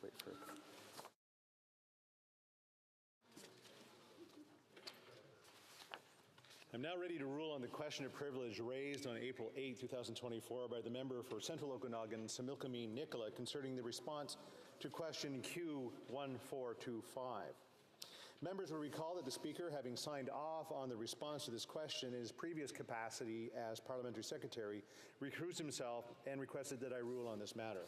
wait for it. I'm now ready to rule on the question of privilege raised on April 8, 2024 by the member for Central Okanagan, Similkameen Nicola, concerning the response to question Q1425. Members will recall that the Speaker, having signed off on the response to this question in his previous capacity as Parliamentary Secretary, recused himself and requested that I rule on this matter.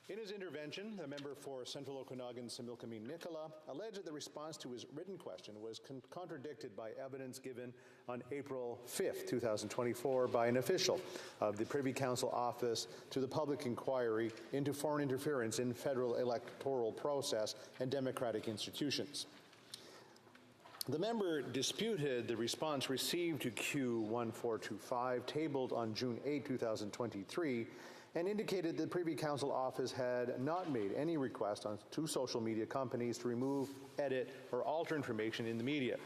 In his intervention, the member for Central Okanagan, Similkameen Nicola, alleged that the response to his written question was contradicted by evidence given on April 5, 2024 by an official of the Privy Council Office to the public inquiry into foreign interference in federal electoral process and democratic institutions. The member disputed the response received to Q1425, tabled on June 8, 2023, and indicated the Privy Council Office had not made any request to social media companies to remove, edit, or alter information in the media.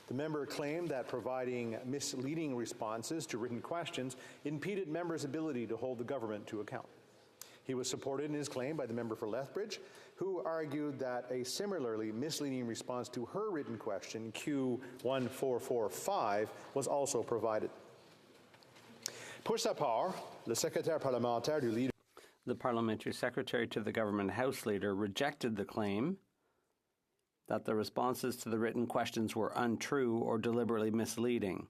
The member claimed that providing misleading responses to written questions impeded members' ability to hold the government to account. He was supported in his claim by the member for Lethbridge, who argued that a similarly misleading response to her written question, Q1445, was also provided. Pour sa part, le secrétaire parlementaire du leader. The parliamentary secretary to the government House Leader rejected the claim that the responses to the written questions were untrue or deliberately misleading,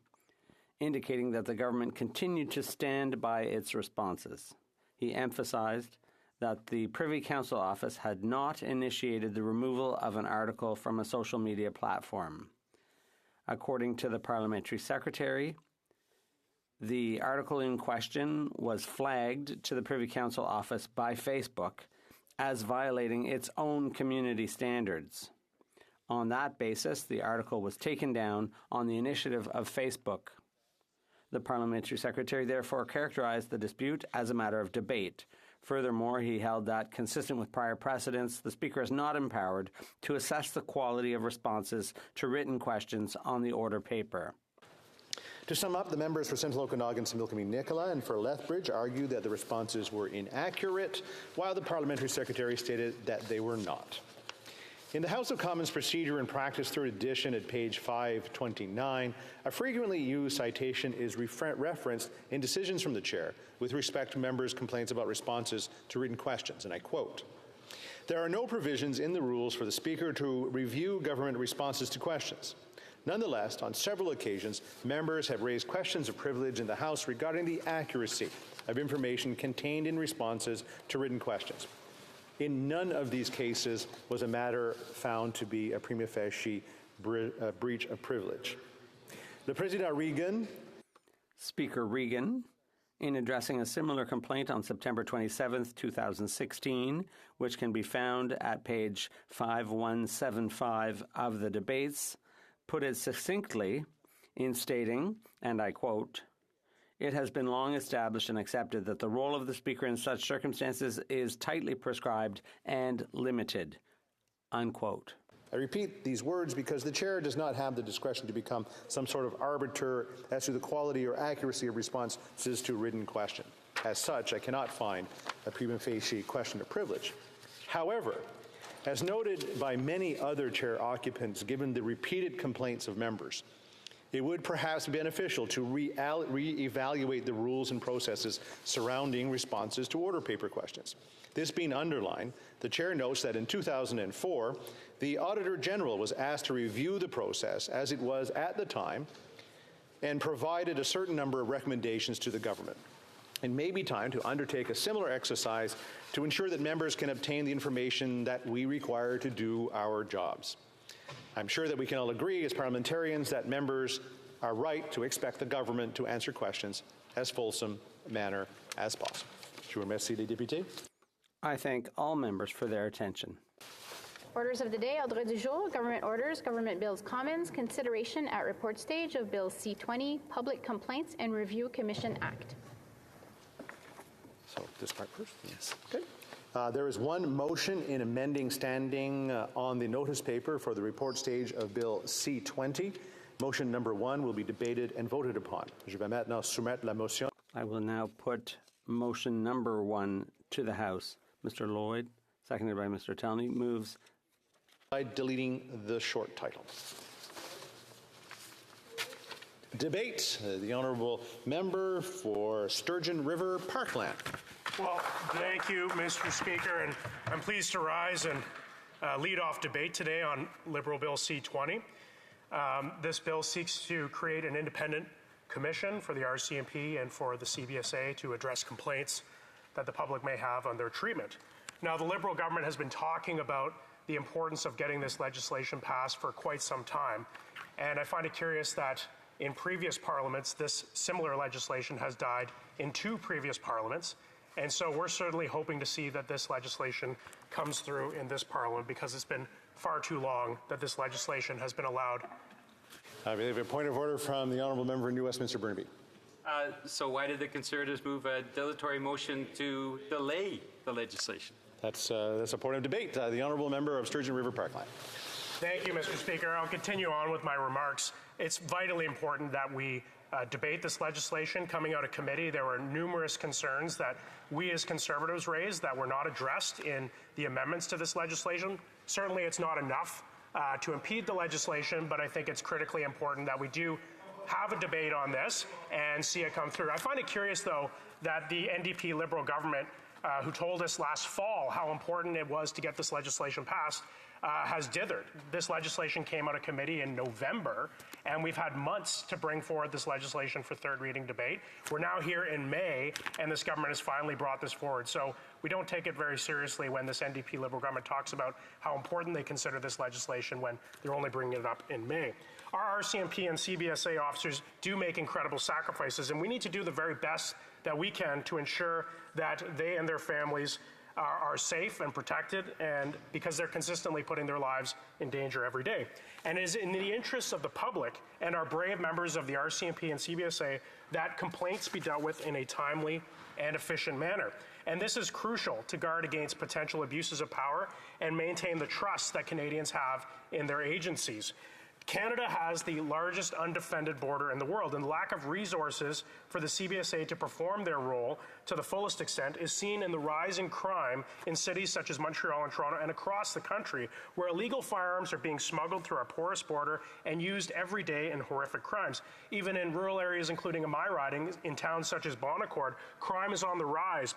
indicating that the government continued to stand by its responses. He emphasized that the Privy Council Office had not initiated the removal of an article from a social media platform. According to the parliamentary secretary, the article in question was flagged to the Privy Council Office by Facebook as violating its own community standards. On that basis, the article was taken down on the initiative of Facebook. The parliamentary secretary therefore characterized the dispute as a matter of debate. Furthermore, he held that, consistent with prior precedents, the Speaker is not empowered to assess the quality of responses to written questions on the order paper. To sum up, the members for Central Okanagan, Similkameen Nicola, and for Lethbridge argued that the responses were inaccurate, while the parliamentary secretary stated that they were not. In the House of Commons Procedure and Practice, 3rd edition at page 529, a frequently used citation is referenced in decisions from the chair with respect to members' complaints about responses to written questions, and I quote, "There are no provisions in the rules for the Speaker to review government responses to questions. Nonetheless, on several occasions, members have raised questions of privilege in the House regarding the accuracy of information contained in responses to written questions. In none of these cases was a matter found to be a prima facie breach of privilege." Le Président Regan. Speaker Regan, in addressing a similar complaint on September 27, 2016, which can be found at page 5175 of the debates, put it succinctly in stating, and I quote, "It has been long established and accepted that the role of the Speaker in such circumstances is tightly prescribed and limited," unquote. I repeat these words because the chair does not have the discretion to become some sort of arbiter as to the quality or accuracy of responses to written question. As such, I cannot find a prima facie question of privilege. However, as noted by many other chair occupants, given the repeated complaints of members, it would perhaps be beneficial to re-evaluate the rules and processes surrounding responses to order paper questions. This being underlined, the chair notes that in 2004, the Auditor General was asked to review the process as it was at the time and provided a certain number of recommendations to the government. It may be time to undertake a similar exercise to ensure that members can obtain the information that we require to do our jobs. I'm sure that we can all agree as parliamentarians that members are right to expect the government to answer questions as fulsome manner as possible. Je vous remercie, les députés. I thank all members for their attention. Orders of the day, ordre du jour, government orders, government bills, commons, consideration at report stage of Bill C-20, Public Complaints and Review Commission Act. So this part first? Yes. Good. There is one motion in amending standing on the notice paper for the report stage of Bill C-20. Motion number 1 will be debated and voted upon. Je vais maintenant soumettre la motion. I will now put motion number 1 to the House. Mr. Lloyd, Seconded by Mr. Tellney. Moves. By deleting the short title. Debate. The honourable member for Sturgeon River Parkland. Well, thank you, Mr. Speaker, and I'm pleased to rise and lead off debate today on Liberal Bill C-20. This bill seeks to create an independent commission for the RCMP and for the CBSA to address complaints that the public may have on their treatment. Now, the Liberal government has been talking about the importance of getting this legislation passed for quite some time, and I find it curious that in previous parliaments, this similar legislation has died in 2 previous parliaments, and so we're certainly hoping to see that this legislation comes through in this parliament because it's been far too long that this legislation has been allowed. I have a point of order from the honourable member for New Westminster Burnaby. So why did the Conservatives move a dilatory motion to delay the legislation? That's a point of debate. The honourable member of Sturgeon River Parkland. Thank you, Mr. Speaker. I'll continue on with my remarks. It's vitally important that we debate this legislation. Coming out of committee, there were numerous concerns that we as Conservatives raised that were not addressed in the amendments to this legislation. Certainly, it's not enough to impede the legislation, but I think it's critically important that we do have a debate on this and see it come through. I find it curious, though, that the NDP Liberal government, who told us last fall how important it was to get this legislation passed, has dithered. This legislation came out of committee in November, and we've had months to bring forward this legislation for third reading debate. We're now here in May, and this government has finally brought this forward. So we don't take it very seriously when this NDP Liberal government talks about how important they consider this legislation when they're only bringing it up in May. Our RCMP and CBSA officers do make incredible sacrifices, and we need to do the very best that we can to ensure that they and their families are safe and protected, and because they're consistently putting their lives in danger every day. And it is in the interests of the public and our brave members of the RCMP and CBSA that complaints be dealt with in a timely and efficient manner. And this is crucial to guard against potential abuses of power and maintain the trust that Canadians have in their agencies. Canada has the largest undefended border in the world, and the lack of resources for the CBSA to perform their role to the fullest extent is seen in the rise in crime in cities such as Montreal and Toronto and across the country, where illegal firearms are being smuggled through our porous border and used every day in horrific crimes. Even in rural areas, including in my riding, in towns such as Bon Accord, crime is on the rise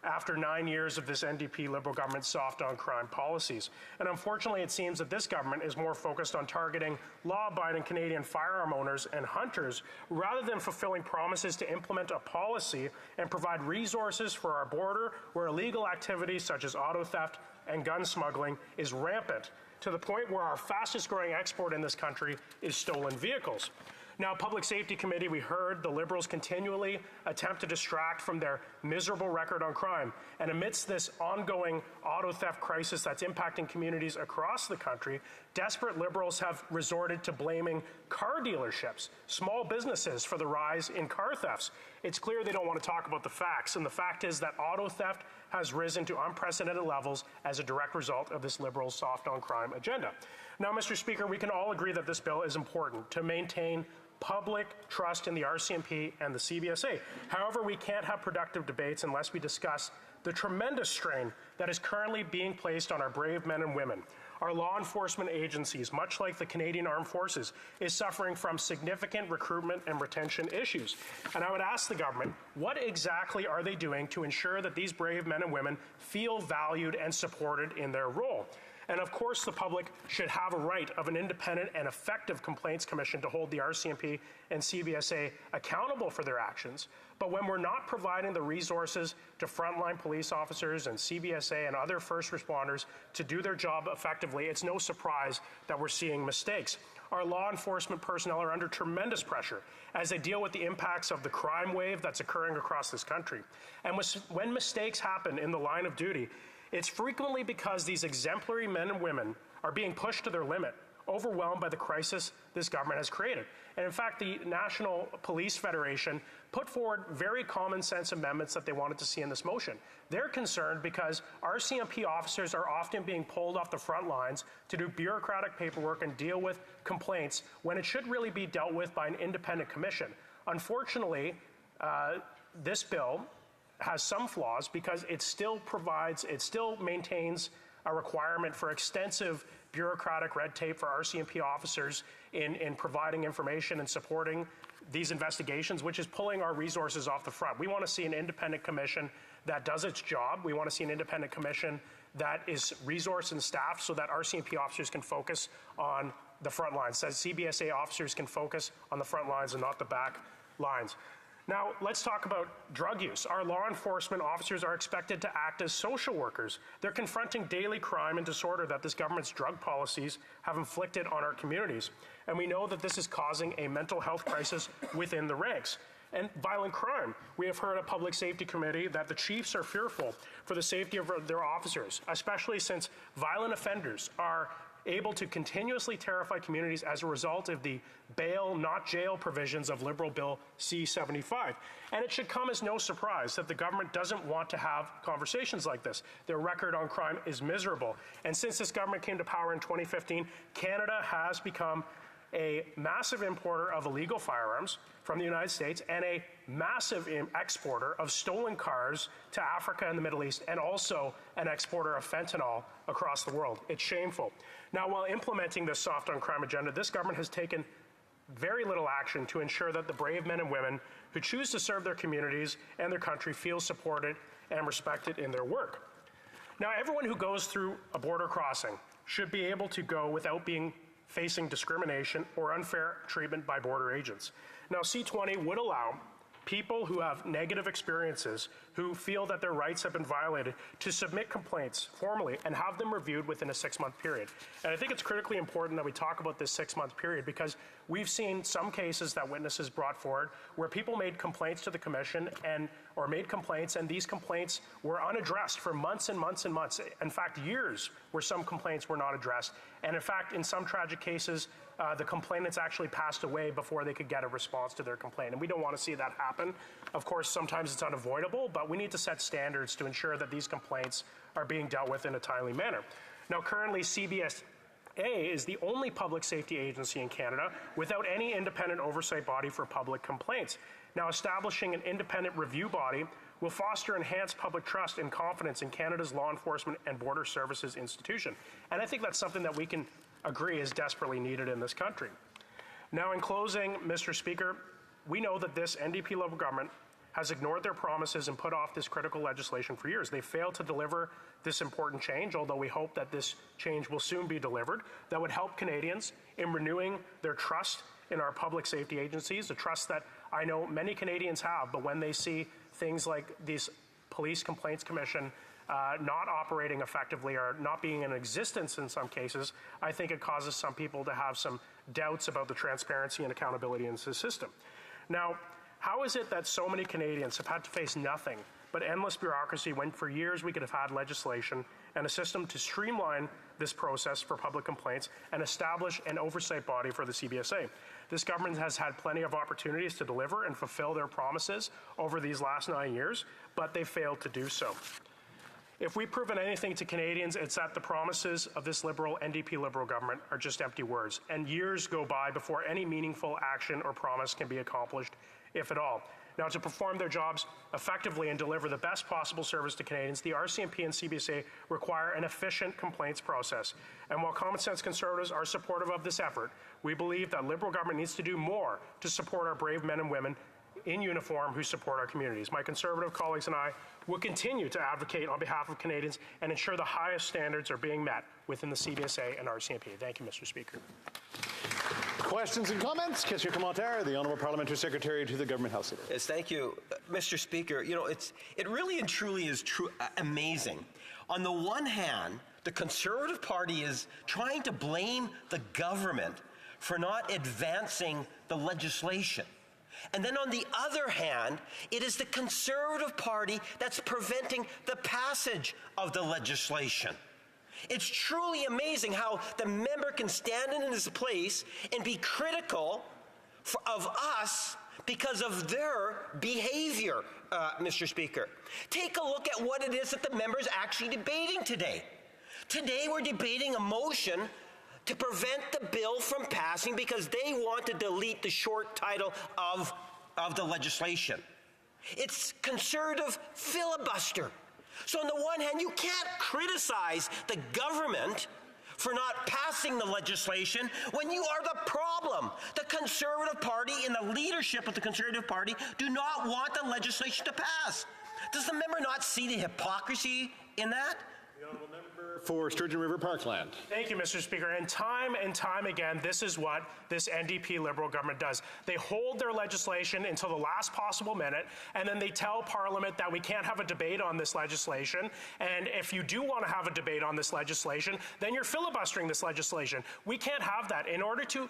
after 9 years of this NDP Liberal government's soft on crime policies. And unfortunately, it seems that this government is more focused on targeting law-abiding Canadian firearm owners and hunters rather than fulfilling promises to implement a policy and provide resources for our border where illegal activities such as auto theft and gun smuggling is rampant, to the point where our fastest growing export in this country is stolen vehicles. Now, Public Safety Committee, we heard the Liberals continually attempt to distract from their miserable record on crime. And amidst this ongoing auto theft crisis that's impacting communities across the country, desperate Liberals have resorted to blaming car dealerships, small businesses, for the rise in car thefts. It's clear they don't want to talk about the facts, and the fact is that auto theft has risen to unprecedented levels as a direct result of this Liberal soft on crime agenda. Now, Mr. Speaker, we can all agree that this bill is important to maintain public trust in the RCMP and the CBSA. However, we can't have productive debates unless we discuss the tremendous strain that is currently being placed on our brave men and women. Our law enforcement agencies, much like the Canadian Armed Forces, is suffering from significant recruitment and retention issues. And I would ask the government, what exactly are they doing to ensure that these brave men and women feel valued and supported in their role? And of course, the public should have a right of an independent and effective complaints commission to hold the RCMP and CBSA accountable for their actions. But when we're not providing the resources to frontline police officers and CBSA and other first responders to do their job effectively, it's no surprise that we're seeing mistakes. Our law enforcement personnel are under tremendous pressure as they deal with the impacts of the crime wave that's occurring across this country. And when mistakes happen in the line of duty, it's frequently because these exemplary men and women are being pushed to their limit, overwhelmed by the crisis this government has created. And in fact, the National Police Federation put forward very common sense amendments that they wanted to see in this motion. They're concerned because RCMP officers are often being pulled off the front lines to do bureaucratic paperwork and deal with complaints when it should really be dealt with by an independent commission. Unfortunately, this bill has some flaws because it still maintains a requirement for extensive bureaucratic red tape for RCMP officers in providing information and supporting these investigations, which is pulling our resources off the front. We want to see an independent commission that does its job. We want to see an independent commission that is resourced and staffed so that RCMP officers can focus on the front lines, that CBSA officers can focus on the front lines and not the back lines. Now, let's talk about drug use. Our law enforcement officers are expected to act as social workers. They're confronting daily crime and disorder that this government's drug policies have inflicted on our communities. And we know that this is causing a mental health crisis within the ranks. And violent crime. We have heard at Public Safety Committee that the chiefs are fearful for the safety of their officers, especially since violent offenders are able to continuously terrify communities as a result of the bail, not jail provisions of Liberal Bill C-75. And it should come as no surprise that the government doesn't want to have conversations like this. Their record on crime is miserable. And since this government came to power in 2015, Canada has become a massive importer of illegal firearms from the United States and a massive exporter of stolen cars to Africa and the Middle East, and also an exporter of fentanyl across the world. It's shameful. Now, while implementing this soft on crime agenda, this government has taken very little action to ensure that the brave men and women who choose to serve their communities and their country feel supported and respected in their work. Now, everyone who goes through a border crossing should be able to go without facing discrimination or unfair treatment by border agents. Now, C-20 would allow people who have negative experiences, who feel that their rights have been violated, to submit complaints formally and have them reviewed within a 6-month period. And I think it's critically important that we talk about this 6-month period because we've seen some cases that witnesses brought forward where people made complaints to the commission or made complaints, and these complaints were unaddressed for months and months and months. In fact, years where some complaints were not addressed. And in fact, in some tragic cases, the complainants actually passed away before they could get a response to their complaint. And we don't want to see that happen. Of course, sometimes it's unavoidable, but we need to set standards to ensure that these complaints are being dealt with in a timely manner. Now, currently, CBSA is the only public safety agency in Canada without any independent oversight body for public complaints. Now, establishing an independent review body will foster enhanced public trust and confidence in Canada's law enforcement and border services institution. And I think that's something that we can agree is desperately needed in this country. Now, in closing, Mr. Speaker, we know that this NDP-Liberal government has ignored their promises and put off this critical legislation for years. They failed to deliver this important change, although we hope that this change will soon be delivered, that would help Canadians in renewing their trust in our public safety agencies, a trust that I know many Canadians have, but when they see things like these Police Complaints Commission not operating effectively or not being in existence in some cases, I think it causes some people to have some doubts about the transparency and accountability in the system. Now, how is it that so many Canadians have had to face nothing but endless bureaucracy when for years we could have had legislation and a system to streamline this process for public complaints and establish an oversight body for the CBSA? This government has had plenty of opportunities to deliver and fulfill their promises over these last 9 years, but they failed to do so. If we've proven anything to Canadians, it's that the promises of this NDP-Liberal government are just empty words, and years go by before any meaningful action or promise can be accomplished, if at all. Now, to perform their jobs effectively and deliver the best possible service to Canadians, the RCMP and CBSA require an efficient complaints process. And while common sense Conservatives are supportive of this effort, we believe that Liberal government needs to do more to support our brave men and women in uniform who support our communities. My Conservative colleagues and I will continue to advocate on behalf of Canadians and ensure the highest standards are being met within the CBSA and RCMP. Thank you, Mr. Speaker. Questions and comments? Question commentaire. The Honourable Parliamentary Secretary to the Government House Leader. Yes, thank you, Mr. Speaker. You know, it really and truly is amazing. On the one hand, the Conservative Party is trying to blame the government for not advancing the legislation. And then on the other hand, it is the Conservative Party that's preventing the passage of the legislation. It's truly amazing how the member can stand in his place and be critical of us because of their behavior, Mr. Speaker. Take a look at what it is that the member is actually debating today. Today we're debating a motion to prevent the bill from passing because they want to delete the short title of the legislation. It's conservative filibuster. So on the one hand, you can't criticize the government for not passing the legislation when you are the problem. The Conservative Party and the leadership of the Conservative Party do not want the legislation to pass. Does the member not see the hypocrisy in that? The honourable member for Sturgeon River Parkland. Thank you, Mr. Speaker. And time again, this is what this NDP Liberal government does. They hold their legislation until the last possible minute, and then they tell Parliament that we can't have a debate on this legislation. And if you do want to have a debate on this legislation, then you're filibustering this legislation. We can't have that. In order to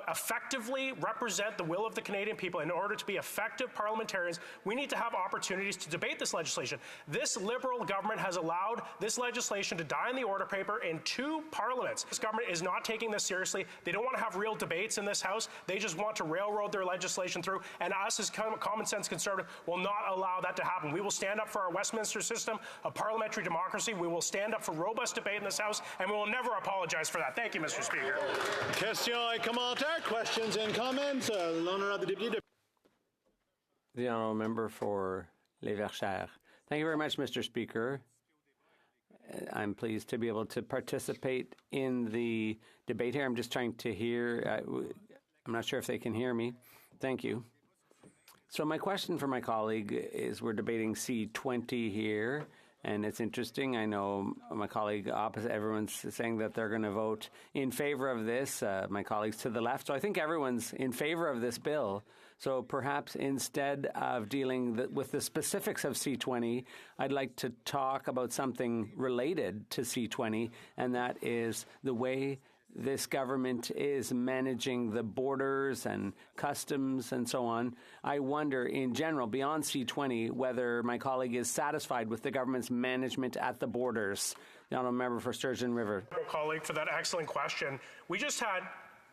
effectively represent the will of the Canadian people, in order to be effective parliamentarians, we need to have opportunities to debate this legislation. This Liberal government has allowed this legislation to die in the order paper in 2 parliaments. This government is not taking this seriously. They don't want to have real debates in this House. They just want to railroad their legislation through, and us as common sense Conservative will not allow that to happen. We will stand up for our Westminster system of parliamentary democracy. We will stand up for robust debate in this House, and we will never apologize for that. Thank you, Mr. Speaker. Question et commentaires, questions and comments. L'honorable député. The honourable member for Les Verchères. Thank you very much, Mr. Speaker. I'm pleased to be able to participate in the debate here. I'm just trying to hear. I'm not sure if they can hear me. Thank you. So my question for my colleague is, we're debating C20 here, and it's interesting. I know my colleague opposite, everyone's saying that they're going to vote in favor of this, my colleagues to the left. So I think everyone's in favor of this bill. So perhaps instead of dealing with the specifics of C20, I'd like to talk about something related to C20, and that is the way this government is managing the borders and customs and so on. I wonder, in general, beyond C20, whether my colleague is satisfied with the government's management at the borders. The honourable member for Sturgeon River. Colleague, for that excellent question. We just had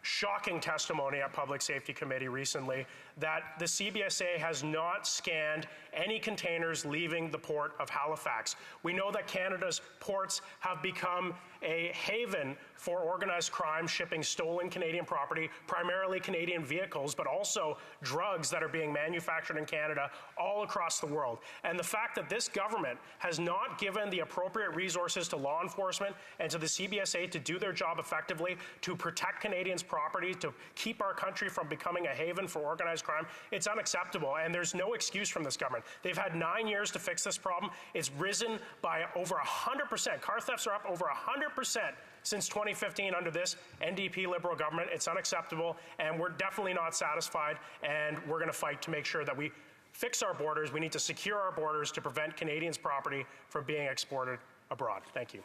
shocking testimony at Public Safety Committee recently that the CBSA has not scanned any containers leaving the port of Halifax. We know that Canada's ports have become a haven for organized crime shipping stolen Canadian property, primarily Canadian vehicles, but also drugs that are being manufactured in Canada all across the world. And the fact that this government has not given the appropriate resources to law enforcement and to the CBSA to do their job effectively, to protect Canadians' property, to keep our country from becoming a haven for organized crime, it's unacceptable. And there's no excuse from this government. They've had 9 years to fix this problem. It's risen by over 100%. Car thefts are up over 100% since 2015 under this NDP Liberal government. It's unacceptable, and we're definitely not satisfied, and we're going to fight to make sure that we fix our borders. We need to secure our borders to prevent Canadians' property from being exported abroad. Thank you.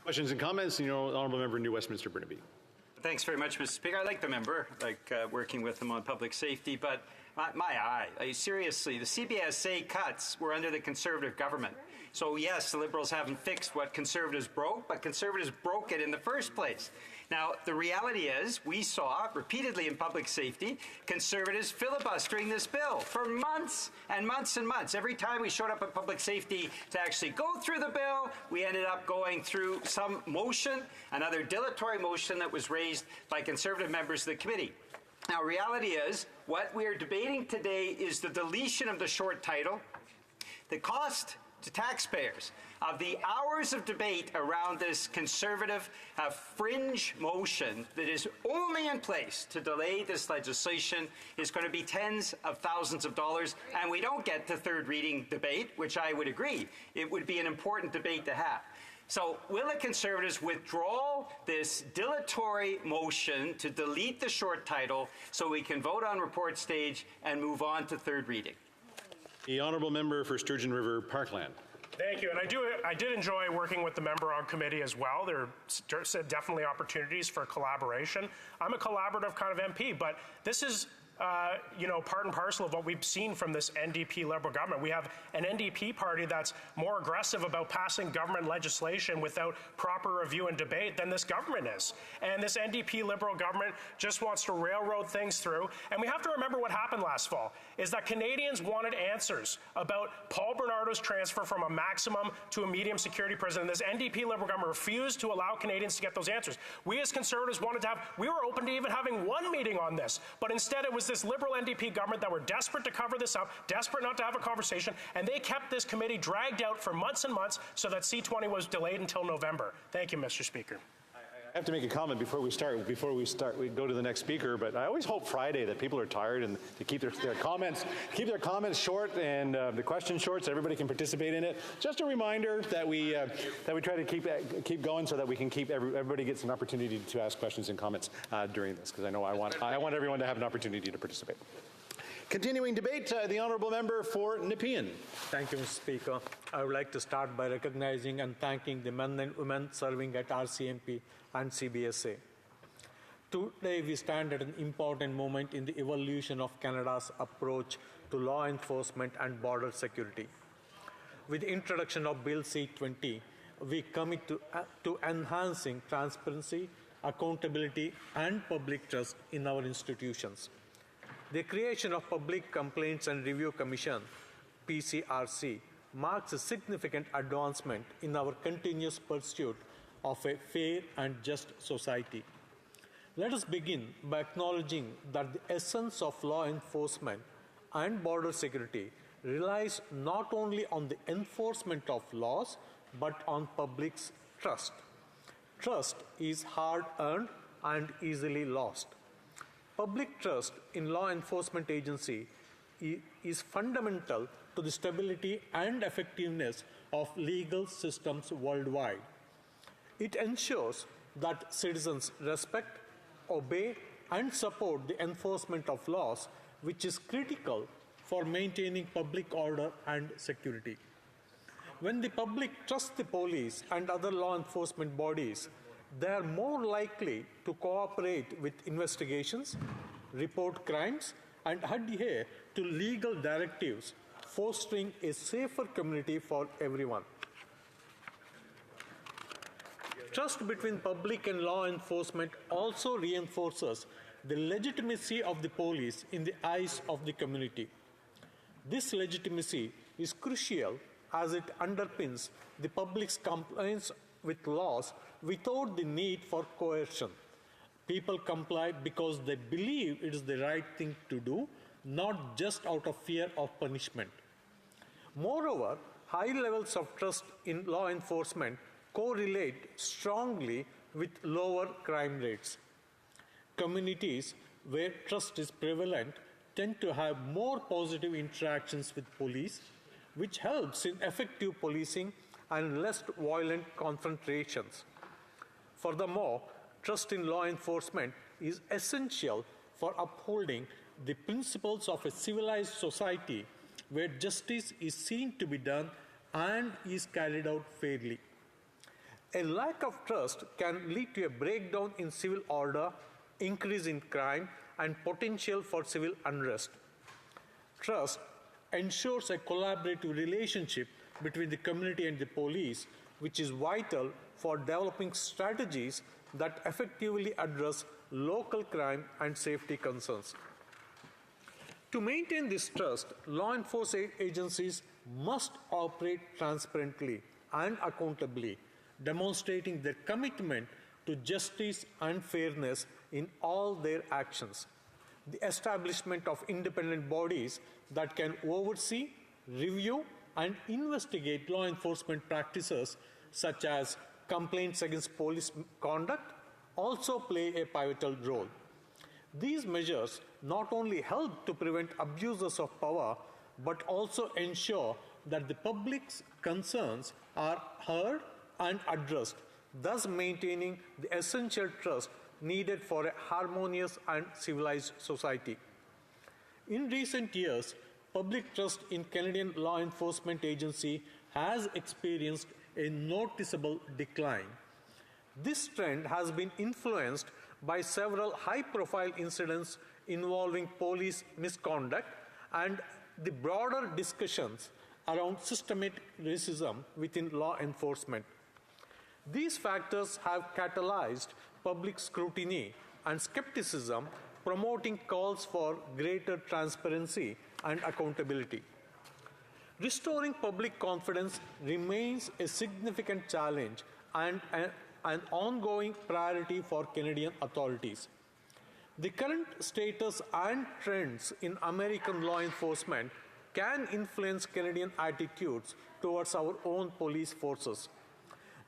Questions and comments. The honourable member, New Westminster Burnaby. Thanks very much, Mr. Speaker. I like the member, working with him on public safety, but seriously, the CBSA cuts were under the Conservative government. So yes, the Liberals haven't fixed what Conservatives broke, but Conservatives broke it in the first place. Now, the reality is, we saw repeatedly in public safety, Conservatives filibustering this bill for months and months and months. Every time we showed up at public safety to actually go through the bill, we ended up going through some motion, another dilatory motion that was raised by Conservative members of the committee. Now, reality is, what we are debating today is the deletion of the short title, the cost to taxpayers of the hours of debate around this Conservative fringe motion that is only in place to delay this legislation is going to be tens of thousands of dollars, and we don't get to third reading debate, which I would agree. It would be an important debate to have. So will the Conservatives withdraw this dilatory motion to delete the short title so we can vote on report stage and move on to third reading? The honourable member for Sturgeon River Parkland. Thank you. And I did enjoy working with the member on committee as well. There are definitely opportunities for collaboration. I'm a collaborative kind of MP, but this is part and parcel of what we've seen from this NDP Liberal government. We have an NDP party that's more aggressive about passing government legislation without proper review and debate than this government is. And this NDP Liberal government just wants to railroad things through. And we have to remember what happened last fall, is that Canadians wanted answers about Paul Bernardo's transfer from a maximum to a medium security prison. And this NDP Liberal government refused to allow Canadians to get those answers. We as Conservatives we were open to even having one meeting on this, but instead it was this Liberal NDP government that were desperate to cover this up, desperate not to have a conversation, and they kept this committee dragged out for months and months so that C-20 was delayed until November. Thank you, Mr. Speaker. I have to make a comment before we start. We go to the next speaker. But I always hope Friday that people are tired and to keep their comments short and the questions short, so everybody can participate in it. Just a reminder that we try to keep going so that we can keep everybody gets an opportunity to ask questions and comments during this, because I know I want everyone to have an opportunity to participate. Continuing debate, the honourable member for Nepean. Thank you, Mr. Speaker. I would like to start by recognizing and thanking the men and women serving at RCMP and CBSA. Today, we stand at an important moment in the evolution of Canada's approach to law enforcement and border security. With the introduction of Bill C-20, we commit to enhancing transparency, accountability, and public trust in our institutions. The creation of Public Complaints and Review Commission, PCRC, marks a significant advancement in our continuous pursuit of a fair and just society. Let us begin by acknowledging that the essence of law enforcement and border security relies not only on the enforcement of laws, but on public's trust. Trust is hard-earned and easily lost. Public trust in law enforcement agency is fundamental to the stability and effectiveness of legal systems worldwide. It ensures that citizens respect, obey, and support the enforcement of laws, which is critical for maintaining public order and security. When the public trusts the police and other law enforcement bodies, they are more likely to cooperate with investigations, report crimes, and adhere to legal directives, fostering a safer community for everyone. Trust between public and law enforcement also reinforces the legitimacy of the police in the eyes of the community. This legitimacy is crucial as it underpins the public's compliance with laws without the need for coercion. People comply because they believe it is the right thing to do, not just out of fear of punishment. Moreover, high levels of trust in law enforcement correlate strongly with lower crime rates. Communities where trust is prevalent tend to have more positive interactions with police, which helps in effective policing and less violent confrontations. Furthermore, trust in law enforcement is essential for upholding the principles of a civilized society where justice is seen to be done and is carried out fairly. A lack of trust can lead to a breakdown in civil order, increase in crime, and potential for civil unrest. Trust ensures a collaborative relationship between the community and the police, which is vital for developing strategies that effectively address local crime and safety concerns. To maintain this trust, law enforcement agencies must operate transparently and accountably, demonstrating their commitment to justice and fairness in all their actions. The establishment of independent bodies that can oversee, review, and investigate law enforcement practices, such as complaints against police conduct, also play a pivotal role. These measures not only help to prevent abuses of power, but also ensure that the public's concerns are heard and addressed, thus maintaining the essential trust needed for a harmonious and civilized society. In recent years, public trust in Canadian law enforcement agency has experienced a noticeable decline. This trend has been influenced by several high-profile incidents involving police misconduct and the broader discussions around systemic racism within law enforcement. These factors have catalyzed public scrutiny and skepticism, promoting calls for greater transparency and accountability. Restoring public confidence remains a significant challenge and an ongoing priority for Canadian authorities. The current status and trends in American law enforcement can influence Canadian attitudes towards our own police forces.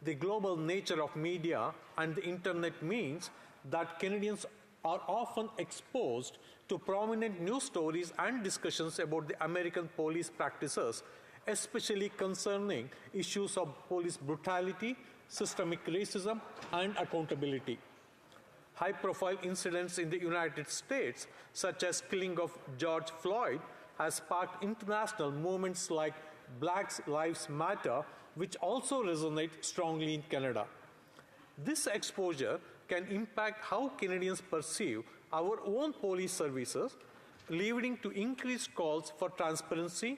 The global nature of media and the internet means that Canadians are often exposed to prominent news stories and discussions about the American police practices, especially concerning issues of police brutality, systemic racism, and accountability. High-profile incidents in the United States, such as killing of George Floyd, has sparked international movements like Black Lives Matter, which also resonate strongly in Canada. This exposure can impact how Canadians perceive our own police services, leading to increased calls for transparency,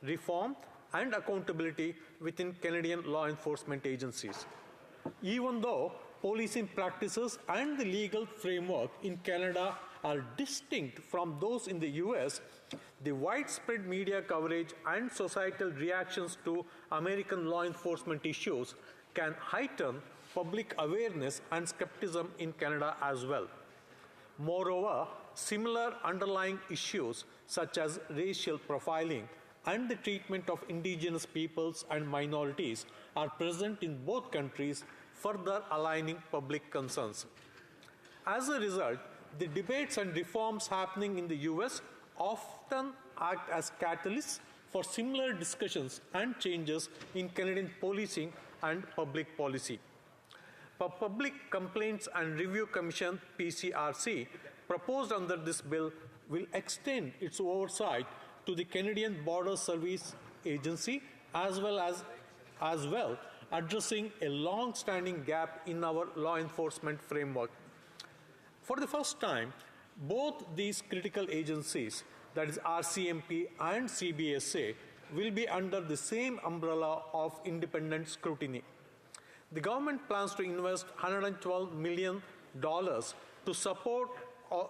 reform, and accountability within Canadian law enforcement agencies. Even though policing practices and the legal framework in Canada are distinct from those in the US, the widespread media coverage and societal reactions to American law enforcement issues can heighten public awareness and skepticism in Canada as well. Moreover, similar underlying issues such as racial profiling and the treatment of indigenous peoples and minorities are present in both countries, further aligning public concerns. As a result, the debates and reforms happening in the US often act as catalysts for similar discussions and changes in Canadian policing and public policy. The Public Complaints and Review Commission (PCRC) proposed under this bill will extend its oversight to the Canadian Border Service Agency as well addressing a long-standing gap in our law enforcement framework. For the first time, both these critical agencies, that is RCMP and CBSA, will be under the same umbrella of independent scrutiny. The government plans to invest $112 million to support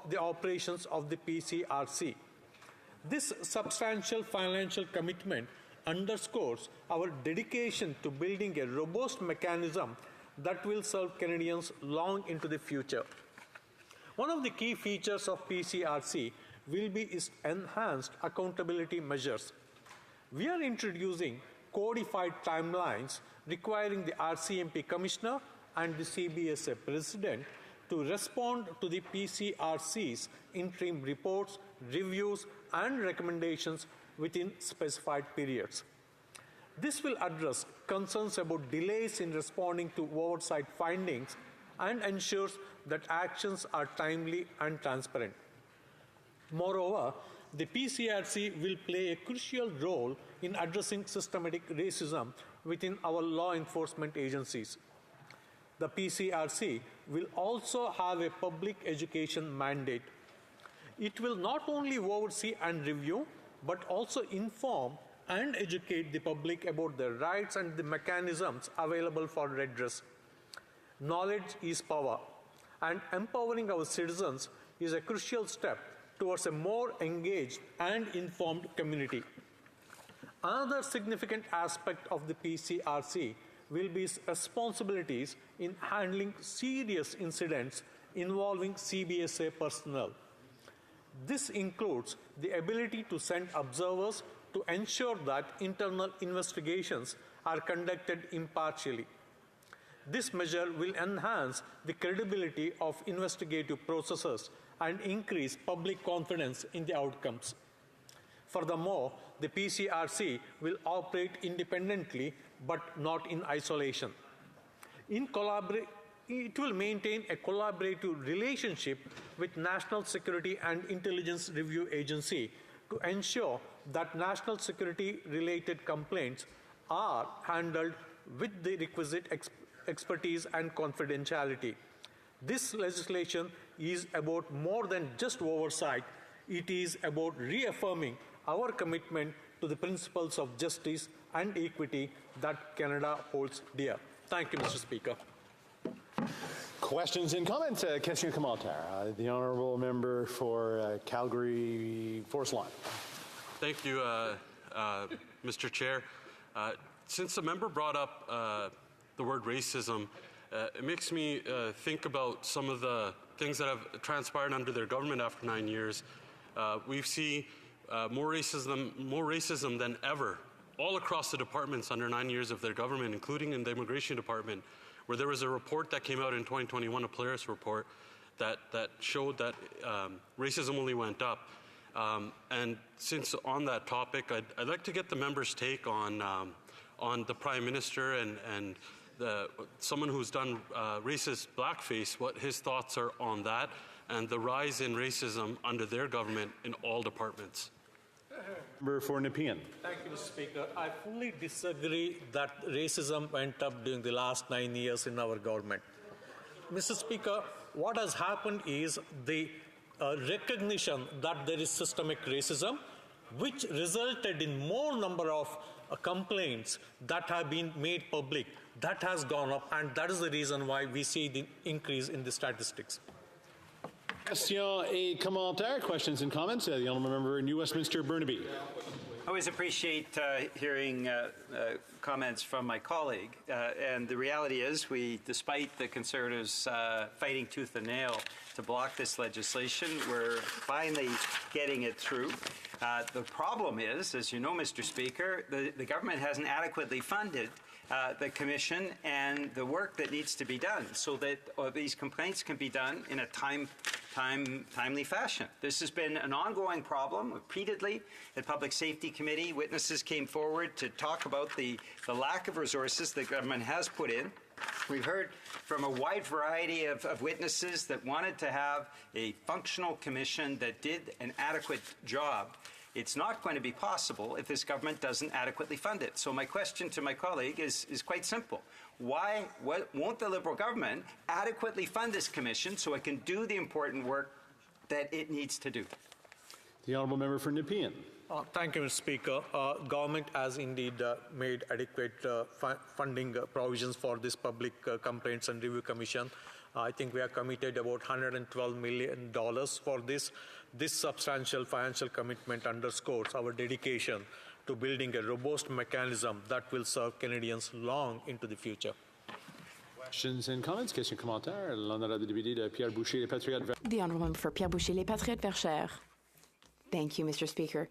the operations of the PCRC. This substantial financial commitment underscores our dedication to building a robust mechanism that will serve Canadians long into the future. One of the key features of PCRC will be its enhanced accountability measures. We are introducing codified timelines requiring the RCMP Commissioner and the CBSA President to respond to the PCRC's interim reports, reviews, and recommendations within specified periods. This will address concerns about delays in responding to oversight findings and ensures that actions are timely and transparent. Moreover, the PCRC will play a crucial role in addressing systematic racism within our law enforcement agencies. The PCRC will also have a public education mandate. It will not only oversee and review, but also inform and educate the public about the rights and the mechanisms available for redress. Knowledge is power, and empowering our citizens is a crucial step towards a more engaged and informed community. Another significant aspect of the PCRC will be its responsibilities in handling serious incidents involving CBSA personnel. This includes the ability to send observers to ensure that internal investigations are conducted impartially. This measure will enhance the credibility of investigative processes and increase public confidence in the outcomes. Furthermore, the PCRC will operate independently but not in isolation. It will maintain a collaborative relationship with National Security and Intelligence Review Agency to ensure that national security-related complaints are handled with the requisite expertise and confidentiality. This legislation is about more than just oversight. It is about reaffirming our commitment to the principles of justice and equity that Canada holds dear. Thank you, Mr. Speaker. Questions and comments? Question Kamaltar, the honourable member for Calgary Forest Lawn. Thank you, Mr. Chair. Since the member brought up the word racism, it makes me think about some of the things that have transpired under their government after 9 years, we've seen more racism than ever all across the departments under 9 years of their government, including in the immigration department, where there was a report that came out in 2021, a Polaris report, that showed that racism only went up. And since on that topic, I'd like to get the members' take on the Prime Minister and someone who's done racist blackface, what his thoughts are on that, and the rise in racism under their government in all departments. Member for Nepean. Thank you, Mr. Speaker. I fully disagree that racism went up during the last 9 years in our government. Mr. Speaker, what has happened is the recognition that there is systemic racism, which resulted in more number of complaints that have been made public. That has gone up, and that is the reason why we see the increase in the statistics. Questions et commentaires, questions and comments. The honourable member New Westminster Burnaby. I always appreciate hearing comments from my colleague. And the reality is, despite the Conservatives fighting tooth and nail to block this legislation, we're finally getting it through. The problem is, as you know, Mr. Speaker, the government hasn't adequately funded the Commission and the work that needs to be done so that these complaints can be done in a timely fashion. This has been an ongoing problem repeatedly at Public Safety Committee. Witnesses came forward to talk about the lack of resources the government has put in. We've heard from a wide variety of witnesses that wanted to have a functional commission that did an adequate job. It's not going to be possible if this government doesn't adequately fund it. So my question to my colleague is quite simple. Why won't the Liberal government adequately fund this commission so it can do the important work that it needs to do? The honourable member for Nepean. Thank you, Mr. Speaker. Government has indeed made adequate funding provisions for this Public Complaints and Review Commission. I think we are committed about $112 million for this. This substantial financial commitment underscores our dedication to building a robust mechanism that will serve Canadians long into the future. Questions and comments? Questions, commentaires. L'honorable député de Pierre Boucher, les Patriotes. The honourable member for Pierre Boucher, les Patriotes Verchères. Thank you, Mr. Speaker.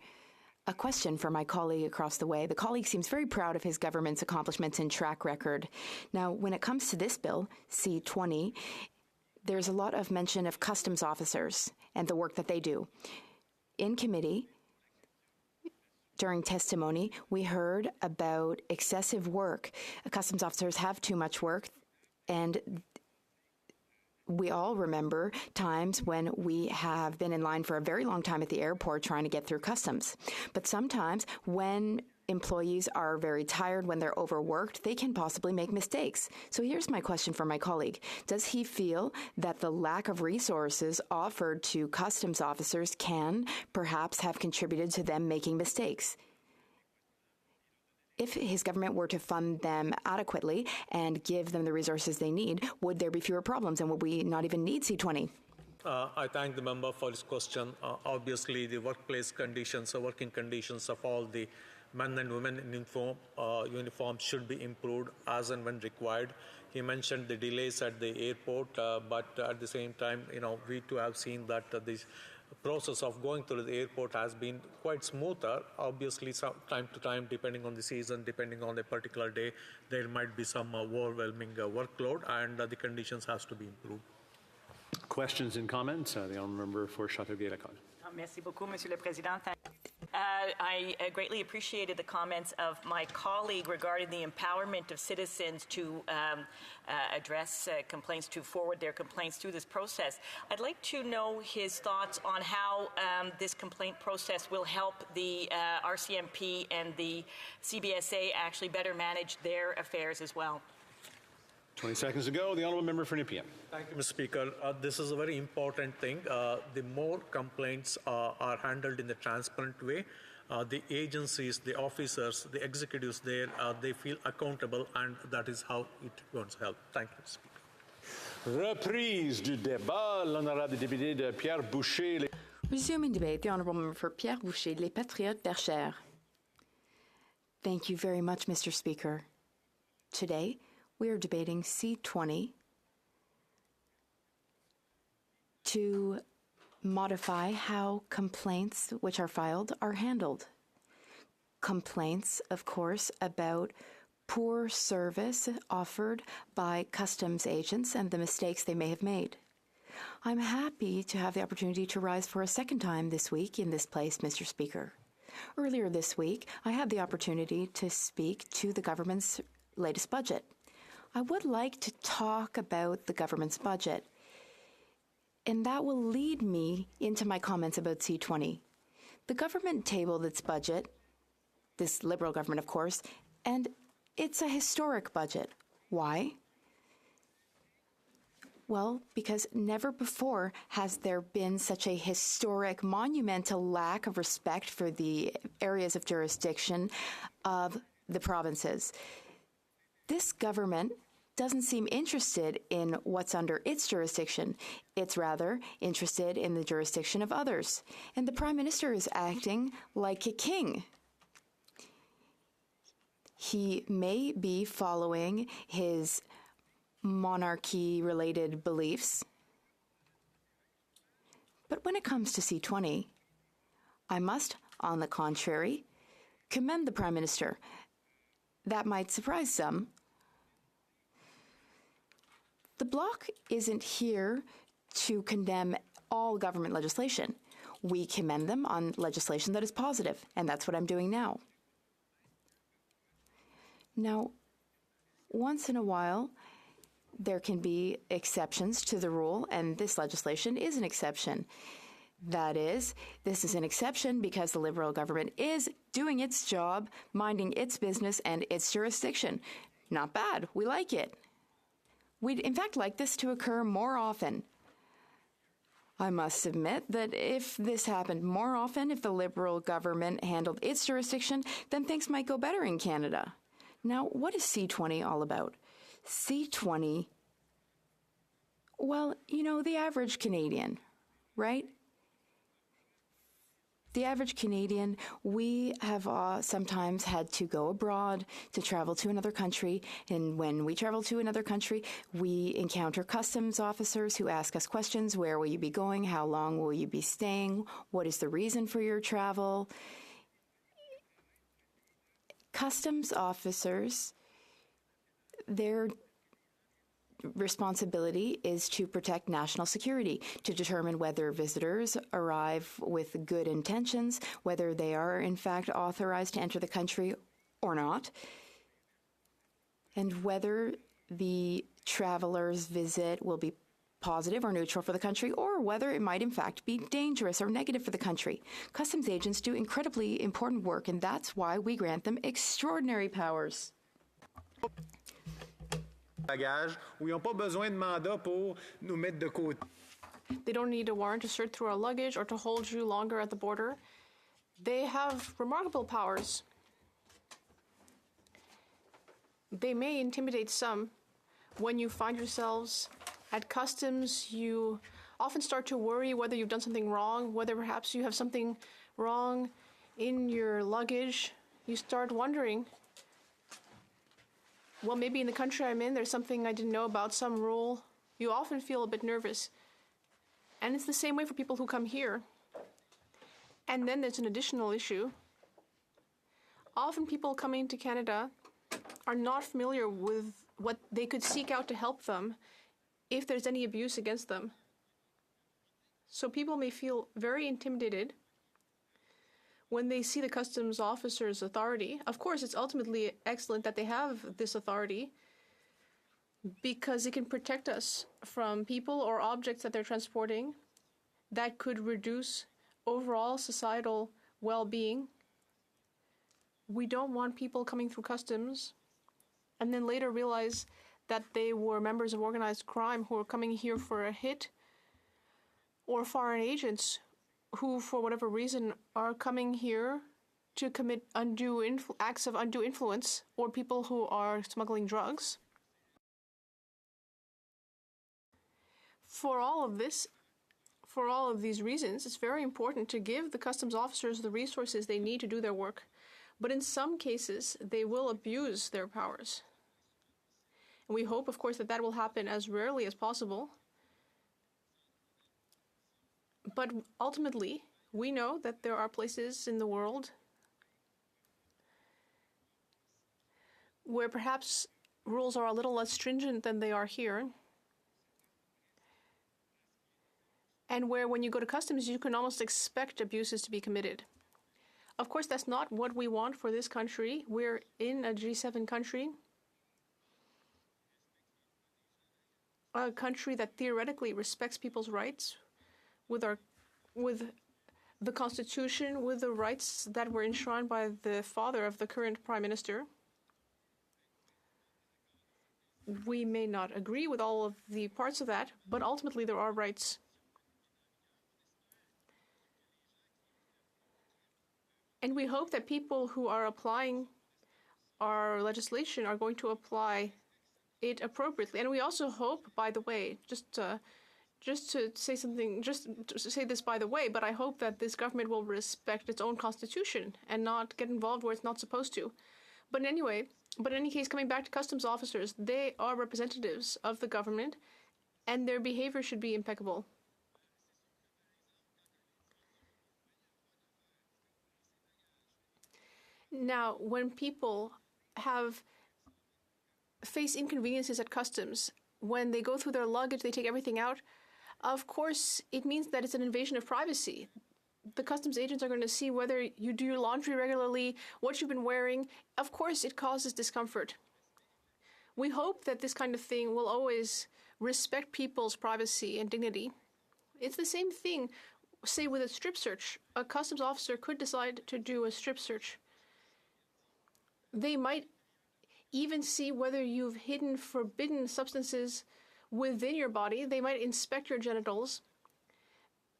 A question for my colleague across the way. The colleague seems very proud of his government's accomplishments and track record. Now, when it comes to this bill, C-20, there's a lot of mention of customs officers and the work that they do. In committee, during testimony, we heard about excessive work. Customs officers have too much work, and we all remember times when we have been in line for a very long time at the airport trying to get through customs. But sometimes when employees are very tired, when they're overworked, they can possibly make mistakes. So here's my question for my colleague. Does he feel that the lack of resources offered to customs officers can perhaps have contributed to them making mistakes? If his government were to fund them adequately and give them the resources they need, would there be fewer problems and would we not even need C-20? I thank the member for his question. Obviously, the workplace conditions, the working conditions of all the men and women in uniform should be improved as and when required. He mentioned the delays at the airport, but at the same time, we too have seen that the process of going through the airport has been quite smoother. Obviously, from time to time, depending on the season, depending on the particular day, there might be some overwhelming workload, and the conditions has to be improved. Questions and comments? The honourable member for Châteauguay-Lacoste. Merci beaucoup, Monsieur le Président. I greatly appreciated the comments of my colleague regarding the empowerment of citizens to address complaints, to forward their complaints through this process. I'd like to know his thoughts on how this complaint process will help the RCMP and the CBSA actually better manage their affairs as well. 20 seconds to go. The honourable member for Nepean. Thank you, Mr. Speaker. This is a very important thing. The more complaints are handled in a transparent way, the agencies, the officers, the executives there, they feel accountable, and that is how it going to help. Thank you, Mr. Speaker. Reprise du débat. L'honorable député de Pierre Boucher. Resuming debate, the honourable member for Pierre Boucher, les Patriotes Verchères. Thank you very much, Mr. Speaker. Today, we are debating C-20, to modify how complaints which are filed are handled. Complaints, of course, about poor service offered by customs agents and the mistakes they may have made. I'm happy to have the opportunity to rise for a second time this week in this place, Mr. Speaker. Earlier this week, I had the opportunity to speak to the government's latest budget. I would like to talk about the government's budget, and that will lead me into my comments about C20. The government tabled its budget, this Liberal government, of course, and it's a historic budget. Why? Well, because never before has there been such a historic, monumental lack of respect for the areas of jurisdiction of the provinces. This government doesn't seem interested in what's under its jurisdiction. It's rather interested in the jurisdiction of others. And the Prime Minister is acting like a king. He may be following his monarchy-related beliefs. But when it comes to C20, I must, on the contrary, commend the Prime Minister. That might surprise some. The Bloc isn't here to condemn all government legislation. We commend them on legislation that is positive, and that's what I'm doing now. Now, once in a while, there can be exceptions to the rule, and this legislation is an exception. That is, this is an exception because the Liberal government is doing its job, minding its business and its jurisdiction. Not bad. We like it. We'd, in fact, like this to occur more often. I must admit that if this happened more often, if the Liberal government handled its jurisdiction, then things might go better in Canada. Now, what is C20 all about? C20, well, you know, the average Canadian, right? The average Canadian, we have sometimes had to go abroad to travel to another country. And when we travel to another country, we encounter customs officers who ask us questions. Where will you be going? How long will you be staying? What is the reason for your travel? Customs officers, their responsibility is to protect national security, to determine whether visitors arrive with good intentions, whether they are in fact authorized to enter the country or not, and whether the traveler's visit will be positive or neutral for the country, or whether it might in fact be dangerous or negative for the country. Customs agents do incredibly important work, and that's why we grant them extraordinary powers. Bagages où ils n'ont pas besoin de mandat pour nous mettre de côté. They don't need a warrant to search through our luggage or to hold you longer at the border. They have remarkable powers. They may intimidate some. When you find yourselves at customs, you often start to worry whether you've done something wrong, whether perhaps you have something wrong in your luggage. You start wondering, well, maybe in the country I'm in, there's something I didn't know about, some rule. You often feel a bit nervous. And it's the same way for people who come here. And then there's an additional issue. Often people coming to Canada are not familiar with what they could seek out to help them if there's any abuse against them. So people may feel very intimidated when they see the customs officer's authority. Of course, it's ultimately excellent that they have this authority because it can protect us from people or objects that they're transporting that could reduce overall societal well-being. We don't want people coming through customs and then later realize that they were members of organized crime who are coming here for a hit, or foreign agents who, for whatever reason, are coming here to commit acts of undue influence, or people who are smuggling drugs. For all of these reasons, it's very important to give the customs officers the resources they need to do their work. But in some cases, they will abuse their powers. And we hope, of course, that that will happen as rarely as possible. But ultimately, we know that there are places in the world where perhaps rules are a little less stringent than they are here, and where when you go to customs, you can almost expect abuses to be committed. Of course, that's not what we want for this country. We're in a G7 country, a country that theoretically respects people's rights with the Constitution, with the rights that were enshrined by the father of the current Prime Minister. We may not agree with all of the parts of that, but ultimately there are rights. And we hope that people who are applying our legislation are going to apply it appropriately. And we also hope, by the way, just to say this by the way, but I hope that this government will respect its own constitution and not get involved where it's not supposed to. But in any case, coming back to customs officers, they are representatives of the government, and their behavior should be impeccable. Now, when people face inconveniences at customs, when they go through their luggage, they take everything out, of course, it means that it's an invasion of privacy. The customs agents are going to see whether you do your laundry regularly, what you've been wearing. Of course, it causes discomfort. We hope that this kind of thing will always respect people's privacy and dignity. It's the same thing, say, with a strip search. A customs officer could decide to do a strip search. They might even see whether you've hidden forbidden substances within your body. They might inspect your genitals.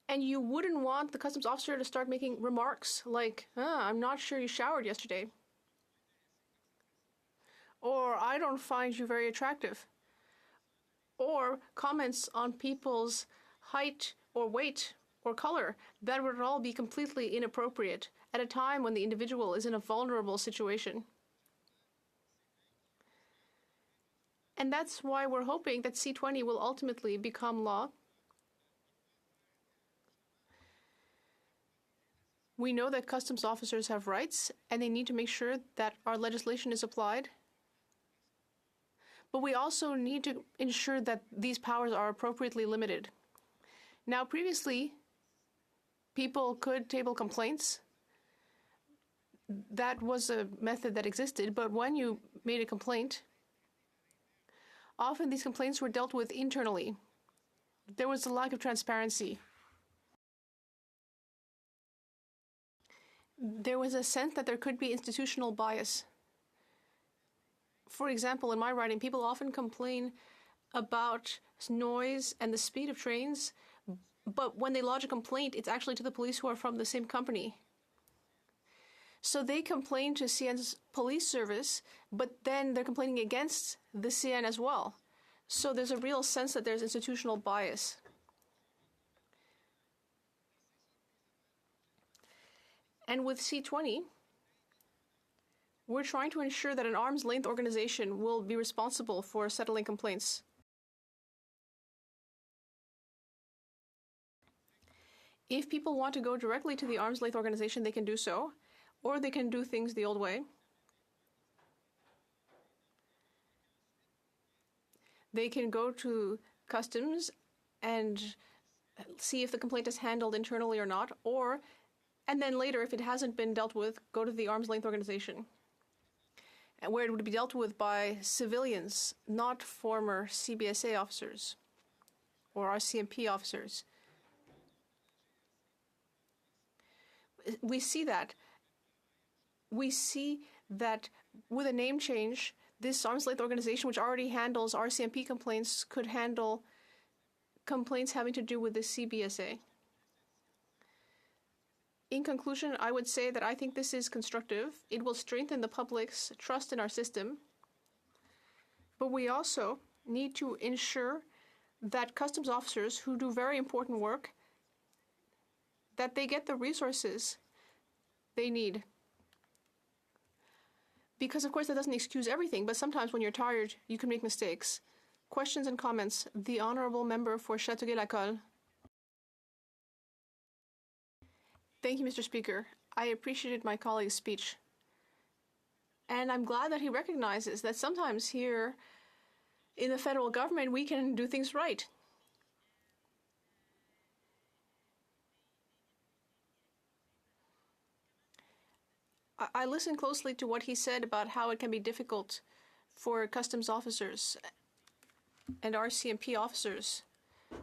And you wouldn't want the customs officer to start making remarks like, I'm not sure you showered yesterday. Or, I don't find you very attractive. Or comments on people's height or weight or color. That would all be completely inappropriate at a time when the individual is in a vulnerable situation. And that's why we're hoping that C20 will ultimately become law. We know that customs officers have rights, and they need to make sure that our legislation is applied. But we also need to ensure that these powers are appropriately limited. Now, previously, people could table complaints. That was a method that existed, but when you made a complaint, often these complaints were dealt with internally. There was a lack of transparency. There was a sense that there could be institutional bias. For example, in my writing, people often complain about noise and the speed of trains, but when they lodge a complaint, it's actually to the police who are from the same company. So they complain to CN's police service, but then they're complaining against the CN as well. So there's a real sense that there's institutional bias. And with C20, we're trying to ensure that an arm's length organization will be responsible for settling complaints. If people want to go directly to the arm's length organization, they can do so, or they can do things the old way. They can go to customs and see if the complaint is handled internally or not, and then later, if it hasn't been dealt with, go to the arm's length organization, where it would be dealt with by civilians, not former CBSA officers or RCMP officers. We see that with a name change, this arm's length organization, which already handles RCMP complaints, could handle complaints having to do with the CBSA. In conclusion, I would say that I think this is constructive. It will strengthen the public's trust in our system. But we also need to ensure that customs officers who do very important work, that they get the resources they need. Because, of course, that doesn't excuse everything, but sometimes when you're tired, you can make mistakes. Questions and comments. The Honourable Member for Châteauguay-Lacolle. Thank you, Mr. Speaker. I appreciated my colleague's speech. And I'm glad that he recognizes that sometimes here in the federal government we can do things right. I listened closely to what he said about how it can be difficult for customs officers and RCMP officers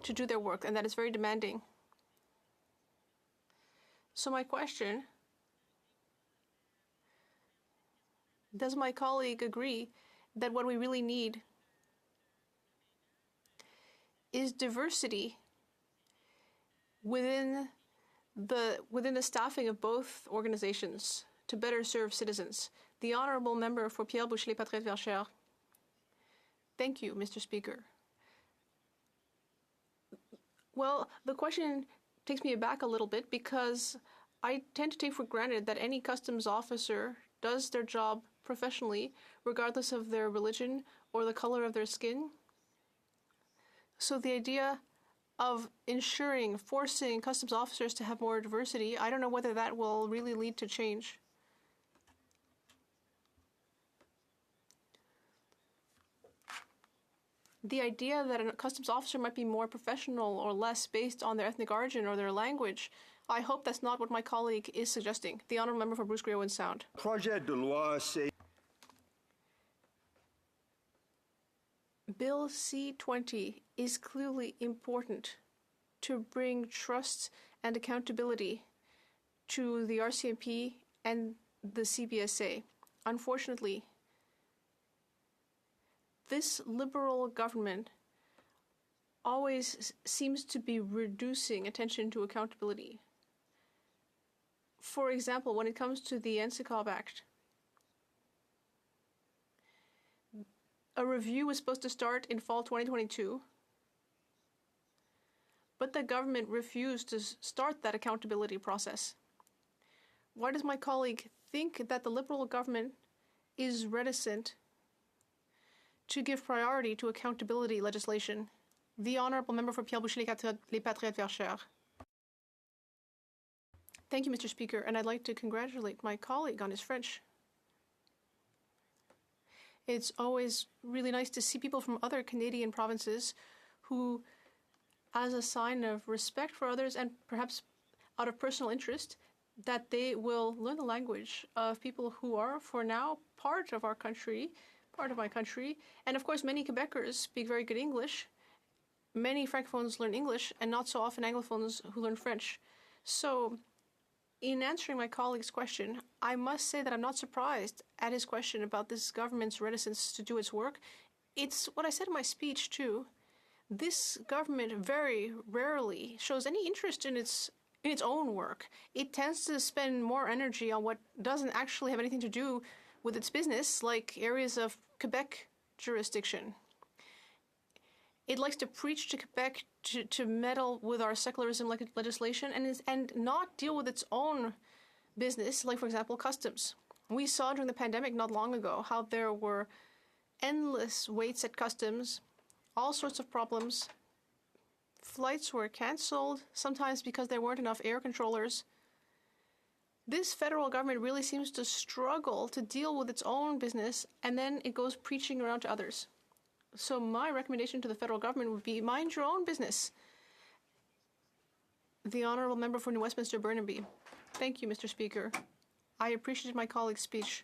to do their work, and that it's very demanding. So my question, does my colleague agree that what we really need is diversity within the staffing of both organizations to better serve citizens? The honourable member for Pierre Boucher-les-Patriotes Verchères. Thank you, Mr. Speaker. Well, the question takes me aback a little bit because I tend to take for granted that any customs officer does their job professionally, regardless of their religion or the color of their skin. So the idea of forcing customs officers to have more diversity, I don't know whether that will really lead to change. The idea that a customs officer might be more professional or less based on their ethnic origin or their language, I hope that's not what my colleague is suggesting. The honourable member for Bruce Grey Owen Sound. Bill C-20 is clearly important to bring trust and accountability to the RCMP and the CBSA. Unfortunately, this Liberal government always seems to be reducing attention to accountability. For example, when it comes to the NSICOB Act, a review was supposed to start in fall 2022, but the government refused to start that accountability process. Why does my colleague think that the Liberal government is reticent to give priority to accountability legislation? The honourable member for Pierre Boucher-les-Patriotes Verchères. Thank you, Mr. Speaker, and I'd like to congratulate my colleague on his French. It's always really nice to see people from other Canadian provinces who, as a sign of respect for others and perhaps out of personal interest, that they will learn the language of people who are, for now, part of our country, part of my country. And of course, many Quebecers speak very good English. Many Francophones learn English, and not so often Anglophones who learn French. So, in answering my colleague's question, I must say that I'm not surprised at his question about this government's reticence to do its work. It's what I said in my speech, too. This government very rarely shows any interest in its own work. It tends to spend more energy on what doesn't actually have anything to do with its business, like areas of Quebec jurisdiction. It likes to preach to Quebec to meddle with our secularism legislation and not deal with its own business, like, for example, customs. We saw during the pandemic not long ago how there were endless waits at customs, all sorts of problems. Flights were cancelled, sometimes because there weren't enough air controllers. This federal government really seems to struggle to deal with its own business, and then it goes preaching around to others. So my recommendation to the federal government would be, mind your own business. The honourable member for New Westminster Burnaby. Thank you, Mr. Speaker. I appreciated my colleague's speech.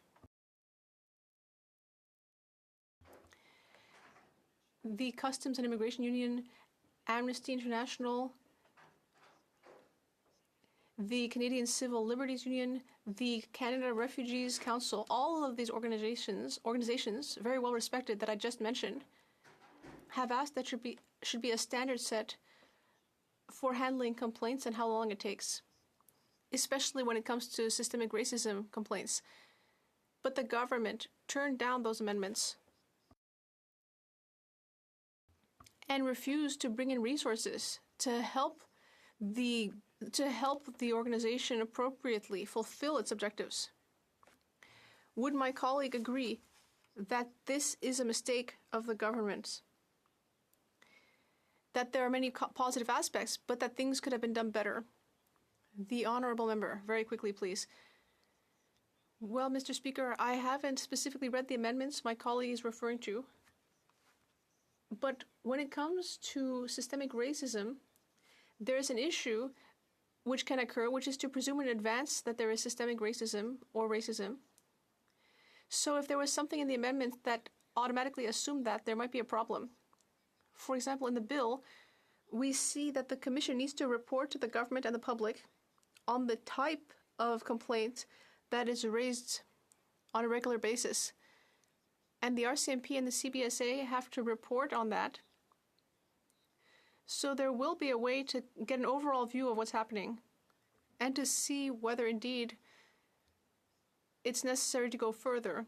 The Customs and Immigration Union, Amnesty International, the Canadian Civil Liberties Union, the Canada Refugees Council, all of these organizations, very well respected that I just mentioned, have asked that should be a standard set for handling complaints and how long it takes, especially when it comes to systemic racism complaints. But the government turned down those amendments and refused to bring in resources to help the organization appropriately fulfill its objectives. Would my colleague agree that this is a mistake of the government? That there are many positive aspects, but that things could have been done better? The honourable member, very quickly, please. Well, Mr. Speaker, I haven't specifically read the amendments my colleague is referring to. But when it comes to systemic racism, there's an issue which can occur, which is to presume in advance that there is systemic racism or racism. So if there was something in the amendment that automatically assumed that, there might be a problem. For example, in the bill, we see that the Commission needs to report to the government and the public on the type of complaint that is raised on a regular basis. And the RCMP and the CBSA have to report on that. So there will be a way to get an overall view of what's happening and to see whether indeed it's necessary to go further.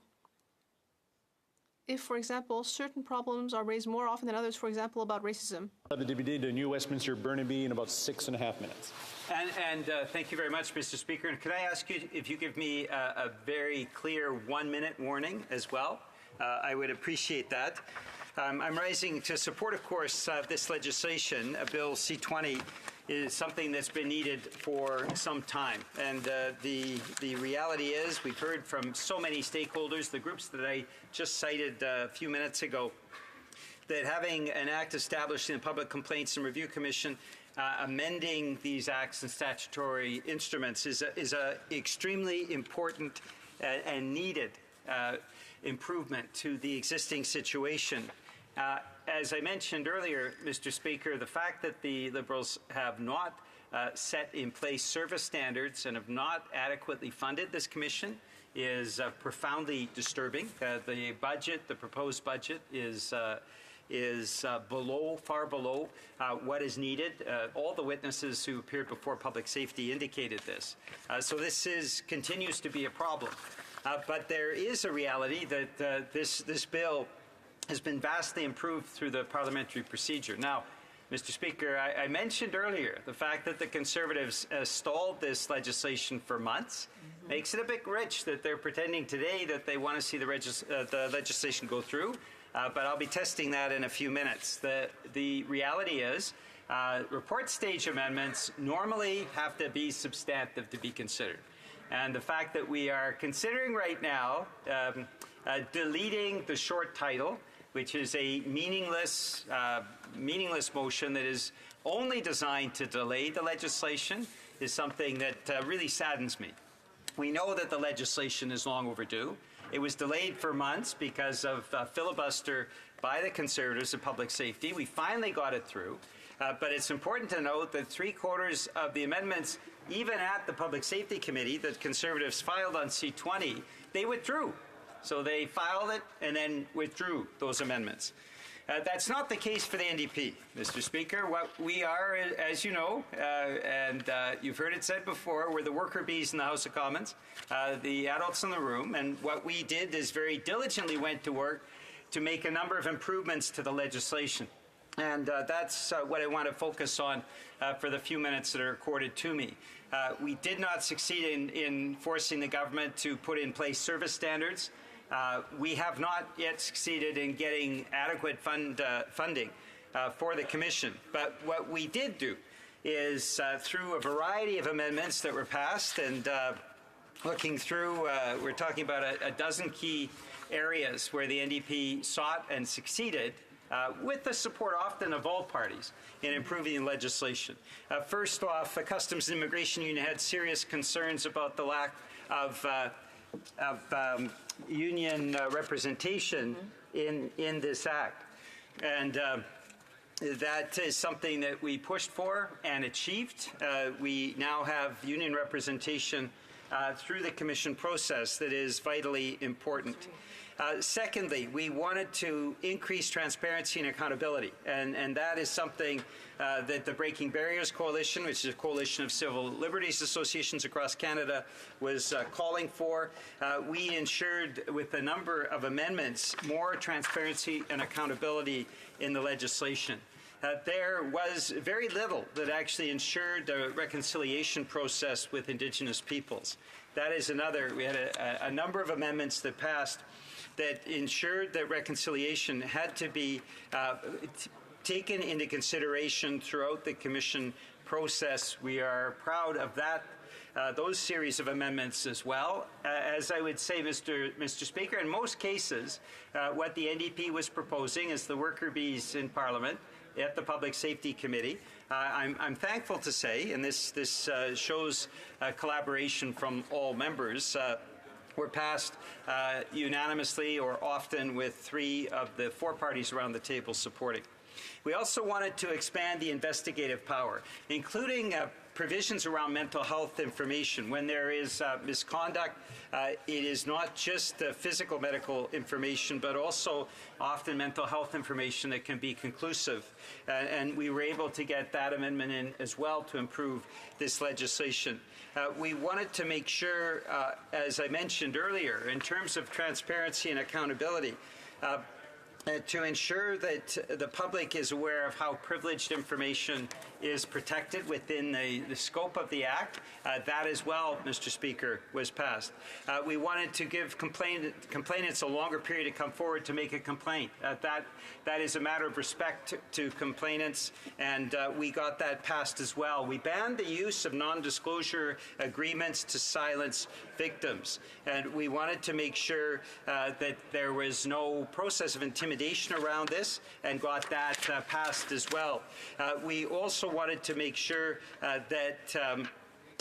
If, for example, certain problems are raised more often than others, for example, about racism. The deputy to New Westminster Burnaby in about 6.5 minutes. And thank you very much, Mr. Speaker. And could I ask you if you give me a very clear 1-minute warning as well? I would appreciate that. I'm rising to support, of course, this legislation. Bill C-20 is something that's been needed for some time. And the reality is we've heard from so many stakeholders, the groups that I just cited a few minutes ago, that having an act established in the Public Complaints and Review Commission, amending these acts and statutory instruments is a extremely important and needed improvement to the existing situation. As I mentioned earlier, Mr. Speaker, the fact that the Liberals have not set in place service standards and have not adequately funded this commission is profoundly disturbing. The budget, the proposed budget, is far below what is needed. All the witnesses who appeared before public safety indicated this. So this continues to be a problem. But there is a reality that this bill has been vastly improved through the parliamentary procedure. Now, Mr. Speaker, I mentioned earlier the fact that the Conservatives stalled this legislation for months makes it a bit rich that they're pretending today that they want to see the legislation go through. But I'll be testing that in a few minutes. The reality is report stage amendments normally have to be substantive to be considered. And the fact that we are considering right now deleting the short title, which is a meaningless motion that is only designed to delay the legislation, is something that really saddens me. We know that the legislation is long overdue. It was delayed for months because of filibuster by the Conservatives in public safety. We finally got it through. But it's important to note that 3/4 of the amendments, even at the Public Safety Committee that Conservatives filed on C-20, they withdrew. So they filed it and then withdrew those amendments. That's not the case for the NDP, Mr. Speaker. What we are, as you know, and you've heard it said before, we're the worker bees in the House of Commons, the adults in the room. And what we did is very diligently went to work to make a number of improvements to the legislation. And that's what I want to focus on for the few minutes that are accorded to me. We did not succeed in forcing the government to put in place service standards. We have not yet succeeded in getting adequate funding for the Commission. But what we did do is through a variety of amendments that were passed and looking through, we're talking about a dozen key areas where the NDP sought and succeeded with the support often of all parties in improving the legislation. First off, the Customs and Immigration Union had serious concerns about the lack of union representation in this act. And that is something that we pushed for and achieved. We now have union representation through the Commission process that is vitally important. Secondly, we wanted to increase transparency and accountability, and that is something that the Breaking Barriers Coalition, which is a coalition of civil liberties associations across Canada, was calling for. We ensured, with a number of amendments, more transparency and accountability in the legislation. There was very little that actually ensured the reconciliation process with Indigenous peoples. That is another. We had a number of amendments that passed that ensured that reconciliation had to be taken into consideration throughout the Commission process. We are proud of that. Those series of amendments as well. As I would say, Mr. Speaker, in most cases, what the NDP was proposing is the worker bees in Parliament at the Public Safety Committee. I'm thankful to say, and this shows collaboration from all members, were passed unanimously or often with 3 of the 4 parties around the table supporting. We also wanted to expand the investigative power, including provisions around mental health information. When there is misconduct, it is not just physical medical information, but also often mental health information that can be conclusive. And we were able to get that amendment in as well to improve this legislation. We wanted to make sure, as I mentioned earlier, in terms of transparency and accountability, to ensure that the public is aware of how privileged information is protected within the scope of the Act. That as well, Mr. Speaker, was passed. We wanted to give complainants a longer period to come forward to make a complaint. That is a matter of respect to complainants, and we got that passed as well. We banned the use of non-disclosure agreements to silence victims, and we wanted to make sure that there was no process of intimidation around this, and got that passed as well. We also wanted to make sure that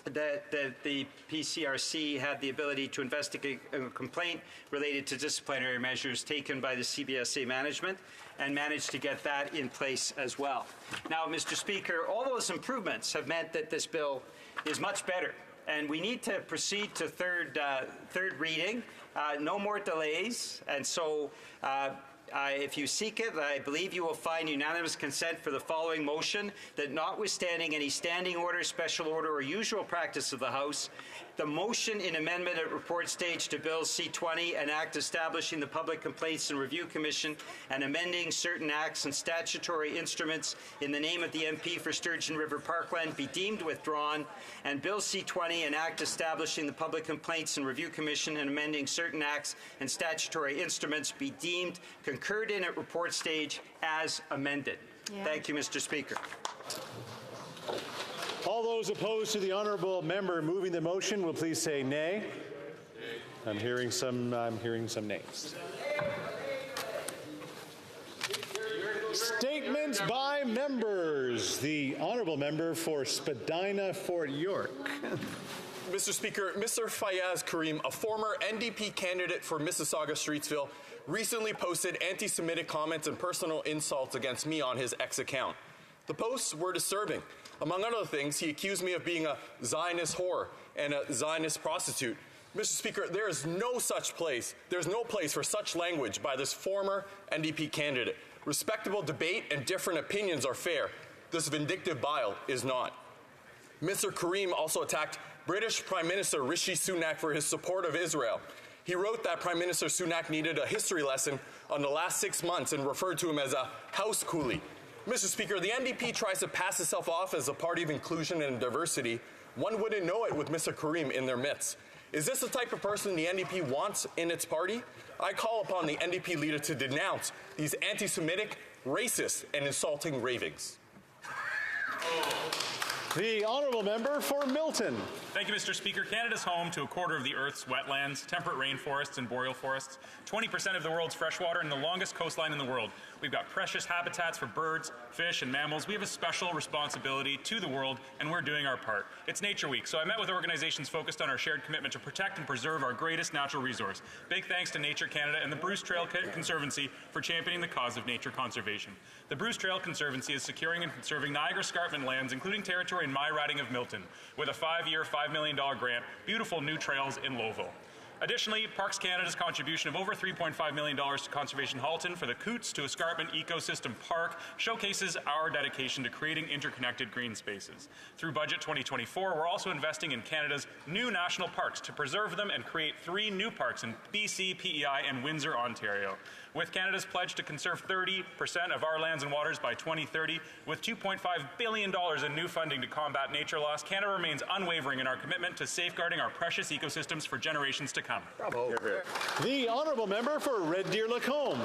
the PCRC had the ability to investigate a complaint related to disciplinary measures taken by the CBSA management, and managed to get that in place as well. Now, Mr. Speaker, all those improvements have meant that this bill is much better, and we need to proceed to third reading. No more delays, and so if you seek it, I believe you will find unanimous consent for the following motion: that notwithstanding any standing order, special order, or usual practice of the House, the motion in amendment at report stage to Bill C-20, an act establishing the Public Complaints and Review Commission and amending certain acts and statutory instruments in the name of the MP for Sturgeon River Parkland, be deemed withdrawn, and Bill C-20, an act establishing the Public Complaints and Review Commission and amending certain acts and statutory instruments, be deemed concurred in at report stage as amended. Yeah. Thank you, Mr. Speaker. All those opposed to the honourable member moving the motion will please say nay. Nay. I'm hearing some nays. Statements by members. The honourable member for Spadina Fort York. Mr. Speaker, Mr. Fayaz Karim, a former NDP candidate for Mississauga-Streetsville, recently posted anti-Semitic comments and personal insults against me on his X account. The posts were disturbing. Among other things, he accused me of being a Zionist whore and a Zionist prostitute. Mr. Speaker, there is no such place. There's no place for such language by this former NDP candidate. Respectable debate and different opinions are fair. This vindictive bile is not. Mr. Karim also attacked British Prime Minister Rishi Sunak for his support of Israel. He wrote that Prime Minister Sunak needed a history lesson on the last 6 months and referred to him as a house coolie. Mr. Speaker, the NDP tries to pass itself off as a party of inclusion and diversity. One wouldn't know it with Mr. Karim in their midst. Is this the type of person the NDP wants in its party? I call upon the NDP leader to denounce these anti-Semitic, racist, and insulting ravings. The honourable member for Milton. Thank you, Mr. Speaker. Canada's home to a quarter of the Earth's wetlands, temperate rainforests, and boreal forests, 20% of the world's freshwater, and the longest coastline in the world. We've got precious habitats for birds, fish, and mammals. We have a special responsibility to the world, and we're doing our part. It's Nature Week, so I met with organizations focused on our shared commitment to protect and preserve our greatest natural resource. Big thanks to Nature Canada and the Bruce Trail Conservancy for championing the cause of nature conservation. The Bruce Trail Conservancy is securing and conserving Niagara Escarpment lands, including territory in my riding of Milton, with a 5-year, $5 million grant, beautiful new trails in Lowville. Additionally, Parks Canada's contribution of over $3.5 million to Conservation Halton for the Coots to Escarpment Ecosystem Park showcases our dedication to creating interconnected green spaces. Through Budget 2024, we're also investing in Canada's new national parks to preserve them and create 3 new parks in BC, PEI, and Windsor, Ontario. With Canada's pledge to conserve 30% of our lands and waters by 2030, with $2.5 billion in new funding to combat nature loss, Canada remains unwavering in our commitment to safeguarding our precious ecosystems for generations to come. Bravo. The honourable member for Red Deer Lacombe.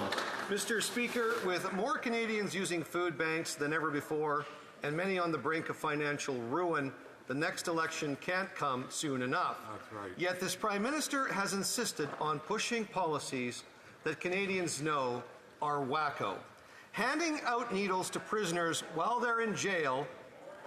Mr. Speaker, with more Canadians using food banks than ever before, and many on the brink of financial ruin, the next election can't come soon enough. That's right. Yet this Prime Minister has insisted on pushing policies that Canadians know are wacko. Handing out needles to prisoners while they're in jail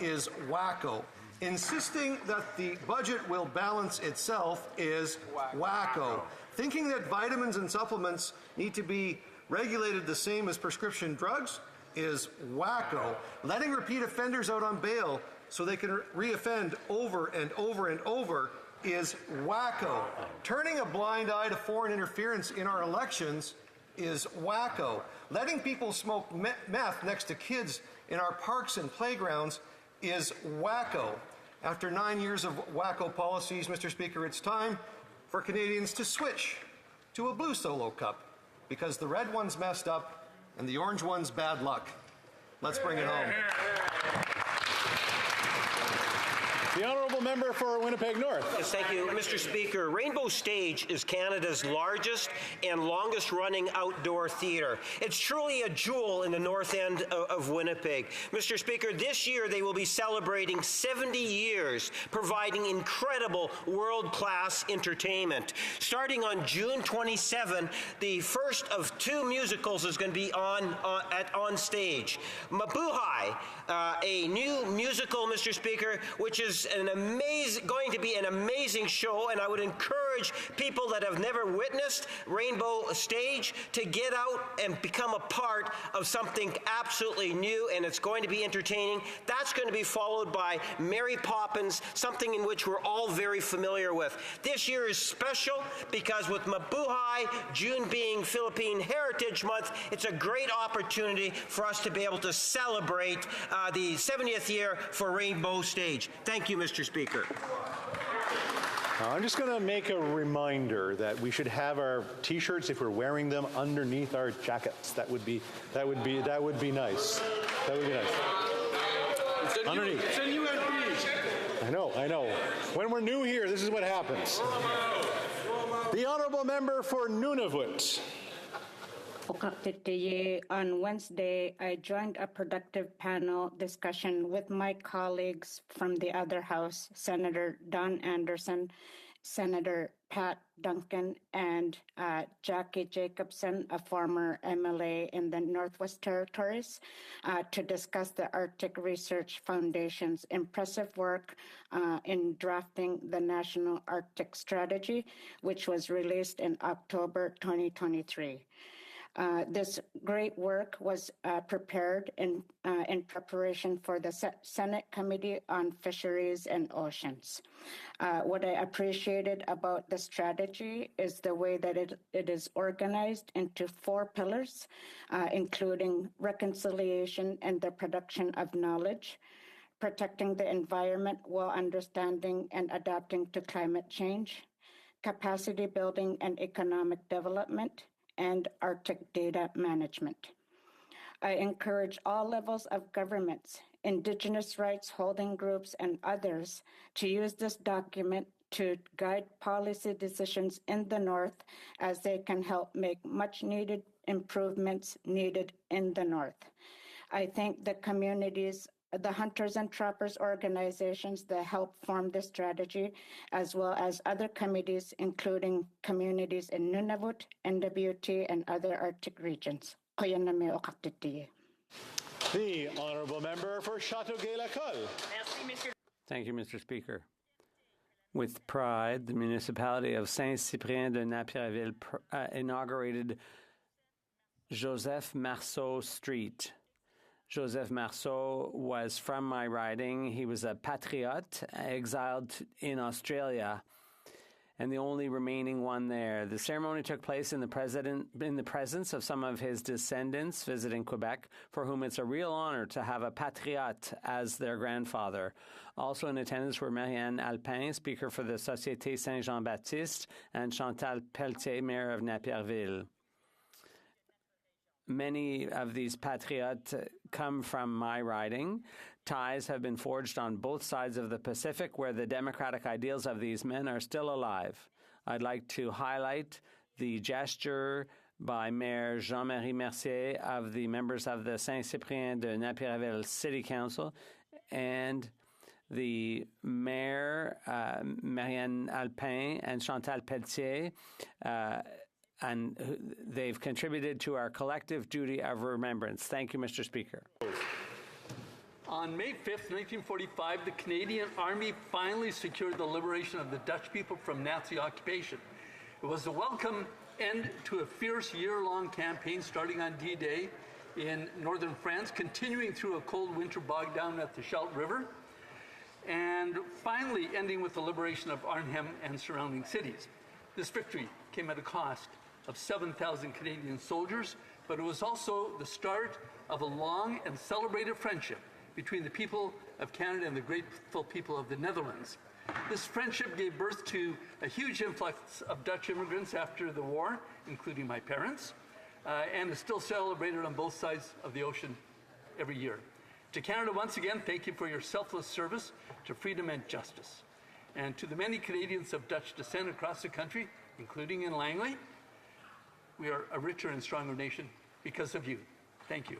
is wacko. Insisting that the budget will balance itself is wacko. Thinking that vitamins and supplements need to be regulated the same as prescription drugs is wacko. Letting repeat offenders out on bail so they can reoffend over and over and over is wacko. Turning a blind eye to foreign interference in our elections is wacko. Letting people smoke meth next to kids in our parks and playgrounds is wacko. After 9 years of wacko policies, Mr. Speaker, it's time for Canadians to switch to a blue Solo cup because the red one's messed up and the orange one's bad luck. Let's bring it home. The Honourable Member for Winnipeg North. Yes, thank you, Mr. Speaker. Rainbow Stage is Canada's largest and longest-running outdoor theatre. It's truly a jewel in the north end of Winnipeg. Mr. Speaker, this year they will be celebrating 70 years, providing incredible world-class entertainment. Starting on June 27, the first of 2 musicals is going to be on stage. Mabuhay, a new musical, Mr. Speaker, which is going to be an amazing show, and I would encourage people that have never witnessed Rainbow Stage to get out and become a part of something absolutely new, and it's going to be entertaining. That's going to be followed by Mary Poppins, something in which we're all very familiar with. This year is special because with Mabuhay, June being Philippine Heritage Month, it's a great opportunity for us to be able to celebrate the 70th year for Rainbow Stage. Thank you, Mr. Speaker. I'm just going to make a reminder that we should have our T-shirts, if we're wearing them, underneath our jackets. That would be nice. That would be nice. Underneath. It's a new MP. I know. When we're new here, this is what happens. The Honourable Member for Nunavut. On Wednesday, I joined a productive panel discussion with my colleagues from the other House, Senator Don Anderson, Senator Pat Duncan, and Jackie Jacobson, a former MLA in the Northwest Territories, to discuss the Arctic Research Foundation's impressive work in drafting the National Arctic Strategy, which was released in October 2023. This great work was prepared in preparation for the Senate Committee on Fisheries and Oceans. What I appreciated about the strategy is the way that it is organized into 4 pillars, including reconciliation and the production of knowledge, protecting the environment while understanding and adapting to climate change, capacity building and economic development, and Arctic data management. I encourage all levels of governments, Indigenous rights holding groups, and others to use this document to guide policy decisions in the North as they can help make much-needed improvements needed in the North. I thank the communities, the hunters and trappers organizations that help form this strategy, as well as other committees, including communities in Nunavut, NWT, and other Arctic regions. The Honourable Member for Châteauguay-Lacolle. Thank you, Mr. Speaker. With pride, the municipality of Saint-Cyprien de Napierville inaugurated Joseph Marceau Street. Joseph Marceau was from my riding. He was a patriot exiled in Australia and the only remaining one there. The ceremony took place in the presence of some of his descendants visiting Quebec, for whom it's a real honor to have a patriot as their grandfather. Also in attendance were Marianne Alpin, Speaker for the Société Saint-Jean-Baptiste, and Chantal Pelletier, Mayor of Napierville. Many of these patriots come from my riding. Ties have been forged on both sides of the Pacific, where the democratic ideals of these men are still alive. I'd like to highlight the gesture by Mayor Jean-Marie Mercier of the members of the Saint-Cyprien de Napierville City Council and the Mayor Marianne Alpin and Chantal Pelletier, and they've contributed to our collective duty of remembrance. Thank you, Mr. Speaker. On May 5th, 1945, the Canadian Army finally secured the liberation of the Dutch people from Nazi occupation. It was a welcome end to a fierce year-long campaign starting on D-Day in northern France, continuing through a cold winter bogged down at the Scheldt River, and finally ending with the liberation of Arnhem and surrounding cities. This victory came at a cost of 7,000 Canadian soldiers, but it was also the start of a long and celebrated friendship between the people of Canada and the grateful people of the Netherlands. This friendship gave birth to a huge influx of Dutch immigrants after the war, including my parents, and is still celebrated on both sides of the ocean every year. To Canada, once again, thank you for your selfless service to freedom and justice. And to the many Canadians of Dutch descent across the country, including in Langley, we are a richer and stronger nation because of you. Thank you.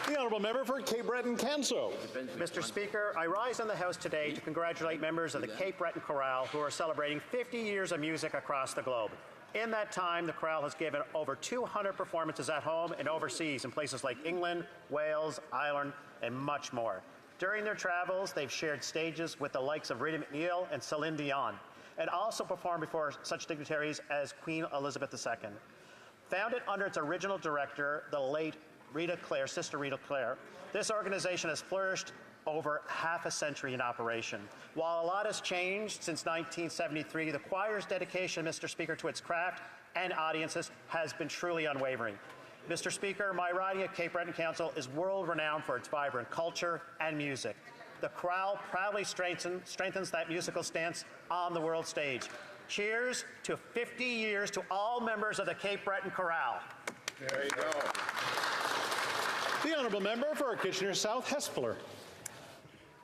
The Honourable Member for Cape Breton-Canso. Mr. Speaker, I rise in the House today to congratulate members of the Cape Breton Chorale who are celebrating 50 years of music across the globe. In that time, the chorale has given over 200 performances at home and overseas in places like England, Wales, Ireland, and much more. During their travels, they've shared stages with the likes of Rita McNeil and Celine Dion, and also performed before such dignitaries as Queen Elizabeth II. Founded under its original director, the late Sister Rita Clare, this organization has flourished over half a century in operation. While a lot has changed since 1973, the choir's dedication, Mr. Speaker, to its craft and audiences has been truly unwavering. Mr. Speaker, my riding at Cape Breton Council is world-renowned for its vibrant culture and music. The chorale proudly strengthens that musical stance on the world stage. Cheers to 50 years to all members of the Cape Breton Chorale. There you go. The Honourable Member for Kitchener South Hespeler.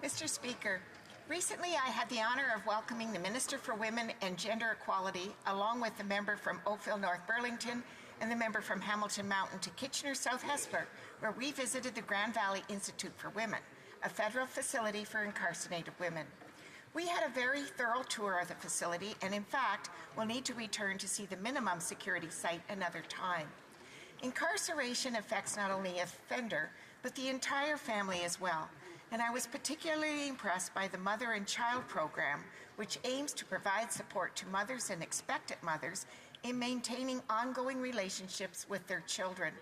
Mr. Speaker, recently I had the honour of welcoming the Minister for Women and Gender Equality, along with the member from Oakville North Burlington and the member from Hamilton Mountain, to Kitchener South Hespeler, where we visited the Grand Valley Institute for Women, a federal facility for incarcerated women. We had a very thorough tour of the facility and, in fact, will need to return to see the minimum security site another time. Incarceration affects not only the offender, but the entire family as well. And I was particularly impressed by the Mother and Child program, which aims to provide support to mothers and expectant mothers in maintaining ongoing relationships with their children.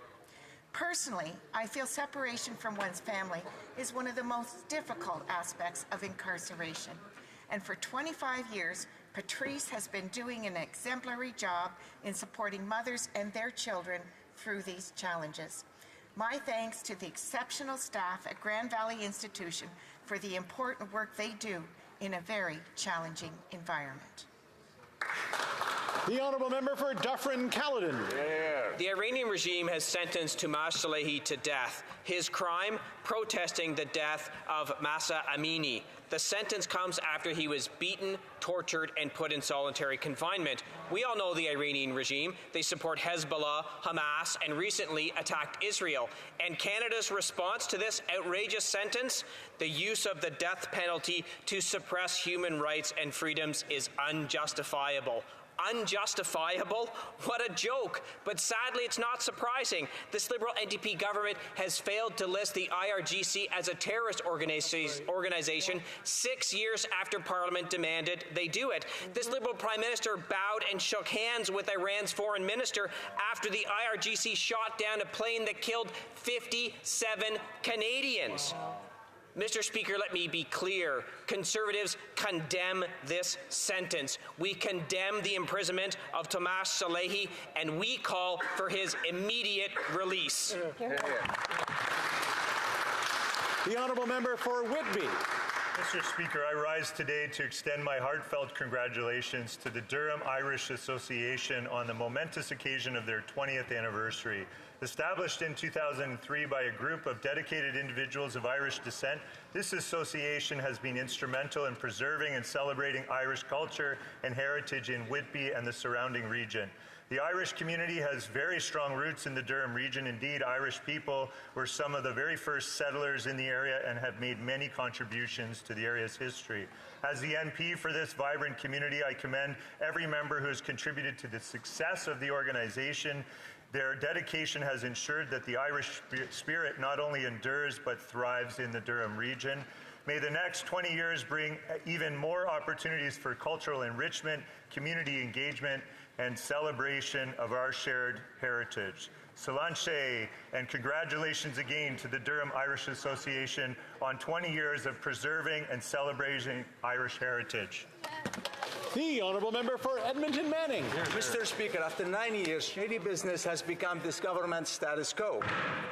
Personally, I feel separation from one's family is one of the most difficult aspects of incarceration. And for 25 years, Patrice has been doing an exemplary job in supporting mothers and their children through these challenges. My thanks to the exceptional staff at Grand Valley Institution for the important work they do in a very challenging environment. The Honourable Member for Dufferin-Caledon. The Iranian regime has sentenced Tomas Salehi to death. His crime? Protesting the death of Mahsa Amini. The sentence comes after he was beaten, tortured, and put in solitary confinement. We all know the Iranian regime. They support Hezbollah, Hamas, and recently attacked Israel. And Canada's response to this outrageous sentence? The use of the death penalty to suppress human rights and freedoms is unjustifiable. Unjustifiable? What a joke. But sadly, it's not surprising. This Liberal NDP government has failed to list the IRGC as a terrorist organization 6 years after Parliament demanded they do it. This Liberal Prime Minister bowed and shook hands with Iran's foreign minister after the IRGC shot down a plane that killed 57 Canadians. Mr. Speaker, let me be clear. Conservatives condemn this sentence. We condemn the imprisonment of Tomas Salehi, and we call for his immediate release. The Honourable Member for Whitby. Mr. Speaker, I rise today to extend my heartfelt congratulations to the Durham Irish Association on the momentous occasion of their 20th anniversary. Established in 2003 by a group of dedicated individuals of Irish descent, this association has been instrumental in preserving and celebrating Irish culture and heritage in Whitby and the surrounding region. The Irish community has very strong roots in the Durham region. Indeed, Irish people were some of the very first settlers in the area and have made many contributions to the area's history. As the MP for this vibrant community, I commend every member who has contributed to the success of the organization. Their dedication has ensured that the Irish spirit not only endures but thrives in the Durham region. May the next 20 years bring even more opportunities for cultural enrichment, community engagement, and celebration of our shared heritage. Salanche, and congratulations again to the Durham Irish Association on 20 years of preserving and celebrating Irish heritage. The Honourable Member for Edmonton Manning. Mr. Speaker, after 9 years, shady business has become this government's status quo.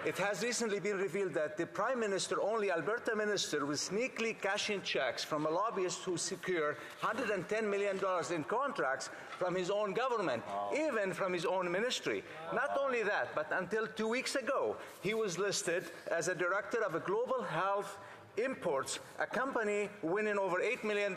It has recently been revealed that the Prime Minister, only Alberta Minister, was sneakily cashing checks from a lobbyist who secured $110 million in contracts from his own government, even from his own ministry. Not only that, but until 2 weeks ago, he was listed as a director of a global health imports, a company winning over $8 million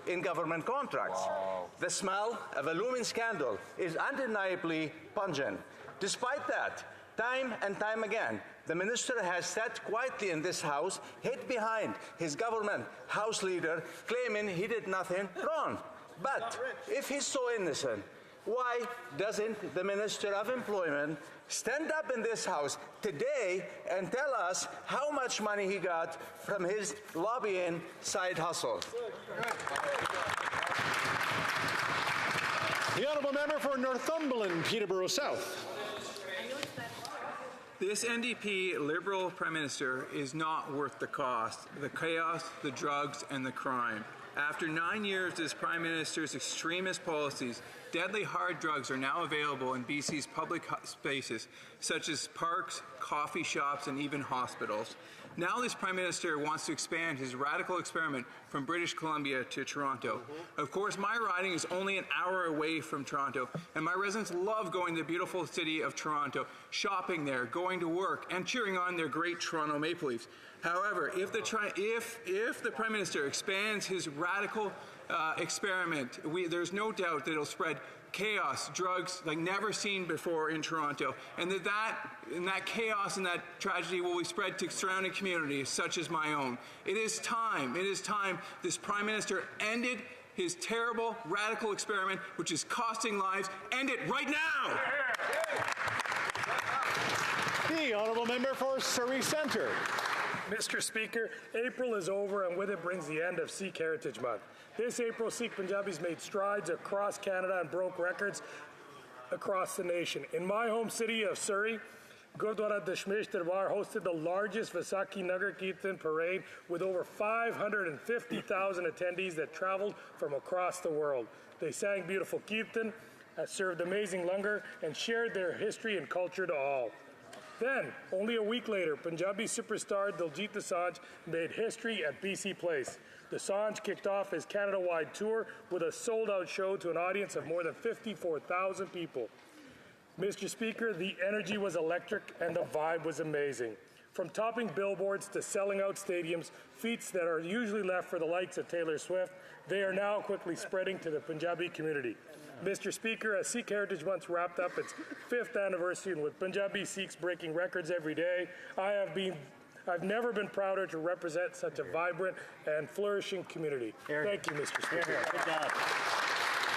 in government contracts. Wow. The smell of a looming scandal is undeniably pungent. Despite that, time and time again, the minister has sat quietly in this House, hid behind his government House leader, claiming he did nothing wrong. But if he's so innocent, why doesn't the Minister of Employment stand up in this House today and tell us how much money he got from his lobbying side hustle? The Honourable Member for Northumberland, Peterborough South. This NDP Liberal Prime Minister is not worth the cost, the chaos, the drugs, and the crime. After 9 years of this Prime Minister's extremist policies, deadly hard drugs are now available in BC's public spaces, such as parks, coffee shops, and even hospitals. Now this Prime Minister wants to expand his radical experiment from British Columbia to Toronto. Of course, my riding is only an hour away from Toronto, and my residents love going to the beautiful city of Toronto, shopping there, going to work, and cheering on their great Toronto Maple Leafs. However, if the Prime Minister expands his radical experiment, there's no doubt that it'll spread chaos, drugs like never seen before in Toronto, and that chaos and that tragedy will be spread to surrounding communities such as my own. It is time this Prime Minister ended his terrible radical experiment, which is costing lives. End it right now! The Honourable Member for Surrey Centre. Mr. Speaker, April is over, and with it brings the end of Sikh Heritage Month. This April, Sikh Punjabis made strides across Canada and broke records across the nation. In my home city of Surrey, Gurdwara Dashmesh Darbar hosted the largest Vaisakhi Nagar Kirtan parade with over 550,000 attendees that traveled from across the world. They sang beautiful Kirtan, served amazing langar, and shared their history and culture to all. Then, only a week later, Punjabi superstar Diljit Dosanjh made history at BC Place. Dosanjh kicked off his Canada-wide tour with a sold-out show to an audience of more than 54,000 people. Mr. Speaker, the energy was electric and the vibe was amazing. From topping billboards to selling out stadiums, feats that are usually left for the likes of Taylor Swift, they are now quickly spreading to the Punjabi community. Mr. Speaker, as Sikh Heritage Month wrapped up its 5th anniversary, and with Punjabi Sikhs breaking records every day, I've never been prouder to represent such a vibrant and flourishing community. Thank you, Mr. Speaker. Good job.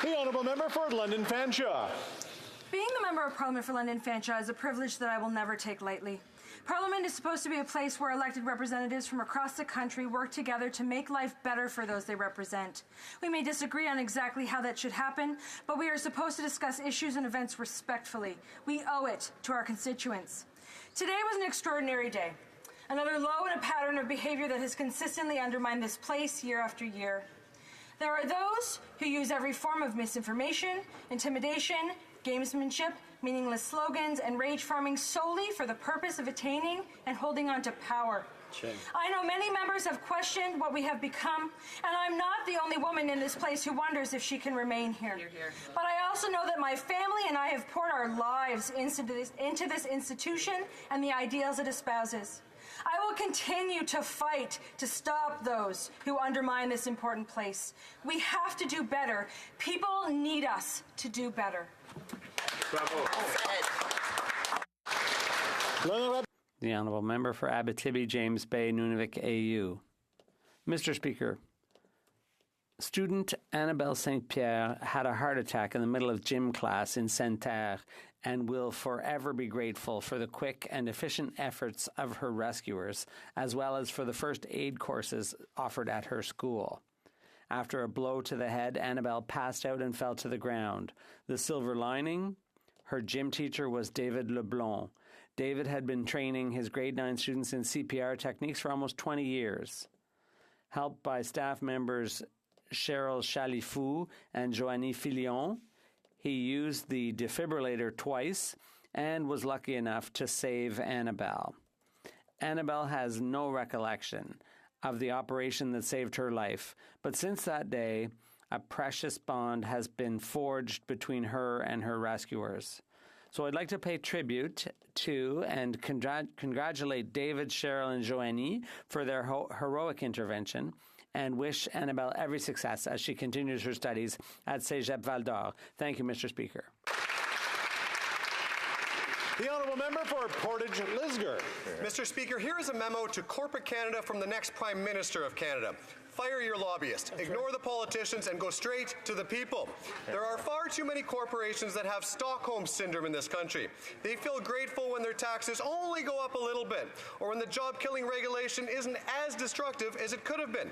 The Honourable Member for London Fanshawe. Being the Member of Parliament for London Fanshawe is a privilege that I will never take lightly. Parliament is supposed to be a place where elected representatives from across the country work together to make life better for those they represent. We may disagree on exactly how that should happen, but we are supposed to discuss issues and events respectfully. We owe it to our constituents. Today was an extraordinary day. Another low in a pattern of behavior that has consistently undermined this place year after year. There are those who use every form of misinformation, intimidation, gamesmanship, meaningless slogans, and rage farming solely for the purpose of attaining and holding on to power. I know many members have questioned what we have become, and I'm not the only woman in this place who wonders if she can remain here. But I also know that my family and I have poured our lives into this institution and the ideals it espouses. I will continue to fight to stop those who undermine this important place. We have to do better. People need us to do better. Bravo. The Honourable Member for Abitibi, James Bay, Nunavik, AU. Mr. Speaker, student Annabelle St. Pierre had a heart attack in the middle of gym class in Sainte-Terre and will forever be grateful for the quick and efficient efforts of her rescuers, as well as for the first aid courses offered at her school. After a blow to the head, Annabelle passed out and fell to the ground. The silver lining? Her gym teacher was David Leblond. David had been training his grade 9 students in CPR techniques for almost 20 years. Helped by staff members Cheryl Chalifou and Joanie Filion, he used the defibrillator twice and was lucky enough to save Annabelle. Annabelle has no recollection of the operation that saved her life, but since that day, a precious bond has been forged between her and her rescuers. So I'd like to pay tribute to and congratulate David, Cheryl, and Joanie for their heroic intervention and wish Annabelle every success as she continues her studies at Cégep Val-d'Or. Thank you, Mr. Speaker. The Honourable Member for Portage-Lisgar. Mr. Speaker, here is a memo to corporate Canada from the next Prime Minister of Canada. Fire your lobbyists, ignore the politicians, and go straight to the people. There are far too many corporations that have Stockholm Syndrome in this country. They feel grateful when their taxes only go up a little bit, or when the job-killing regulation isn't as destructive as it could have been.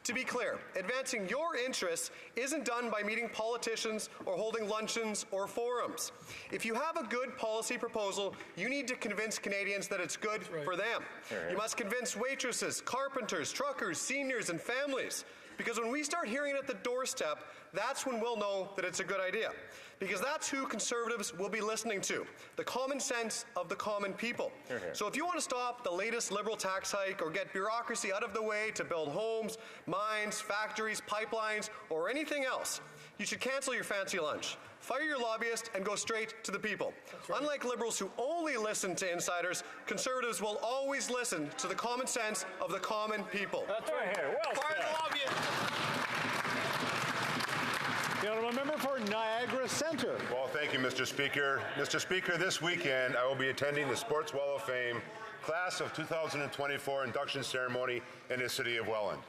To be clear, advancing your interests isn't done by meeting politicians or holding luncheons or forums. If you have a good policy proposal, you need to convince Canadians that it's good for them. You must convince waitresses, carpenters, truckers, seniors, and families. Because when we start hearing it at the doorstep, that's when we'll know that it's a good idea. Because that's who Conservatives will be listening to, the common sense of the common people. So if you want to stop the latest Liberal tax hike or get bureaucracy out of the way to build homes, mines, factories, pipelines, or anything else, you should cancel your fancy lunch. Fire your lobbyist and go straight to the people. Unlike Liberals who only listen to insiders, Conservatives will always listen to the common sense of the common people. That's right here. Well Fire the lobbyist! The Honourable Member for Niagara Centre. Well, thank you, Mr. Speaker. Mr. Speaker, this weekend I will be attending the Sports Wall of Fame Class of 2024 induction ceremony in the city of Welland.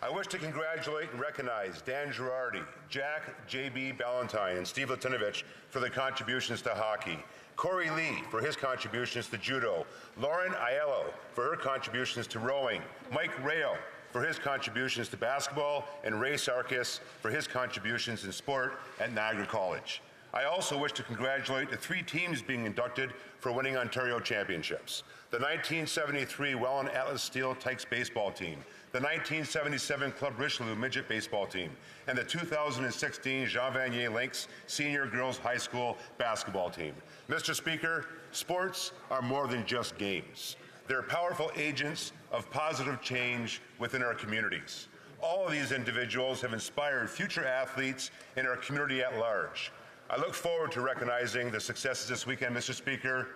I wish to congratulate and recognize Dan Girardi, Jack J.B. Ballantyne, and Steve Latinovich for their contributions to hockey, Corey Lee for his contributions to judo, Lauren Aiello for her contributions to rowing, Mike Rayo for his contributions to basketball, and Ray Sarkis for his contributions in sport at Niagara College. I also wish to congratulate the 3 teams being inducted for winning Ontario championships. The 1973 Welland Atlas Steel Tykes baseball team, the 1977 Club Richelieu midget baseball team, and the 2016 Jean Vanier Lynx Senior Girls High School basketball team. Mr. Speaker, sports are more than just games. They're powerful agents of positive change within our communities. All of these individuals have inspired future athletes in our community at large. I look forward to recognizing the successes this weekend, Mr. Speaker.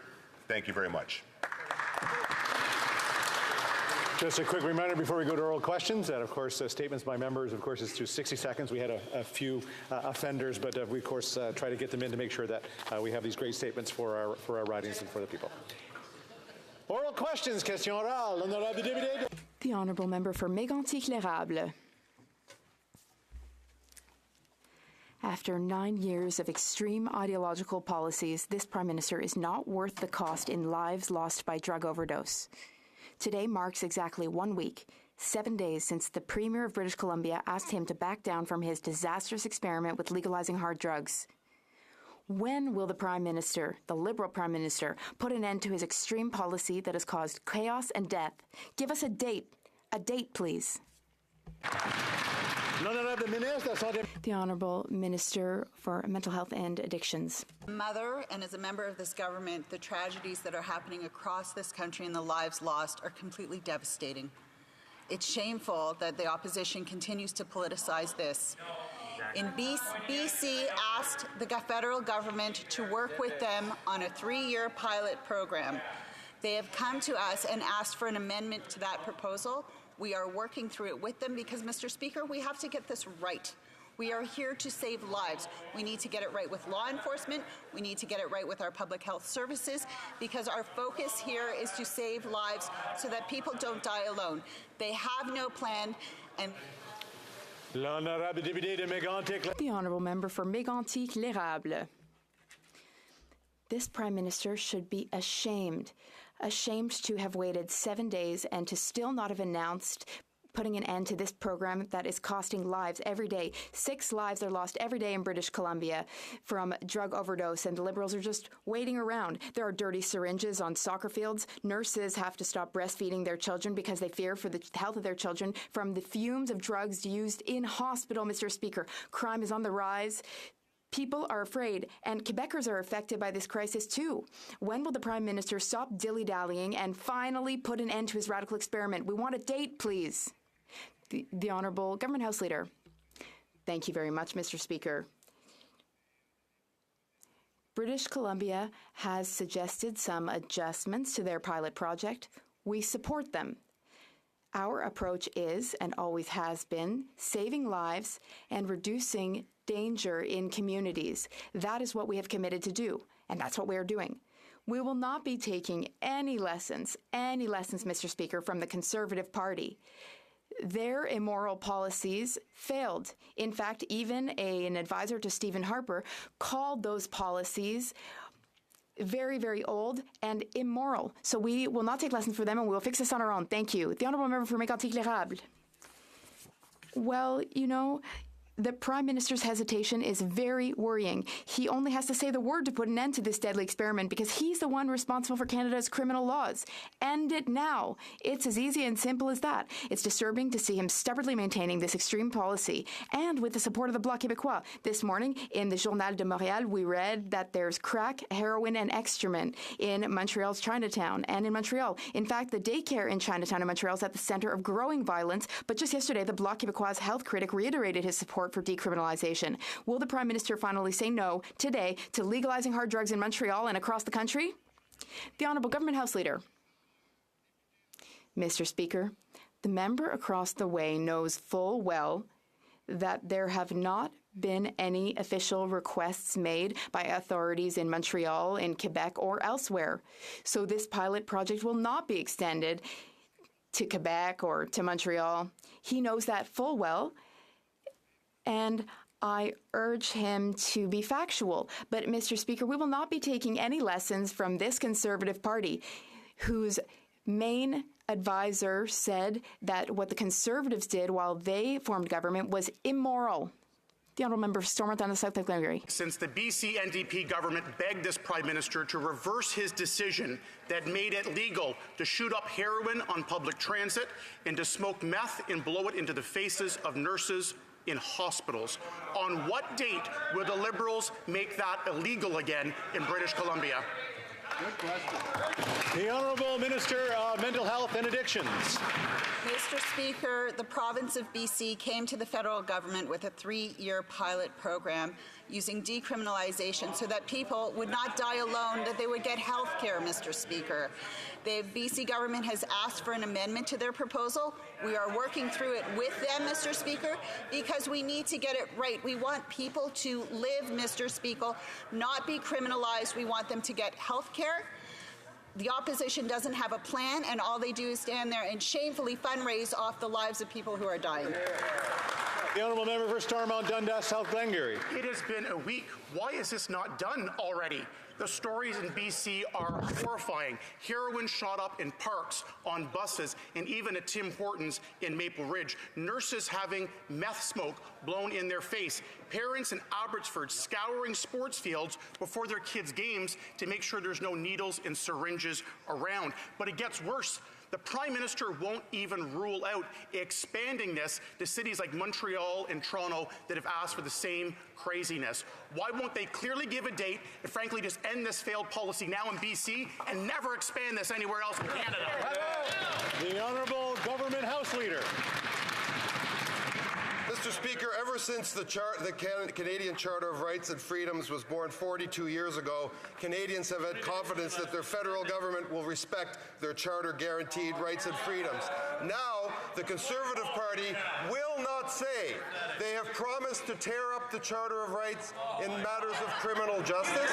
Thank you very much. Just a quick reminder before we go to oral questions that, of course, statements by members, of course, is to 60 seconds. We had a few offenders, but we, of course, try to get them in to make sure that we have these great statements for our ridings and for the people. Oral questions, question orale. Honorable député. The Honourable Member for Mégantic-L'Érable. After 9 years of extreme ideological policies, this Prime Minister is not worth the cost in lives lost by drug overdose. Today marks exactly 1 week, 7 days since the Premier of British Columbia asked him to back down from his disastrous experiment with legalizing hard drugs. When will the Prime Minister, the Liberal Prime Minister, put an end to his extreme policy that has caused chaos and death? Give us a date, please. The Honourable Minister for Mental Health and Addictions. Mother, and as a member of this government, the tragedies that are happening across this country and the lives lost are completely devastating. It's shameful that the opposition continues to politicize this. BC asked the federal government to work with them on a 3-year pilot program. They have come to us and asked for an amendment to that proposal. We are working through it with them because, Mr. Speaker, we have to get this right. We are here to save lives. We need to get it right with law enforcement. We need to get it right with our public health services because our focus here is to save lives so that people don't die alone. They have no plan, and The Honourable Member for Mégantic-L'Érable. This Prime Minister should be ashamed to have waited 7 days and to still not have announced putting an end to this program that is costing lives every day. 6 lives are lost every day in British Columbia from drug overdose, and the Liberals are just waiting around. There are dirty syringes on soccer fields. Nurses have to stop breastfeeding their children because they fear for the health of their children from the fumes of drugs used in hospital, Mr. Speaker. Crime is on the rise. People are afraid, and Quebecers are affected by this crisis too. When will the Prime Minister stop dilly-dallying and finally put an end to his radical experiment? We want a date, please. The Honourable Government House Leader. Thank you very much, Mr. Speaker. British Columbia has suggested some adjustments to their pilot project. We support them. Our approach is, and always has been, saving lives and reducing danger in communities. That is what we have committed to do, and that's what we are doing. We will not be taking any lessons, Mr. Speaker, from the Conservative Party. Their immoral policies failed. In fact, even an advisor to Stephen Harper called those policies very, very old and immoral. So we will not take lessons from them, and we will fix this on our own. Thank you. The Honourable Member for Mégantic-L'Érable. Well, you know, the Prime Minister's hesitation is very worrying. He only has to say the word to put an end to this deadly experiment because he's the one responsible for Canada's criminal laws. End it now. It's as easy and simple as that. It's disturbing to see him stubbornly maintaining this extreme policy and with the support of the Bloc Québécois. This morning in the Journal de Montréal, we read that there's crack, heroin, and excrement in Montreal's Chinatown and in Montreal. In fact, the daycare in Chinatown and Montreal is at the center of growing violence, but just yesterday, the Bloc Québécois health critic reiterated his support for decriminalization. Will the Prime Minister finally say no today to legalizing hard drugs in Montreal and across the country? The Honourable Government House Leader. Mr. Speaker, the member across the way knows full well that there have not been any official requests made by authorities in Montreal, in Quebec, or elsewhere. So this pilot project will not be extended to Quebec or to Montreal. He knows that full well, and I urge him to be factual. But, Mr. Speaker, we will not be taking any lessons from this Conservative Party, whose main advisor said that what the Conservatives did while they formed government was immoral. The Honourable Member for Stormont on the South of Glengarry. Since the BC NDP government begged this Prime Minister to reverse his decision that made it legal to shoot up heroin on public transit and to smoke meth and blow it into the faces of nurses in hospitals, on what date will the Liberals make that illegal again in British Columbia? Good question. The Honourable Minister of Mental Health and Addictions. Mr. Speaker, the province of BC came to the federal government with a 3-year pilot program using decriminalization so that people would not die alone, that they would get health care, Mr. Speaker. The BC government has asked for an amendment to their proposal. We are working through it with them, Mr. Speaker, because we need to get it right. We want people to live, Mr. Speaker, not be criminalized. We want them to get health care. The opposition doesn't have a plan, and all they do is stand there and shamefully fundraise off the lives of people who are dying. The Honourable Member for Stormont Dundas, South Glengarry. It has been a week. Why is this not done already? The stories in BC are horrifying. Heroin shot up in parks, on buses, and even at Tim Hortons in Maple Ridge. Nurses having meth smoke blown in their face. Parents in Abbotsford scouring sports fields before their kids' games to make sure there's no needles and syringes around. But it gets worse. The Prime Minister won't even rule out expanding this to cities like Montreal and Toronto that have asked for the same craziness. Why won't they clearly give a date and frankly just end this failed policy now in BC and never expand this anywhere else in Canada? The Honourable Government House Leader. Mr. Speaker, ever since the Canadian Charter of Rights and Freedoms was born 42 years ago, Canadians have had confidence that their federal government will respect their charter-guaranteed rights and freedoms. Now, the Conservative Party will not say they have promised to tear up the Charter of Rights in matters of criminal justice.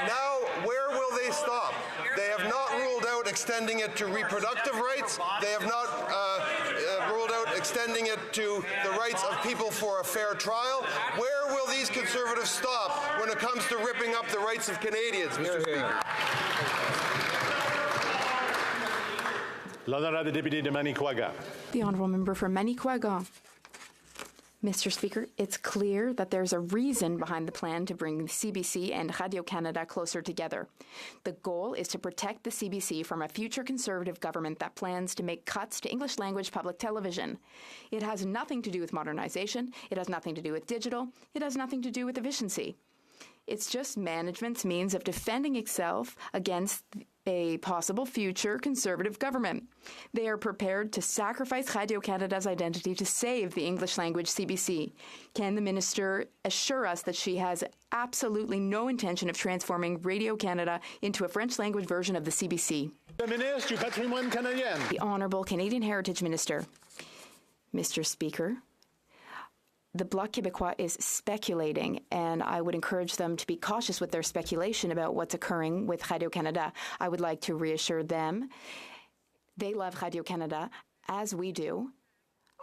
Now, where will they stop? They have not ruled out extending it to reproductive rights. They have not ruled out extending it to the rights of people for a fair trial. Where will these Conservatives stop when it comes to ripping up the rights of Canadians, Mr. Speaker? L'Honorable Député de Manicouagan. The Honourable Member for Manicouagan. Mr. Speaker, it's clear that there's a reason behind the plan to bring the CBC and Radio-Canada closer together. The goal is to protect the CBC from a future Conservative government that plans to make cuts to English-language public television. It has nothing to do with modernization. It has nothing to do with digital. It has nothing to do with efficiency. It's just management's means of defending itself against a possible future Conservative government. They are prepared to sacrifice Radio-Canada's identity to save the English-language CBC. Can the Minister assure us that she has absolutely no intention of transforming Radio-Canada into a French-language version of the CBC? The Ministre du Patrimoine Canadien. The Honourable Canadian Heritage Minister. Mr. Speaker, the Bloc Québécois is speculating, and I would encourage them to be cautious with their speculation about what's occurring with Radio-Canada. I would like to reassure them they love Radio-Canada, as we do,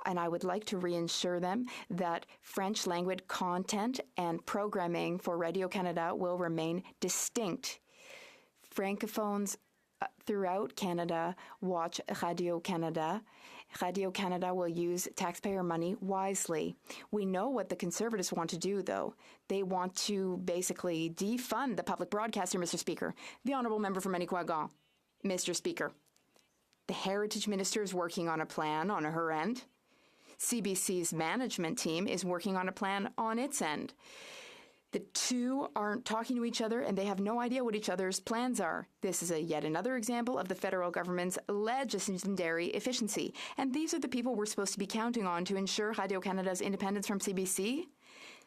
and I would like to reassure them that French language content and programming for Radio-Canada will remain distinct. Francophones throughout Canada watch Radio-Canada. Radio-Canada will use taxpayer money wisely. We know what the Conservatives want to do, though. They want to basically defund the public broadcaster, Mr. Speaker. The Honourable Member for Manicouagan. Mr. Speaker, the Heritage Minister is working on a plan on her end. CBC's management team is working on a plan on its end. The two aren't talking to each other, and they have no idea what each other's plans are. This is yet another example of the federal government's legendary efficiency. And these are the people we're supposed to be counting on to ensure Radio-Canada's independence from CBC.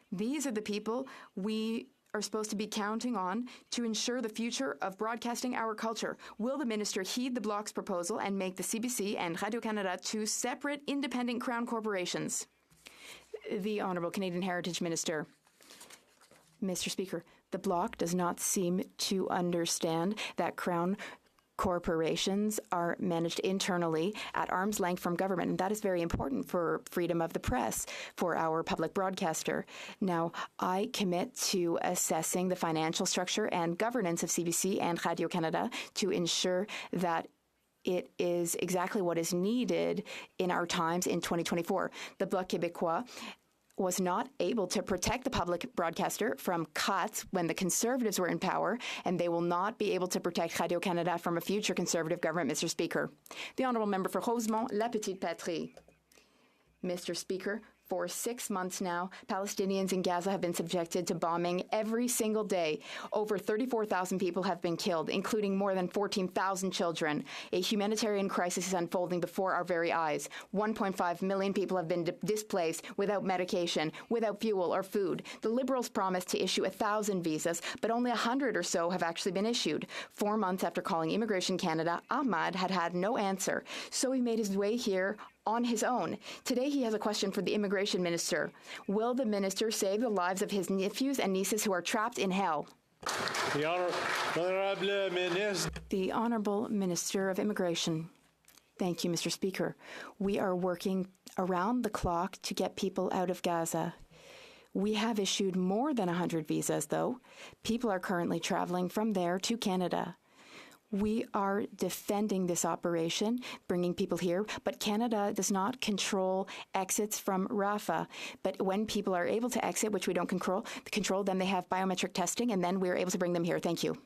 These are the people we are supposed to be counting on to ensure the future of broadcasting our culture. Will the Minister heed the Bloc's proposal and make the CBC and Radio-Canada two separate independent Crown corporations? The Honourable Canadian Heritage Minister. Mr. Speaker, the Bloc does not seem to understand that Crown corporations are managed internally at arm's length from government, and that is very important for freedom of the press, for our public broadcaster. Now, I commit to assessing the financial structure and governance of CBC and Radio-Canada to ensure that it is exactly what is needed in our times in 2024. The Bloc Québécois was not able to protect the public broadcaster from cuts when the Conservatives were in power, and they will not be able to protect Radio-Canada from a future Conservative government, Mr. Speaker. The Honourable Member for Rosemont, La Petite Patrie. Mr. Speaker, for 6 months now, Palestinians in Gaza have been subjected to bombing every single day. Over 34,000 people have been killed, including more than 14,000 children. A humanitarian crisis is unfolding before our very eyes. 1.5 million people have been displaced without medication, without fuel or food. The Liberals promised to issue 1,000 visas, but only 100 or so have actually been issued. 4 months after calling Immigration Canada, Ahmad had no answer, so he made his way here on his own. Today he has a question for the Immigration Minister. Will the Minister save the lives of his nephews and nieces who are trapped in hell? The Honourable Minister. The Honourable Minister of Immigration. Thank you, Mr. Speaker. We are working around the clock to get people out of Gaza. We have issued more than 100 visas, though. People are currently traveling from there to Canada. We are defending this operation, bringing people here, but Canada does not control exits from Rafah. But when people are able to exit, which we don't control, then they have biometric testing, and then we're able to bring them here. Thank you.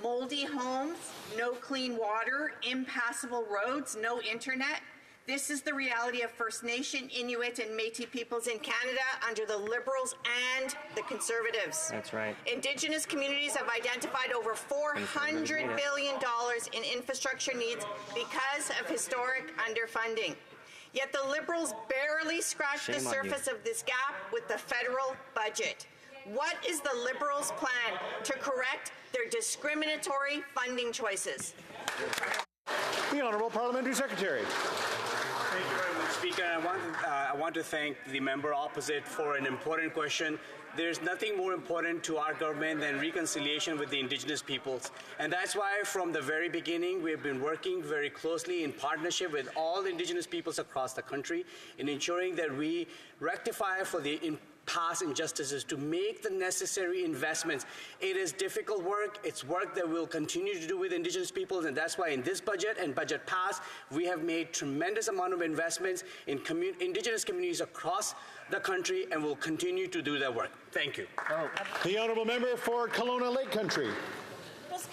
moldy homes, no clean water, impassable roads, no internet. This is the reality of First Nation, Inuit, and Métis peoples in Canada under the Liberals and the Conservatives. That's right. Indigenous communities have identified over $400 billion in infrastructure needs because of historic underfunding. Yet the Liberals barely scratched the surface of this gap with the federal budget. What is the Liberals' plan to correct their discriminatory funding choices? The Honourable Parliamentary Secretary. Thank you very much, Speaker. I want to thank the member opposite for an important question. There's nothing more important to our government than reconciliation with the Indigenous peoples. And that's why from the very beginning, we've been working very closely in partnership with all Indigenous peoples across the country in ensuring that we rectify for the past injustices, to make the necessary investments. It is difficult work. It's work that we'll continue to do with Indigenous peoples, and that's why in this budget and budget past, we have made tremendous amount of investments in Indigenous communities across the country, and will continue to do that work. Thank you. The Honourable Member for Kelowna Lake Country.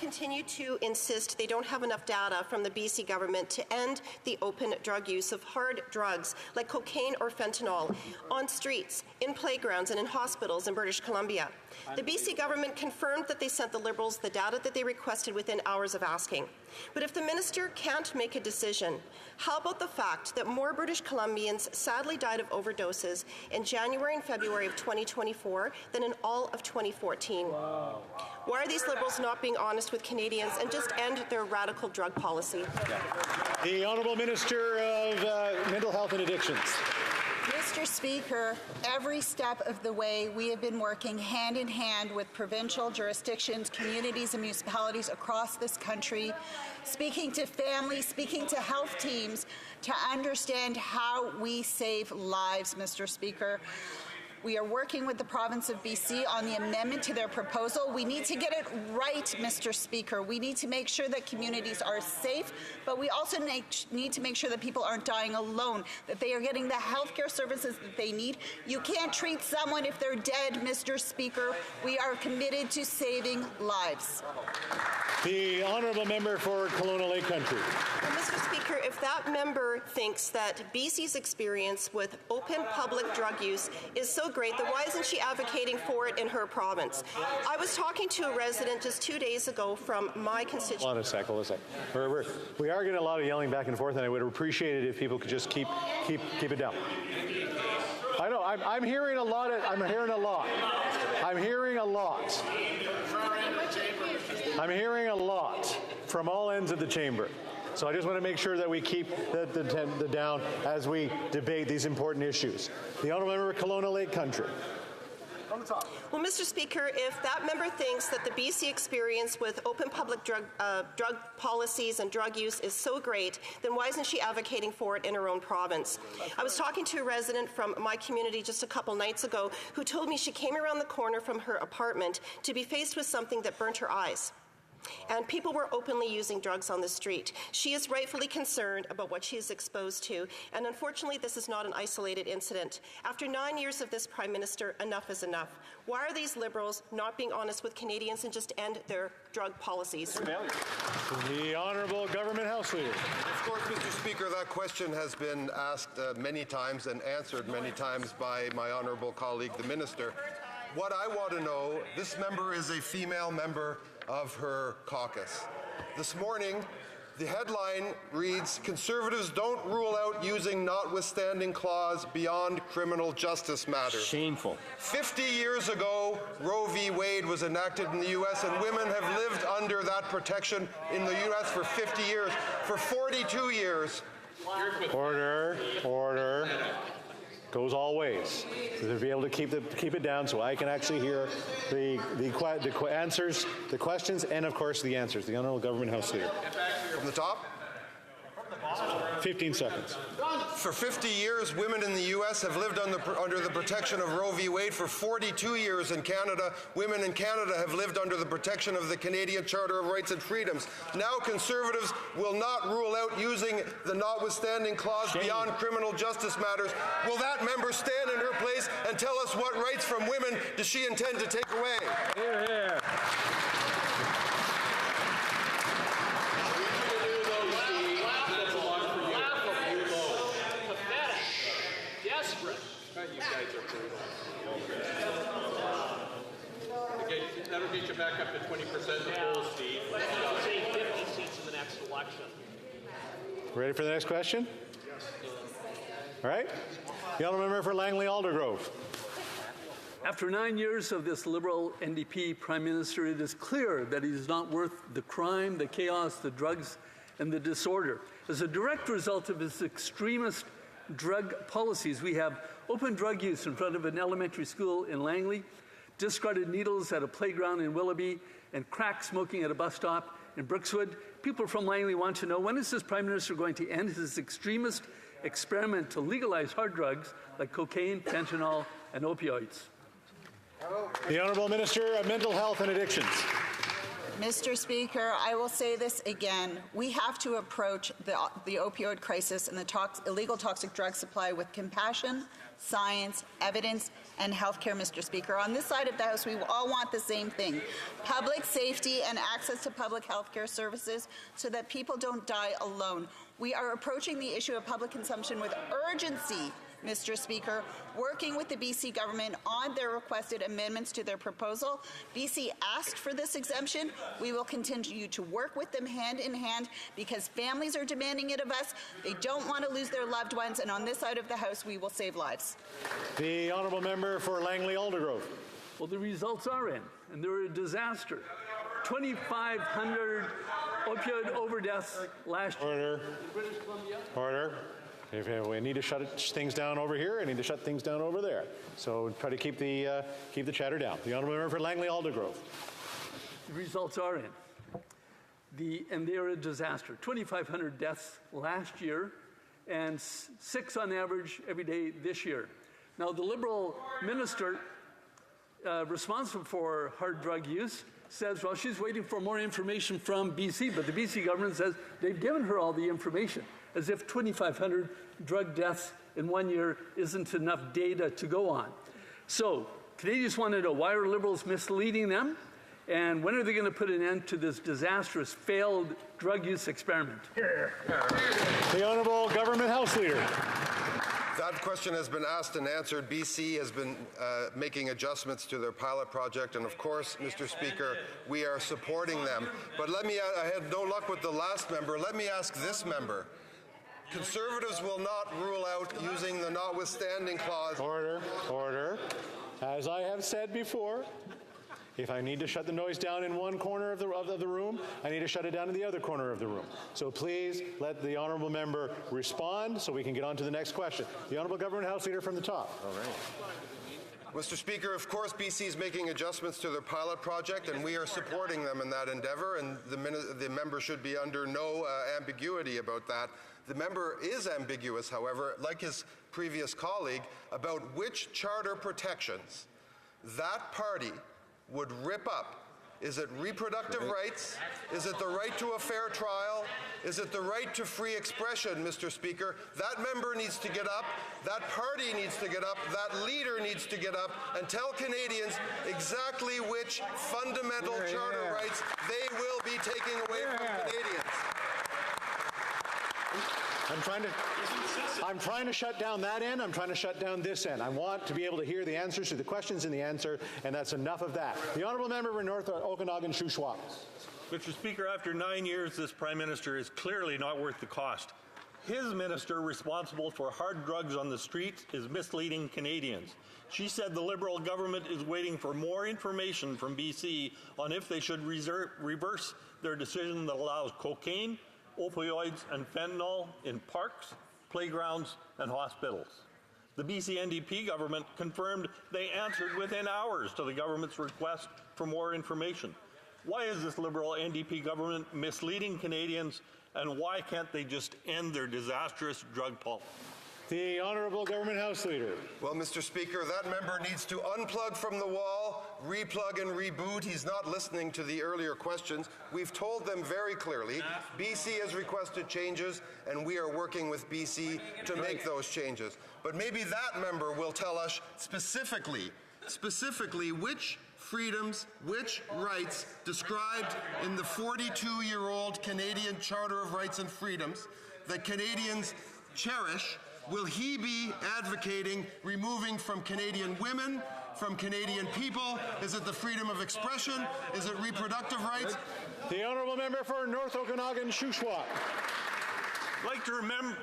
Continue to insist they don't have enough data from the BC government to end the open drug use of hard drugs like cocaine or fentanyl on streets, in playgrounds, and in hospitals in British Columbia. The BC government confirmed that they sent the Liberals the data that they requested within hours of asking. But if the minister can't make a decision, how about the fact that more British Columbians sadly died of overdoses in January and February of 2024 than in all of 2014? Wow. Why are these Liberals not being honest with Canadians and just end their radical drug policy? The Honourable Minister of Mental Health and Addictions. Mr. Speaker, every step of the way we have been working hand in hand with provincial jurisdictions, communities, and municipalities across this country, speaking to families, speaking to health teams, to understand how we save lives, Mr. Speaker. We are working with the province of BC on the amendment to their proposal. We need to get it right, Mr. Speaker. We need to make sure that communities are safe, but we also need to make sure that people aren't dying alone, that they are getting the healthcare services that they need. You can't treat someone if they're dead, Mr. Speaker. We are committed to saving lives. The Honourable Member for Kelowna Lake Country. Well, Mr. Speaker, if that member thinks that BC's experience with open public drug use is so great, then why isn't she advocating for it in her province? I was talking to a resident just 2 days ago from my constituency. Hold on a sec. We are getting a lot of yelling back and forth, and I would appreciate it if people could just keep it down. I know. I'm hearing a lot. I'm hearing a lot. I'm hearing a lot. I'm hearing a lot from all ends of the chamber. So I just want to make sure that we keep the down as we debate these important issues. The Honourable Member of Kelowna Lake Country. Well, Mr. Speaker, if that member thinks that the BC experience with open public drug policies and drug use is so great, then why isn't she advocating for it in her own province? I was talking to a resident from my community just a couple nights ago who told me she came around the corner from her apartment to be faced with something that burnt her eyes. And people were openly using drugs on the street. She is rightfully concerned about what she is exposed to, and unfortunately this is not an isolated incident. After 9 years of this Prime Minister, enough is enough. Why are these Liberals not being honest with Canadians and just end their drug policies? The Honourable Government House Leader. Of course, Mr. Speaker, that question has been asked many times and answered many times by my honourable colleague, the Minister. What I want to know, this member is a female member of her caucus. This morning, the headline reads, "Conservatives don't rule out using notwithstanding clause beyond criminal justice matters." Shameful. 50 years ago, Roe v. Wade was enacted in the U.S., and women have lived under that protection in the U.S. for 50 years. For 42 years. Order. Goes all ways. To be able to keep it down so I can actually hear the answers, the questions, and of course the answers. The Honourable Government House Leader. From the top. 15 seconds. For 50 years, women in the U.S. have lived under the protection of Roe v. Wade. For 42 years in Canada, women in Canada have lived under the protection of the Canadian Charter of Rights and Freedoms. Now Conservatives will not rule out using the notwithstanding clause beyond criminal justice matters. Will that member stand in her place and tell us what rights from women does she intend to take away? Hear, hear. desperate. You guys are brutal. Okay, that'll get you back up to 20% of the polls, Steve. Let's not say 50 seats in the next election. Ready for the next question? Yes. All right. The honourable member for Langley Aldergrove. After 9 years of this Liberal NDP Prime Minister, it is clear that he is not worth the crime, the chaos, the drugs, and the disorder. As a direct result of his extremist drug policies, we have open drug use in front of an elementary school in Langley, discarded needles at a playground in Willoughby, and crack smoking at a bus stop in Brookswood. People from Langley want to know, when is this Prime Minister going to end his extremist experiment to legalize hard drugs like cocaine, fentanyl, and opioids? The Honourable Minister of Mental Health and Addictions. Mr. Speaker, I will say this again. We have to approach the opioid crisis and the illegal toxic drug supply with compassion, science, evidence, and healthcare, Mr. Speaker. On this side of the House, we all want the same thing: public safety and access to public healthcare services so that people don't die alone. We are approaching the issue of public consumption with urgency, Mr. Speaker, working with the BC government on their requested amendments to their proposal. BC asked for this exemption. We will continue to work with them hand in hand because families are demanding it of us. They don't want to lose their loved ones, and on this side of the House, we will save lives. The honourable member for Langley Aldergrove. Well, the results are in, and they're a disaster. 2,500 opioid overdoses last year in British Columbia. Order. If we need to shut things down over here, I need to shut things down over there. So try to keep the chatter down. The honourable member for Langley Aldergrove. The results are in. And they are a disaster. 2,500 deaths last year, and 6 on average every day this year. Now, the Liberal minister responsible for hard drug use says, well, she's waiting for more information from BC, but the BC government says they've given her all the information, as if 2,500 drug deaths in 1 year isn't enough data to go on. So Canadians want to know, why are Liberals misleading them? And when are they going to put an end to this disastrous, failed drug use experiment? The Honourable Government House Leader. That question has been asked and answered. BC has been making adjustments to their pilot project, and of course, Mr. Speaker, we are supporting them. But I had no luck with the last member. Let me ask this member. Conservatives will not rule out using the notwithstanding clause. Order, order. As I have said before, if I need to shut the noise down in one corner of the room, I need to shut it down in the other corner of the room. So please let the honourable member respond so we can get on to the next question. The Honourable Government House Leader from the top. All right. Mr. Speaker, of course, BC is making adjustments to their pilot project, and we are supporting them in that endeavour, and the member should be under no ambiguity about that. The member is ambiguous, however, like his previous colleague, about which charter protections that party would rip up. Is it reproductive rights? Is it the right to a fair trial? Is it the right to free expression, Mr. Speaker? That member needs to get up, that party needs to get up, that leader needs to get up and tell Canadians exactly which fundamental charter rights they will be taking away from Canadians. I'm trying to shut down that end. I'm trying to shut down this end. I want to be able to hear the answers to the questions in the answer, and that's enough of that. The honourable member for North Okanagan, Shuswap. Mr. Speaker, after 9 years, this Prime Minister is clearly not worth the cost. His minister responsible for hard drugs on the streets is misleading Canadians. She said the Liberal government is waiting for more information from BC on if they should reverse their decision that allows cocaine, opioids and fentanyl in parks, playgrounds and hospitals. The BC NDP government confirmed they answered within hours to the government's request for more information. Why is this Liberal NDP government misleading Canadians, and why can't they just end their disastrous drug policy? The Honourable Government House Leader. Well, Mr. Speaker, that member needs to unplug from the wall, replug and reboot. He's not listening to the earlier questions. We've told them very clearly, BC has requested changes, and we are working with BC to make those changes. But maybe that member will tell us specifically which freedoms, which rights described in the 42-year-old Canadian Charter of Rights and Freedoms that Canadians cherish will he be advocating removing from Canadian women, from Canadian people? Is it the freedom of expression? Is it reproductive rights? The honourable member for North Okanagan, Shuswap. I'd like to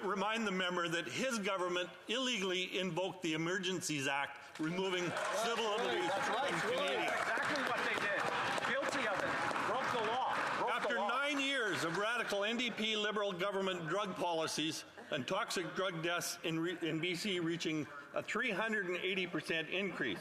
remind the member that his government illegally invoked the Emergencies Act, removing civil liberties from Canadians. Exactly what they did. Guilty of it. Broke the law. After 9 years of radical NDP Liberal government drug policies and toxic drug deaths in BC reaching a 380% increase,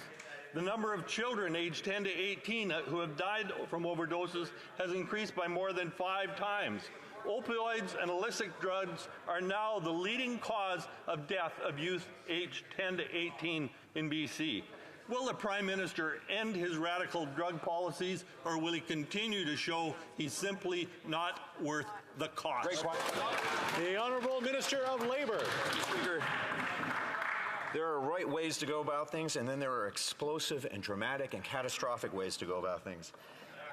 the number of children aged 10 to 18 who have died from overdoses has increased by more than 5 times. Opioids and illicit drugs are now the leading cause of death of youth aged 10 to 18 in BC. Will the Prime Minister end his radical drug policies, or will he continue to show he's simply not worth the cost? The Honourable Minister of Labour. Speaker, there are right ways to go about things, and then there are explosive and dramatic and catastrophic ways to go about things.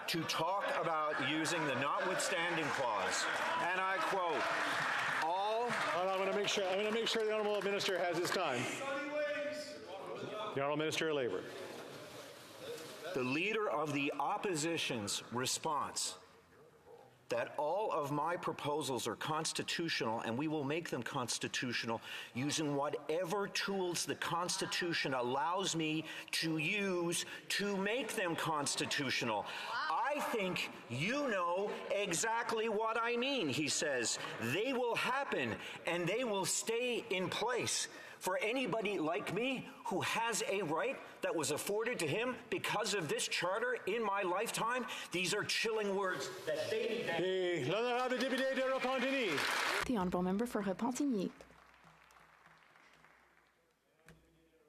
To talk about using the notwithstanding clause, and I quote, I'm going to make sure the Honourable Minister has his time. The Honourable Minister of Labour. The Leader of the Opposition's response that all of my proposals are constitutional and we will make them constitutional using whatever tools the Constitution allows me to use to make them constitutional. I think you know exactly what I mean, he says. They will happen and they will stay in place. For anybody like me who has a right that was afforded to him because of this charter in my lifetime, these are chilling words that they need. The Honourable Member for Repentigny.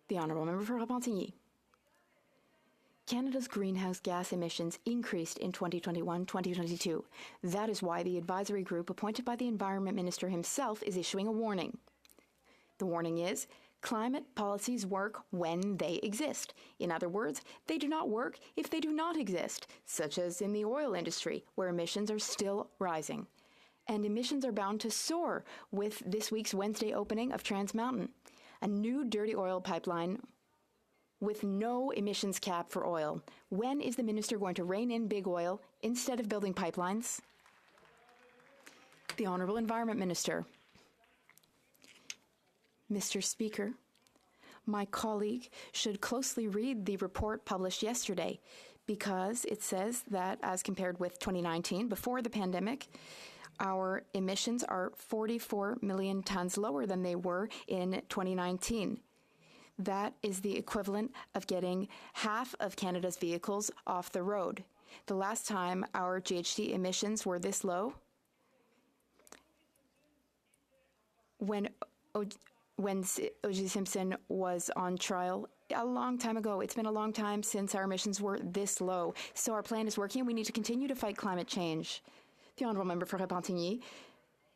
The Honourable Member for Repentigny. Canada's greenhouse gas emissions increased in 2021-2022. That is why the advisory group appointed by the Environment Minister himself is issuing a warning. The warning is, climate policies work when they exist. In other words, they do not work if they do not exist, such as in the oil industry, where emissions are still rising. And emissions are bound to soar with this week's Wednesday opening of Trans Mountain, a new dirty oil pipeline with no emissions cap for oil. When is the minister going to rein in big oil instead of building pipelines? The Honourable Environment Minister. Mr. Speaker, my colleague should closely read the report published yesterday because it says that as compared with 2019, before the pandemic, our emissions are 44 million tons lower than they were in 2019. That is the equivalent of getting half of Canada's vehicles off the road. The last time our GHG emissions were this low, when O.J. Simpson was on trial a long time ago. It's been a long time since our emissions were this low. So our plan is working. We need to continue to fight climate change. The Honourable Member for Repentigny.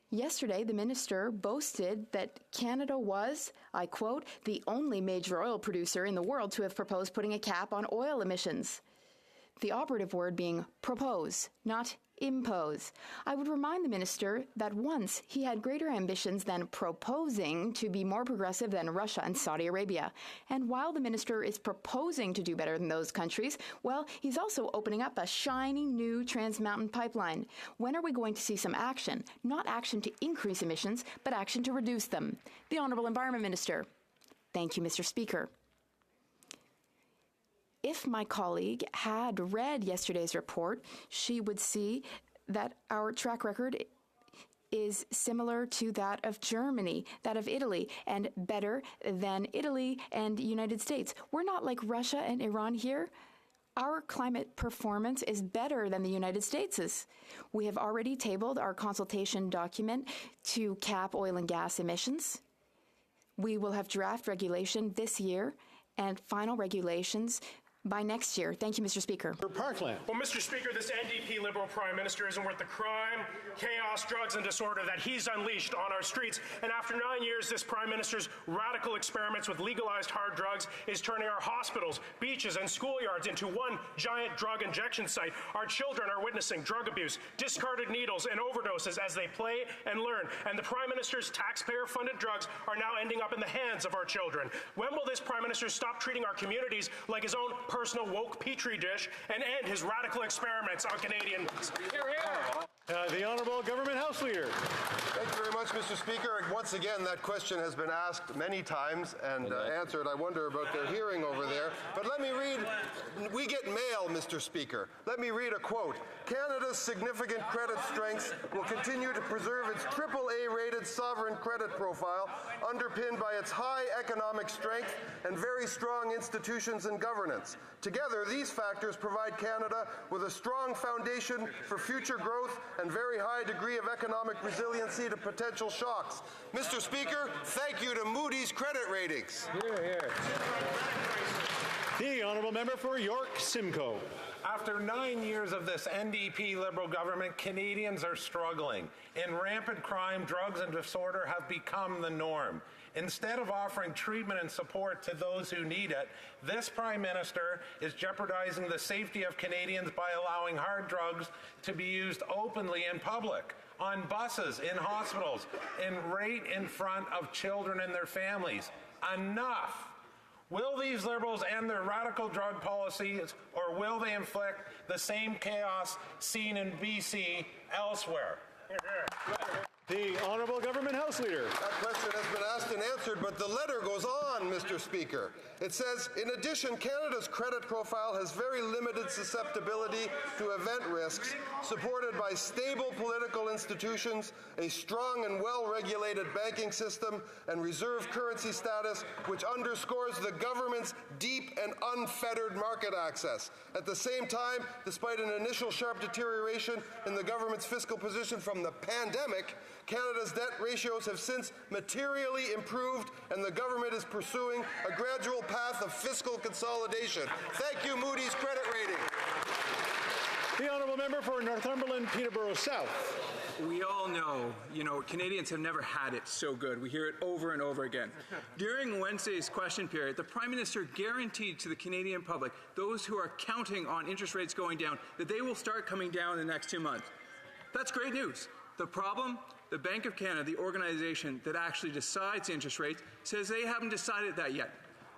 Yesterday, the minister boasted that Canada was, I quote, the only major oil producer in the world to have proposed putting a cap on oil emissions. The operative word being propose, not impose. I would remind the minister that once he had greater ambitions than proposing to be more progressive than Russia and Saudi Arabia. And while the minister is proposing to do better than those countries, well, he's also opening up a shiny new Trans Mountain pipeline. When are we going to see some action? Not action to increase emissions, but action to reduce them. The Honourable Environment Minister. Thank you, Mr. Speaker. If my colleague had read yesterday's report, she would see that our track record is similar to that of Germany, that of Italy, and better than Italy and the United States. We're not like Russia and Iran here. Our climate performance is better than the United States's. We have already tabled our consultation document to cap oil and gas emissions. We will have draft regulation this year and final regulations by next year. Thank you, Mr. Speaker. For Parkland. Well, Mr. Speaker, this NDP Liberal Prime Minister isn't worth the crime, chaos, drugs, and disorder that he's unleashed on our streets. And after 9 years, this Prime Minister's radical experiments with legalized hard drugs is turning our hospitals, beaches, and schoolyards into one giant drug injection site. Our children are witnessing drug abuse, discarded needles, and overdoses as they play and learn. And the Prime Minister's taxpayer-funded drugs are now ending up in the hands of our children. When will this Prime Minister stop treating our communities like his own personal woke petri dish and end his radical experiments on Canadians? The Honourable Government House Leader. Thank you very much, Mr. Speaker. And once again, that question has been asked many times and answered. I wonder about their hearing over there. But let me read, we get mail, Mr. Speaker. Let me read a quote. Canada's significant credit strengths will continue to preserve its AAA-rated sovereign credit profile, underpinned by its high economic strength and very strong institutions and governance. Together, these factors provide Canada with a strong foundation for future growth and very high degree of economic resiliency to potential shocks. Mr. Speaker, thank you to Moody's credit ratings. The Honourable Member for York Simcoe. After 9 years of this NDP Liberal government, Canadians are struggling. In rampant crime, drugs and disorder have become the norm. Instead of offering treatment and support to those who need it, this Prime Minister is jeopardizing the safety of Canadians by allowing hard drugs to be used openly in public, on buses, in hospitals, and right in front of children and their families. Enough! Will these Liberals end their radical drug policies, or will they inflict the same chaos seen in BC elsewhere? The Honourable Government House Leader. That question has been asked and answered, but the letter goes on, Mr. Speaker. It says, in addition, Canada's credit profile has very limited susceptibility to event risks, supported by stable political institutions, a strong and well-regulated banking system, and reserve currency status, which underscores the government's deep and unfettered market access. At the same time, despite an initial sharp deterioration in the government's fiscal position from the pandemic, Canada's debt ratios have since materially improved, and the government is pursuing a gradual path of fiscal consolidation. Thank you, Moody's credit rating. The Honourable Member for Northumberland, Peterborough South. We all know, Canadians have never had it so good. We hear it over and over again. During Wednesday's question period, the Prime Minister guaranteed to the Canadian public, those who are counting on interest rates going down, that they will start coming down in the next 2 months. That's great news. The problem? The Bank of Canada, the organization that actually decides interest rates, says they haven't decided that yet.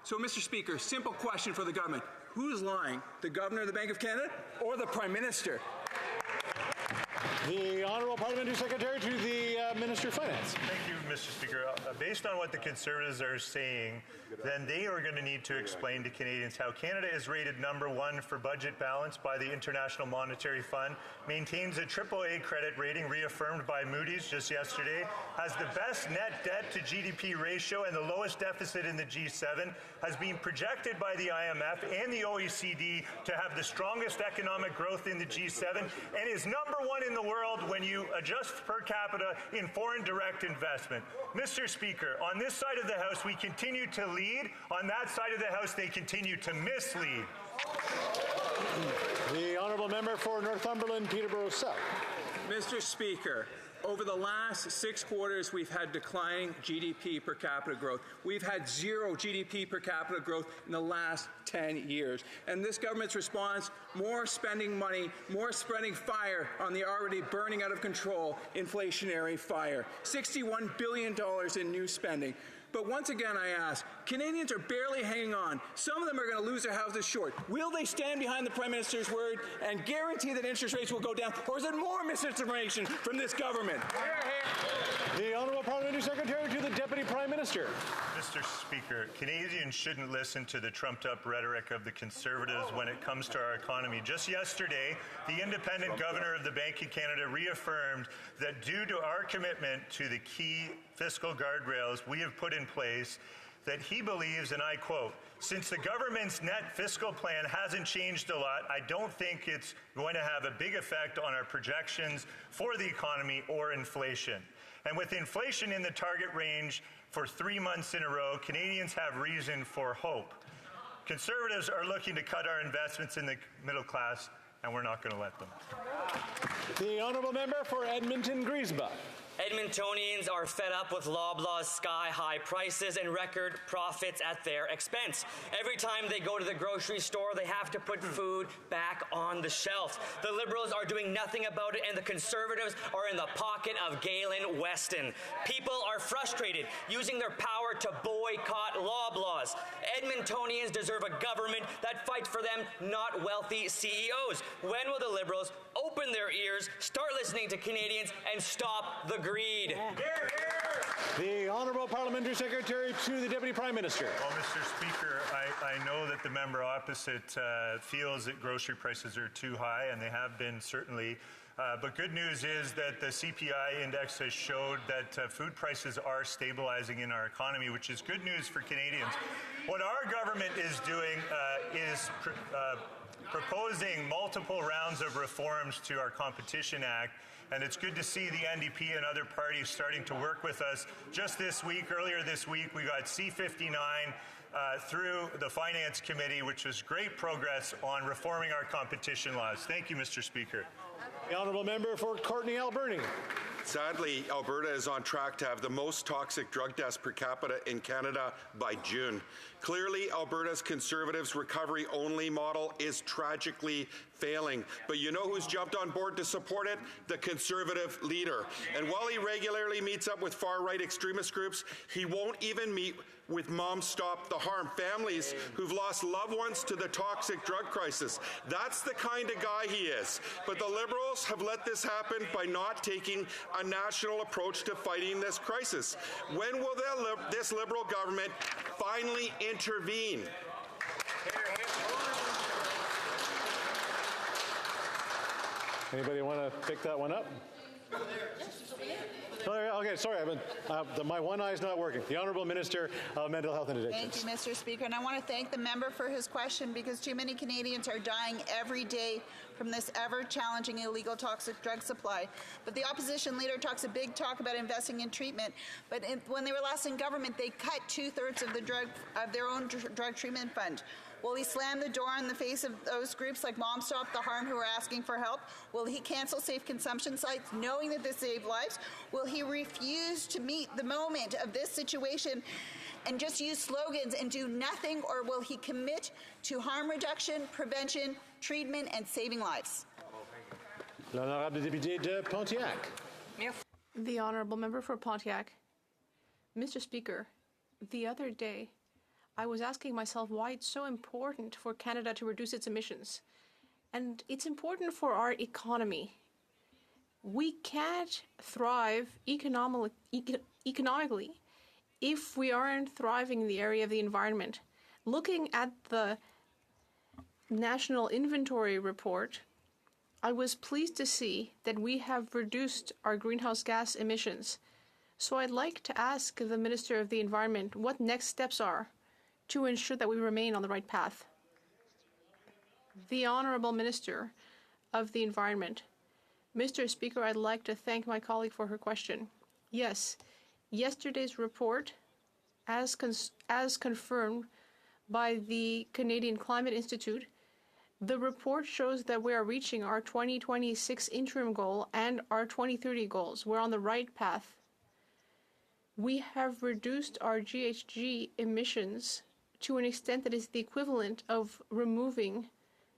So, Mr. Speaker, simple question for the government. Who's lying, the Governor of the Bank of Canada or the Prime Minister? The Honourable Parliamentary Secretary to the Minister of Finance. Thank you, Mr. Speaker. Based on what the Conservatives are saying, then they are going to need to explain to Canadians how Canada is rated #1 for budget balance by the International Monetary Fund, maintains a AAA credit rating reaffirmed by Moody's just yesterday, has the best net debt to GDP ratio and the lowest deficit in the G7, has been projected by the IMF and the OECD to have the strongest economic growth in the G7, and is #1 in the world when you adjust per capita in foreign direct investment. Mr. Speaker, on this side of the House, we continue to lead. On that side of the House, they continue to mislead. The Honourable Member for Northumberland, Peterborough South. Mr. Speaker, over the last 6 quarters, we've had declining GDP per capita growth. We've had 0 GDP per capita growth in the last 10 years. And this government's response, more spending money, more spreading fire on the already burning out of control inflationary fire. $61 billion in new spending. But once again, I ask, Canadians are barely hanging on. Some of them are going to lose their houses short. Will they stand behind the Prime Minister's word and guarantee that interest rates will go down? Or is it more misinformation from this government? The Honourable Parliamentary Secretary to the Deputy Prime Minister. Mr. Speaker, Canadians shouldn't listen to the trumped-up rhetoric of the Conservatives when it comes to our economy. Just yesterday, the independent governor of the Bank of Canada reaffirmed that due to our commitment to the key fiscal guardrails we have put in place, that he believes, and I quote, "Since the government's net fiscal plan hasn't changed a lot, I don't think it's going to have a big effect on our projections for the economy or inflation." And with inflation in the target range for 3 months in a row, Canadians have reason for hope. Conservatives are looking to cut our investments in the middle class, and we're not going to let them. The honourable member for Edmonton-Griesbach. Edmontonians are fed up with Loblaws' sky-high prices and record profits at their expense. Every time they go to the grocery store, they have to put food back on the shelves. The Liberals are doing nothing about it, and the Conservatives are in the pocket of Galen Weston. People are frustrated, using their power to boycott Loblaws. Edmontonians deserve a government that fights for them, not wealthy CEOs. When will the Liberals open their ears, start listening to Canadians, and stop the greed? The Honourable Parliamentary Secretary to the Deputy Prime Minister. Well, Mr. Speaker, I know that the member opposite feels that grocery prices are too high, and they have been certainly. But good news is that the CPI index has showed that food prices are stabilizing in our economy, which is good news for Canadians. What our government is doing is proposing multiple rounds of reforms to our Competition Act. And it's good to see the NDP and other parties starting to work with us. Just this week, earlier this week, we got C-59 through the Finance Committee, which was great progress on reforming our competition laws. Thank you, Mr. Speaker. The honourable member for Courtenay Alberni. Sadly, Alberta is on track to have the most toxic drug deaths per capita in Canada by June. Clearly, Alberta's Conservatives' recovery-only model is tragically failing. But you know who's jumped on board to support it? The Conservative leader. And while he regularly meets up with far-right extremist groups, he won't even meet with Mom Stop the Harm, families who've lost loved ones to the toxic drug crisis. That's the kind of guy he is. But the Liberals have let this happen by not taking a national approach to fighting this crisis. When will this Liberal government finally intervene? Anybody want to pick that one up? Okay, sorry, my one eye's not working. The Honourable Minister of Mental Health and Addictions. Thank you, Mr. Speaker. And I want to thank the member for his question, because too many Canadians are dying every day from this ever-challenging illegal toxic drug supply. But the opposition leader talks a big talk about investing in treatment. But when they were last in government, they cut 2/3 of their own drug treatment fund. Will he slam the door in the face of those groups like Mom Stop the Harm who are asking for help? Will he cancel safe consumption sites knowing that this saves lives? Will he refuse to meet the moment of this situation and just use slogans and do nothing? Or will he commit to harm reduction, prevention, treatment, and saving lives? L'honorable député de Pontiac. The honourable member for Pontiac. Mr. Speaker, the other day, I was asking myself why it's so important for Canada to reduce its emissions. And it's important for our economy. We can't thrive economically if we aren't thriving in the area of the environment. Looking at the National Inventory Report, I was pleased to see that we have reduced our greenhouse gas emissions. So I'd like to ask the Minister of the Environment what next steps are to ensure that we remain on the right path. The Honourable Minister of the Environment. Mr. Speaker, I'd like to thank my colleague for her question. Yes, yesterday's report, as confirmed by the Canadian Climate Institute, the report shows that we are reaching our 2026 interim goal and our 2030 goals. We're on the right path. We have reduced our GHG emissions to an extent that is the equivalent of removing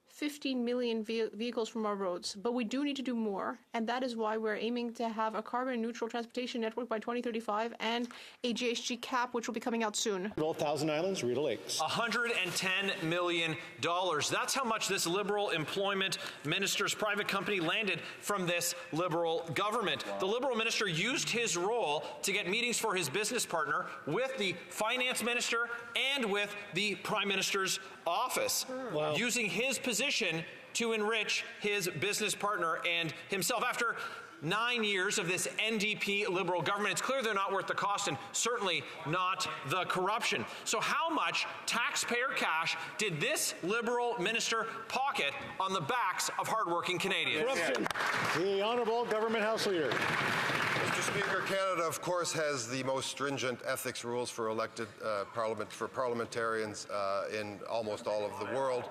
15 million vehicles from our roads. But we do need to do more, and that is why we're aiming to have a carbon-neutral transportation network by 2035 and a GHG cap, which will be coming out soon. Thousand Islands, Rita Lakes. $110 million. That's how much this Liberal employment minister's private company landed from this Liberal government. Wow. The Liberal minister used his role to get meetings for his business partner with the finance minister and with the prime minister's office, using his position to enrich his business partner and himself. After 9 years of this NDP Liberal government, it's clear they're not worth the cost and certainly not the corruption. So how much taxpayer cash did this Liberal minister pocket on the backs of hardworking Canadians? Corruption. The Honourable Government House Leader. Mr. Speaker, Canada, of course, has the most stringent ethics rules for elected parliamentarians in almost all of the world.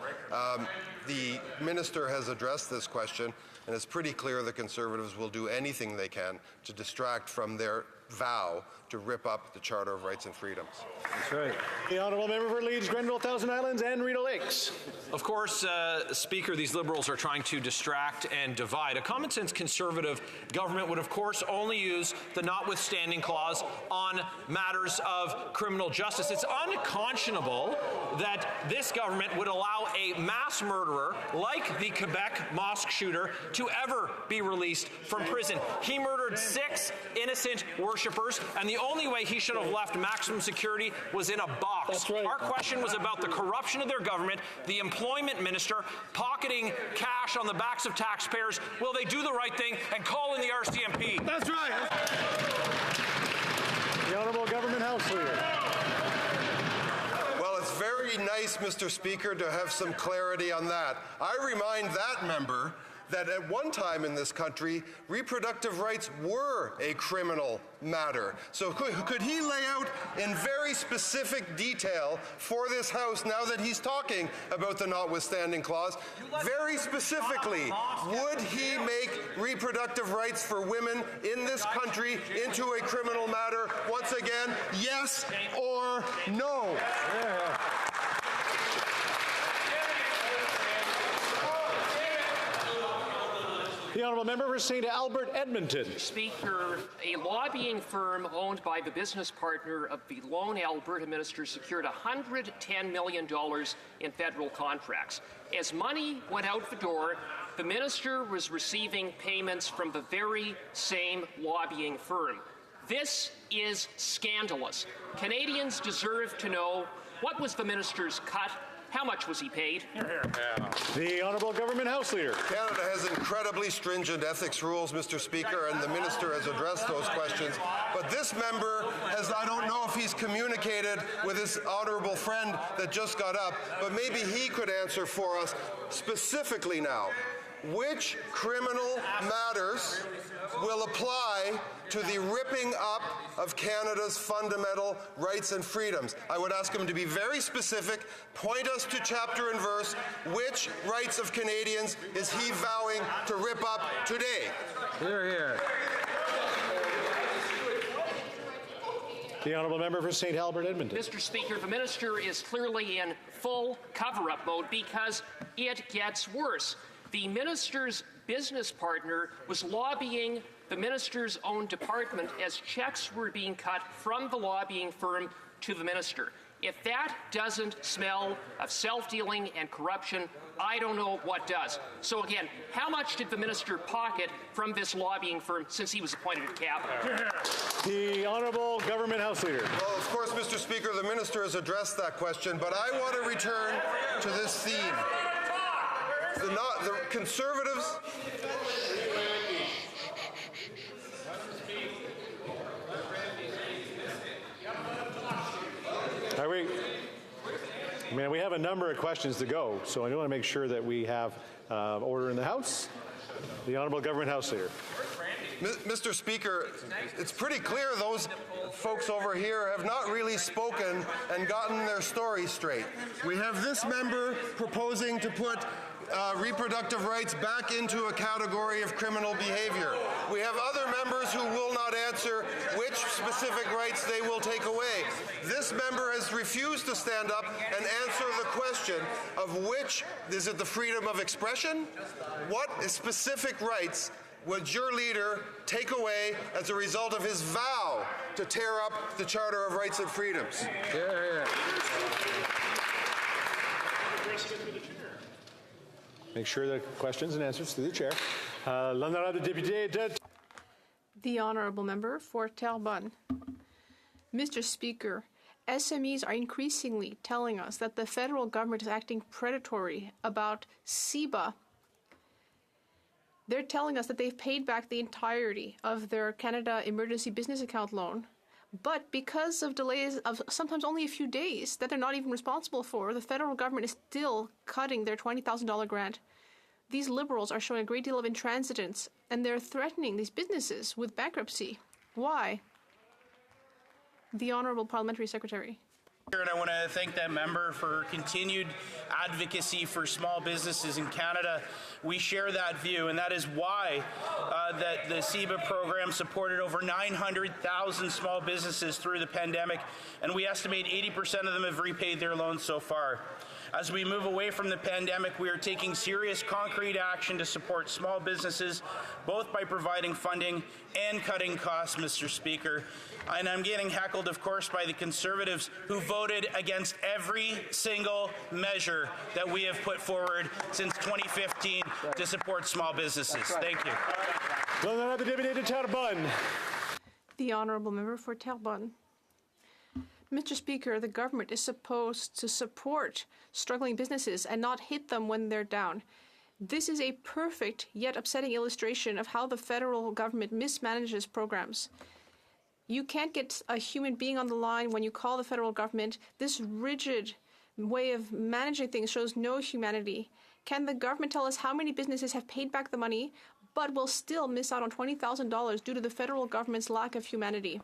The minister has addressed this question, and it's pretty clear the Conservatives will do anything they can to distract from their vow to rip up the Charter of Rights and Freedoms. That's right. The honourable member for Leeds, Grenville, Thousand Islands and Rideau Lakes. Of course, Speaker, these Liberals are trying to distract and divide. A common-sense Conservative government would, of course, only use the notwithstanding clause on matters of criminal justice. It's unconscionable that this government would allow a mass murderer like the Quebec mosque shooter to ever be released from prison. He murdered 6 innocent worshippers, and the only way he should have left maximum security was in a box. That's right. Our question was about the corruption of their government, the employment minister pocketing cash on the backs of taxpayers. Will they do the right thing and call in the RCMP? That's right. The honourable government house leader. Well, it's very nice, Mr. Speaker, to have some clarity on that. I remind that member that at one time in this country, reproductive rights were a criminal matter. So could he lay out in very specific detail for this House, now that he's talking about the notwithstanding clause, very specifically, would he make reproductive rights for women in this country into a criminal matter? Once again, yes or no? Yeah. The honourable member for St. Albert, Edmonton. Speaker, a lobbying firm owned by the business partner of the lone Alberta minister secured $110 million in federal contracts. As money went out the door, the minister was receiving payments from the very same lobbying firm. This is scandalous. Canadians deserve to know, what was the minister's cut? How much was he paid? The honourable government house leader. Canada has incredibly stringent ethics rules, Mr. Speaker, and the minister has addressed those questions. But this member has, I don't know if he's communicated with his honourable friend that just got up, but maybe he could answer for us specifically now. Which criminal matters will apply to the ripping up of Canada's fundamental rights and freedoms? I would ask him to be very specific, point us to chapter and verse. Which rights of Canadians is he vowing to rip up today? Hear, hear. The honourable member for St. Albert, Edmonton. Mr. Speaker, the minister is clearly in full cover-up mode because it gets worse. The minister's business partner was lobbying the minister's own department as checks were being cut from the lobbying firm to the minister. If that doesn't smell of self-dealing and corruption, I don't know what does. So again, how much did the minister pocket from this lobbying firm since he was appointed at Cabinet? The honourable government house leader. Well, of course, Mr. Speaker, the minister has addressed that question, but I want to return to this theme. The Conservatives... We have a number of questions to go, so I want to make sure that we have order in the House. The honourable government house leader. Mr. Speaker, it's pretty clear those folks over here have not really spoken and gotten their story straight. We have this member proposing to put reproductive rights back into a category of criminal behavior. We have other members who will not answer which specific rights they will take away. This member has refused to stand up and answer the question of which, is it the freedom of expression? What specific rights would your leader take away as a result of his vow to tear up the Charter of Rights and Freedoms? Make sure the questions and answers through the chair. The honourable member for Terrebonne. Mr. Speaker, SMEs are increasingly telling us that the federal government is acting predatory about CEBA. They're telling us that they've paid back the entirety of their Canada Emergency Business Account loan, but because of delays of sometimes only a few days that they're not even responsible for, the federal government is still cutting their $20,000 grant. These Liberals are showing a great deal of intransigence, and they're threatening these businesses with bankruptcy. Why? The Honourable Parliamentary Secretary. And I want to thank that member for continued advocacy for small businesses in Canada. We share that view, and that is why that the CEBA program supported over 900,000 small businesses through the pandemic, and we estimate 80% of them have repaid their loans so far. As we move away from the pandemic, we are taking serious concrete action to support small businesses, both by providing funding and cutting costs, Mr. Speaker. And I'm getting heckled, of course, by the Conservatives who voted against every single measure that we have put forward since 2015 to support small businesses. Thank you. The deputy to Terrebonne. The Honourable Member for Terrebonne. Mr. Speaker, the government is supposed to support struggling businesses and not hit them when they're down. This is a perfect yet upsetting illustration of how the federal government mismanages programs. You can't get a human being on the line when you call the federal government. This rigid way of managing things shows no humanity. Can the government tell us how many businesses have paid back the money but will still miss out on $20,000 due to the federal government's lack of humanity?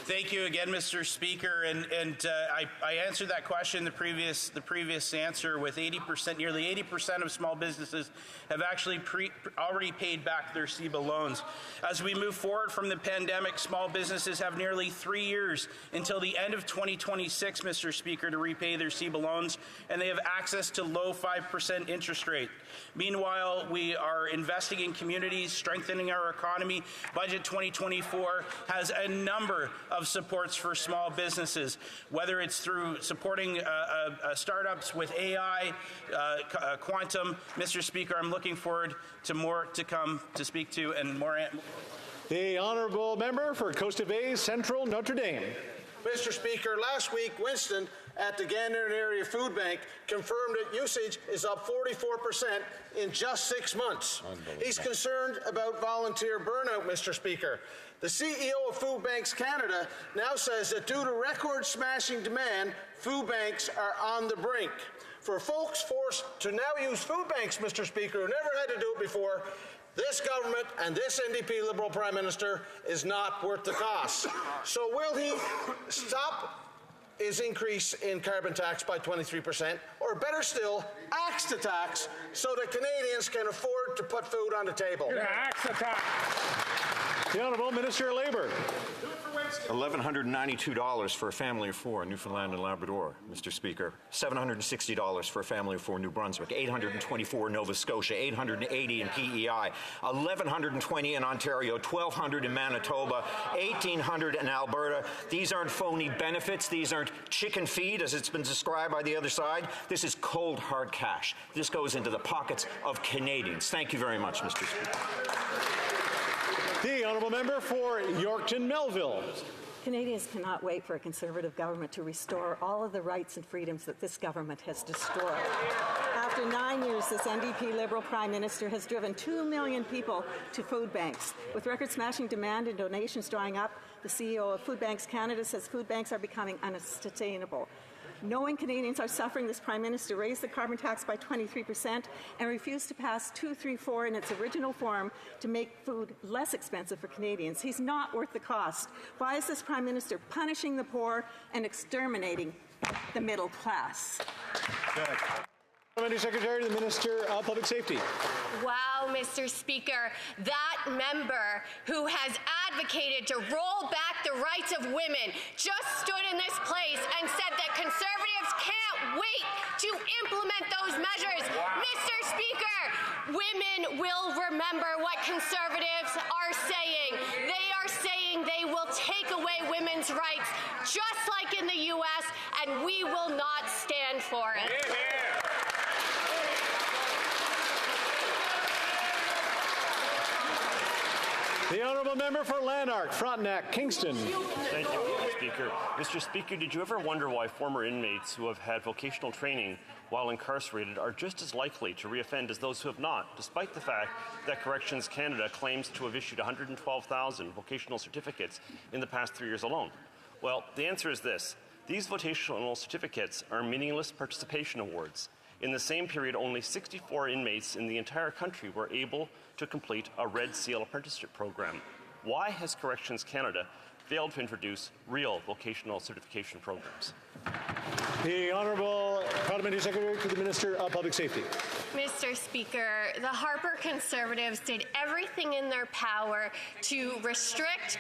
Thank you again, Mr. Speaker. I answered that question, the previous answer, with 80%, nearly 80% of small businesses have actually already paid back their CEBA loans. As we move forward from the pandemic, small businesses have nearly 3 years until the end of 2026, Mr. Speaker, to repay their CEBA loans, and they have access to low 5% interest rate. Meanwhile, we are investing in communities, strengthening our economy. Budget 2024 has a number of supports for small businesses, whether it's through supporting startups with AI, quantum. Mr. Speaker, I'm looking forward to more to come to speak to and more. The Honourable Member for Coast of Bay, Central Notre Dame. Mr. Speaker, last week, Winston at the Gandern Area Food Bank confirmed that usage is up 44% in just 6 months. He's concerned about volunteer burnout, Mr. Speaker. The CEO of Food Banks Canada now says that due to record-smashing demand, food banks are on the brink. For folks forced to now use food banks, Mr. Speaker, who never had to do it before, this government and this NDP Liberal Prime Minister is not worth the cost. So will he stop his increase in carbon tax by 23%, or better still, axe the tax so that Canadians can afford to put food on the table? Axe the tax. The Honourable Minister of Labour. $1,192 for a family of four in Newfoundland and Labrador, Mr. Speaker. $760 for a family of four in New Brunswick. $824 in Nova Scotia. $880 in PEI. $1,120 in Ontario. $1,200 in Manitoba. $1,800 in Alberta. These aren't phony benefits. These aren't chicken feed, as it's been described by the other side. This is cold, hard cash. This goes into the pockets of Canadians. Thank you very much, Mr. Speaker. The Honourable Member for Yorkton Melville. Canadians cannot wait for a Conservative government to restore all of the rights and freedoms that this government has destroyed. After 9 years, this NDP Liberal Prime Minister has driven 2 million people to food banks. With record-smashing demand and donations drying up, the CEO of Food Banks Canada says food banks are becoming unsustainable. Knowing Canadians are suffering, this Prime Minister raised the carbon tax by 23% and refused to pass 234 in its original form to make food less expensive for Canadians. He's not worth the cost. Why is this Prime Minister punishing the poor and exterminating the middle class? Parliamentary Secretary to the Minister of Public Safety. Wow, Mr. Speaker, that member who has advocated to roll back the rights of women just stood in this place and said that Conservatives can't wait to implement those measures. Mr. Speaker, women will remember what Conservatives are saying. They are saying they will take away women's rights just like in the U.S., and we will not stand for it. The Honourable Member for Lanark, Frontenac, Kingston. Thank you, Mr. Speaker. Mr. Speaker, did you ever wonder why former inmates who have had vocational training while incarcerated are just as likely to reoffend as those who have not, despite the fact that Corrections Canada claims to have issued 112,000 vocational certificates in the past 3 years alone? Well, the answer is this. These vocational certificates are meaningless participation awards. In the same period, only 64 inmates in the entire country were able to complete a Red Seal apprenticeship program. Why has Corrections Canada failed to introduce real vocational certification programs? The Honourable Parliamentary Secretary to the Minister of Public Safety. Mr. Speaker, the Harper Conservatives did everything in their power to restrict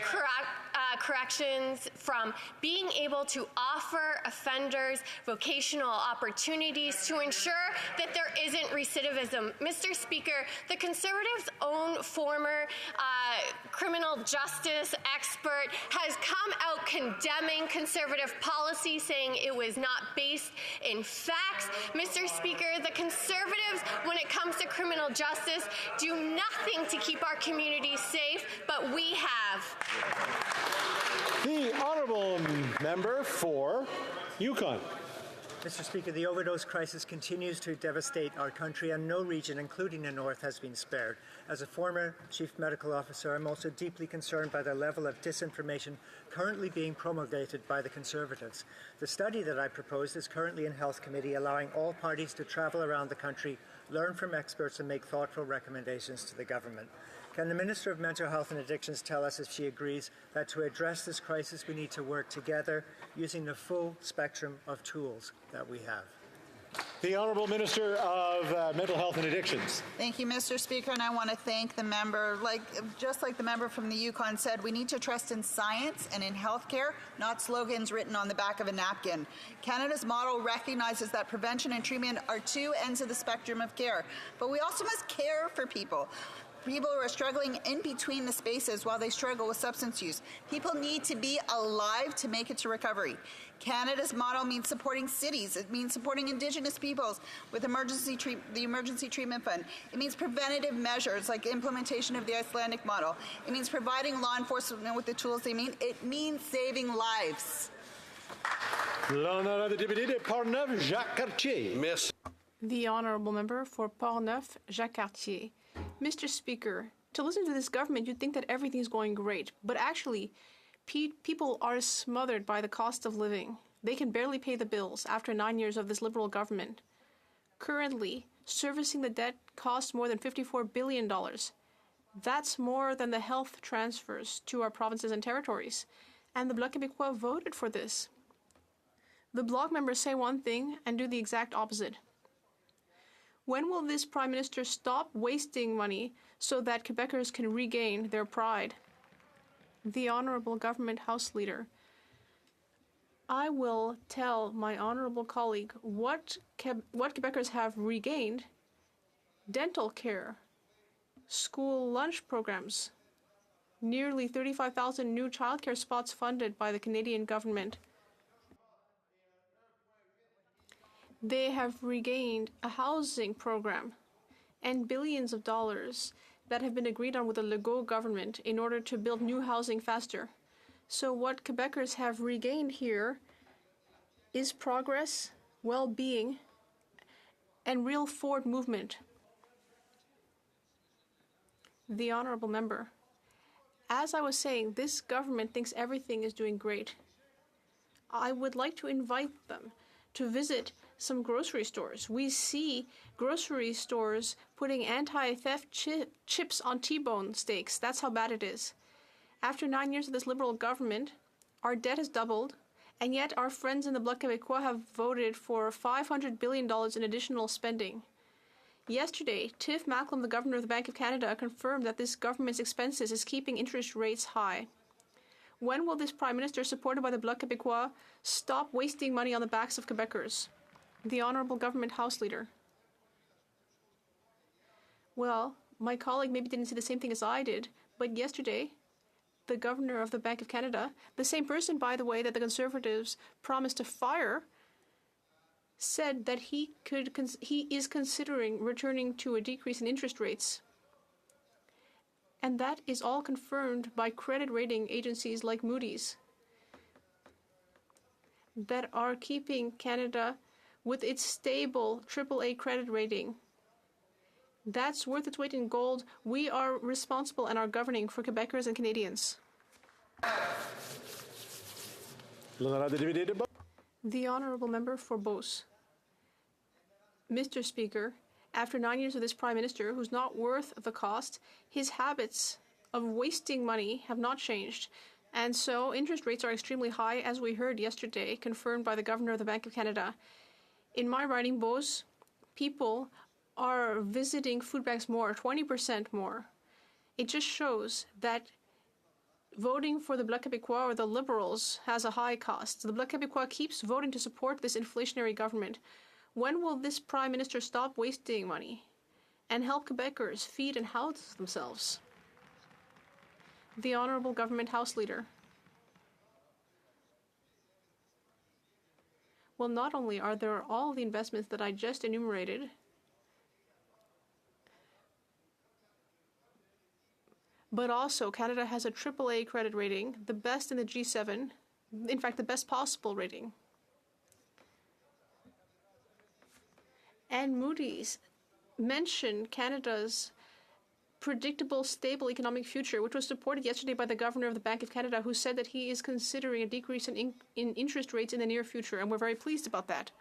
corrections from being able to offer offenders vocational opportunities to ensure that there isn't recidivism. Mr. Speaker, the Conservatives' own former criminal justice expert has come out condemning Conservative policy, saying it was not based in facts. Mr. Speaker, the Conservatives, when it comes to criminal justice, do nothing to keep our communities safe, but we have. The Honourable Member for Yukon. Mr. Speaker, the overdose crisis continues to devastate our country, and no region, including the North, has been spared. As a former Chief Medical Officer, I'm also deeply concerned by the level of disinformation currently being promulgated by the Conservatives. The study that I proposed is currently in Health Committee, allowing all parties to travel around the country, learn from experts, and make thoughtful recommendations to the government. Can the Minister of Mental Health and Addictions tell us if she agrees that to address this crisis we need to work together using the full spectrum of tools that we have? The Honourable Minister of Mental Health and Addictions. Thank you, Mr. Speaker, and I want to thank the member. Just like the member from the Yukon said, we need to trust in science and in healthcare, not slogans written on the back of a napkin. Canada's model recognizes that prevention and treatment are two ends of the spectrum of care, but we also must care for people. People who are struggling in between the spaces while they struggle with substance use. People need to be alive to make it to recovery. Canada's model means supporting cities. It means supporting Indigenous peoples with the Emergency Treatment Fund. It means preventative measures like implementation of the Icelandic model. It means providing law enforcement with the tools they need. It means saving lives. L'honorable député de Portneuf, Jacques Cartier. Miss. The Honourable Member for Portneuf, Jacques Cartier. Mr. Speaker, to listen to this government, you'd think that everything's going great. But actually, people are smothered by the cost of living. They can barely pay the bills after 9 years of this Liberal government. Currently, servicing the debt costs more than $54 billion. That's more than the health transfers to our provinces and territories. And the Bloc Québécois voted for this. The Bloc members say one thing and do the exact opposite. When will this Prime Minister stop wasting money so that Quebecers can regain their pride? The Honourable Government House Leader. I will tell my honourable colleague what Quebecers have regained: dental care, school lunch programs, nearly 35,000 new childcare spots funded by the Canadian government. They have regained a housing program and billions of dollars that have been agreed on with the Legault government in order to build new housing faster. So what Quebecers have regained here is progress, well-being, and real forward movement. The Honourable Member. As I was saying, this government thinks everything is doing great. I would like to invite them to visit some grocery stores. We see grocery stores putting anti-theft chips on T-bone steaks. That's how bad it is. After 9 years of this Liberal government, our debt has doubled, and yet our friends in the Bloc Québécois have voted for $500 billion in additional spending. Yesterday, Tiff Macklem, the Governor of the Bank of Canada, confirmed that this government's expenses is keeping interest rates high. When will this Prime Minister, supported by the Bloc Québécois, stop wasting money on the backs of Quebecers? The Honourable Government House Leader. Well, my colleague maybe didn't see the same thing as I did, but yesterday, the Governor of the Bank of Canada, the same person, by the way, that the Conservatives promised to fire, said that he is considering returning to a decrease in interest rates. And that is all confirmed by credit rating agencies like Moody's that are keeping Canada with its stable AAA credit rating. That's worth its weight in gold. We are responsible and are governing for Quebecers and Canadians. The Honourable Member for Beauce. Mr. Speaker, after 9 years of this Prime Minister, who's not worth the cost, his habits of wasting money have not changed. And so interest rates are extremely high, as we heard yesterday, confirmed by the Governor of the Bank of Canada. In my riding, Beauce, people are visiting food banks more, 20% more. It just shows that voting for the Bloc Québécois or the Liberals has a high cost. The Bloc Québécois keeps voting to support this inflationary government. When will this Prime Minister stop wasting money and help Quebecers feed and house themselves? The Honourable Government House Leader. Well, not only are there all the investments that I just enumerated, but also Canada has a AAA credit rating, the best in the G7, in fact, the best possible rating. And Moody's mentioned Canada's predictable, stable economic future, which was supported yesterday by the Governor of the Bank of Canada, who said that he is considering a decrease in interest rates in the near future, and we're very pleased about that.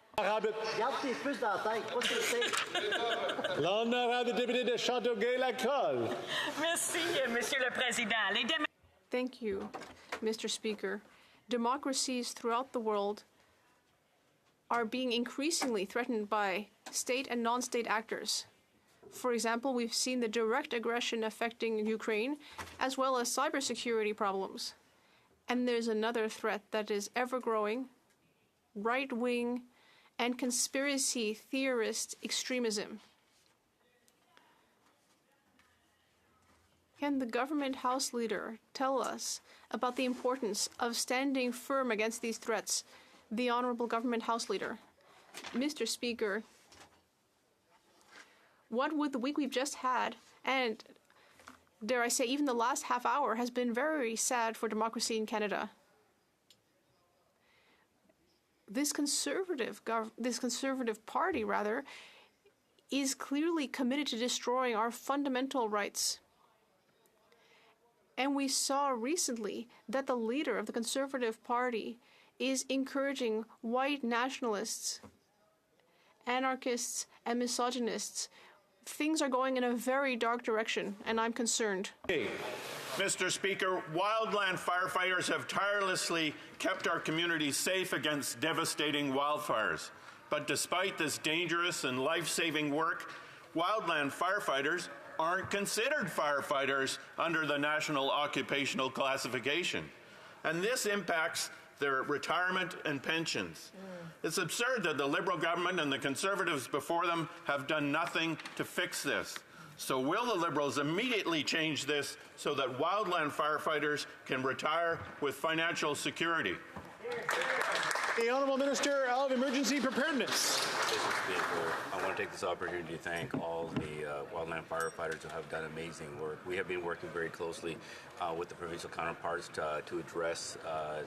L'honorable député de Châteauguay-Lacolle. Merci, Monsieur le Président. Thank you, Mr. Speaker. Democracies throughout the world are being increasingly threatened by state and non-state actors. For example, we've seen the direct aggression affecting Ukraine, as well as cybersecurity problems. And there's another threat that is ever-growing, right-wing and conspiracy theorist extremism. Can the Government House Leader tell us about the importance of standing firm against these threats? The Honourable Government House Leader. Mr. Speaker, what with the week we've just had, and dare I say even the last half hour, has been very sad for democracy in Canada. This conservative party, is clearly committed to destroying our fundamental rights. And we saw recently that the leader of the Conservative Party is encouraging white nationalists, anarchists, and misogynists. Things are going in a very dark direction, and I'm concerned. Mr. Speaker, wildland firefighters have tirelessly kept our communities safe against devastating wildfires. But despite this dangerous and life-saving work, wildland firefighters aren't considered firefighters under the National Occupational Classification. And this impacts their retirement and pensions. It's absurd that the Liberal government and the Conservatives before them have done nothing to fix this. So will the Liberals immediately change this so that wildland firefighters can retire with financial security? The Honourable Minister of Emergency Preparedness. Mr. Speaker, I want to take this opportunity to thank all the wildland firefighters who have done amazing work. We have been working very closely with the provincial counterparts to address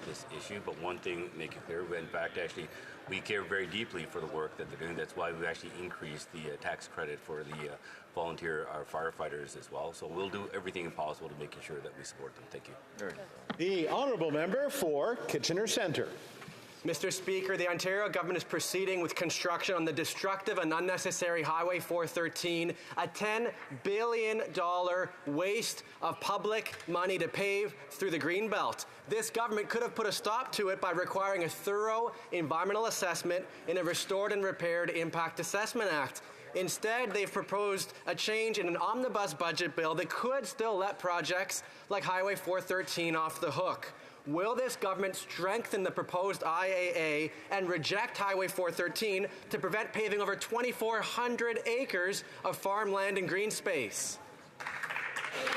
this issue, but one thing, make it clear, in fact, actually, we care very deeply for the work that they're doing. That's why we've actually increased the tax credit for the volunteer firefighters as well. So we'll do everything possible to make sure that we support them. Thank you. The Honourable Member for Kitchener Centre. Mr. Speaker, the Ontario government is proceeding with construction on the destructive and unnecessary Highway 413, a $10 billion waste of public money to pave through the Greenbelt. This government could have put a stop to it by requiring a thorough environmental assessment in a Restored and Repaired Impact Assessment Act. Instead, they've proposed a change in an omnibus budget bill that could still let projects like Highway 413 off the hook. Will this government strengthen the proposed IAA and reject Highway 413 to prevent paving over 2,400 acres of farmland and green space?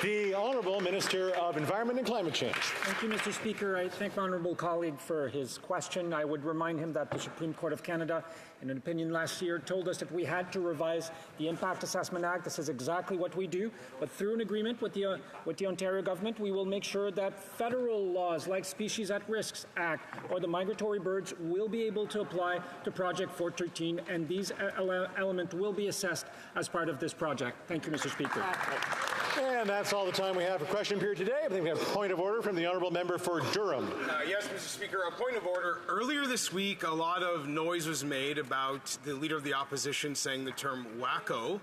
The Honourable Minister of Environment and Climate Change. Thank you, Mr. Speaker. I thank my honourable colleague for his question. I would remind him that the Supreme Court of Canada, in an opinion last year, told us that we had to revise the Impact Assessment Act. This is exactly what we do. But through an agreement with the Ontario government, we will make sure that federal laws like Species at Risks Act or the Migratory Birds will be able to apply to Project 413, and these elements will be assessed as part of this project. Thank you, Mr. Speaker. And that's all the time we have for question period today. I think we have a point of order from the honourable member for Durham. Yes, Mr. Speaker, a point of order. Earlier this week, a lot of noise was made about the Leader of the Opposition saying the term wacko.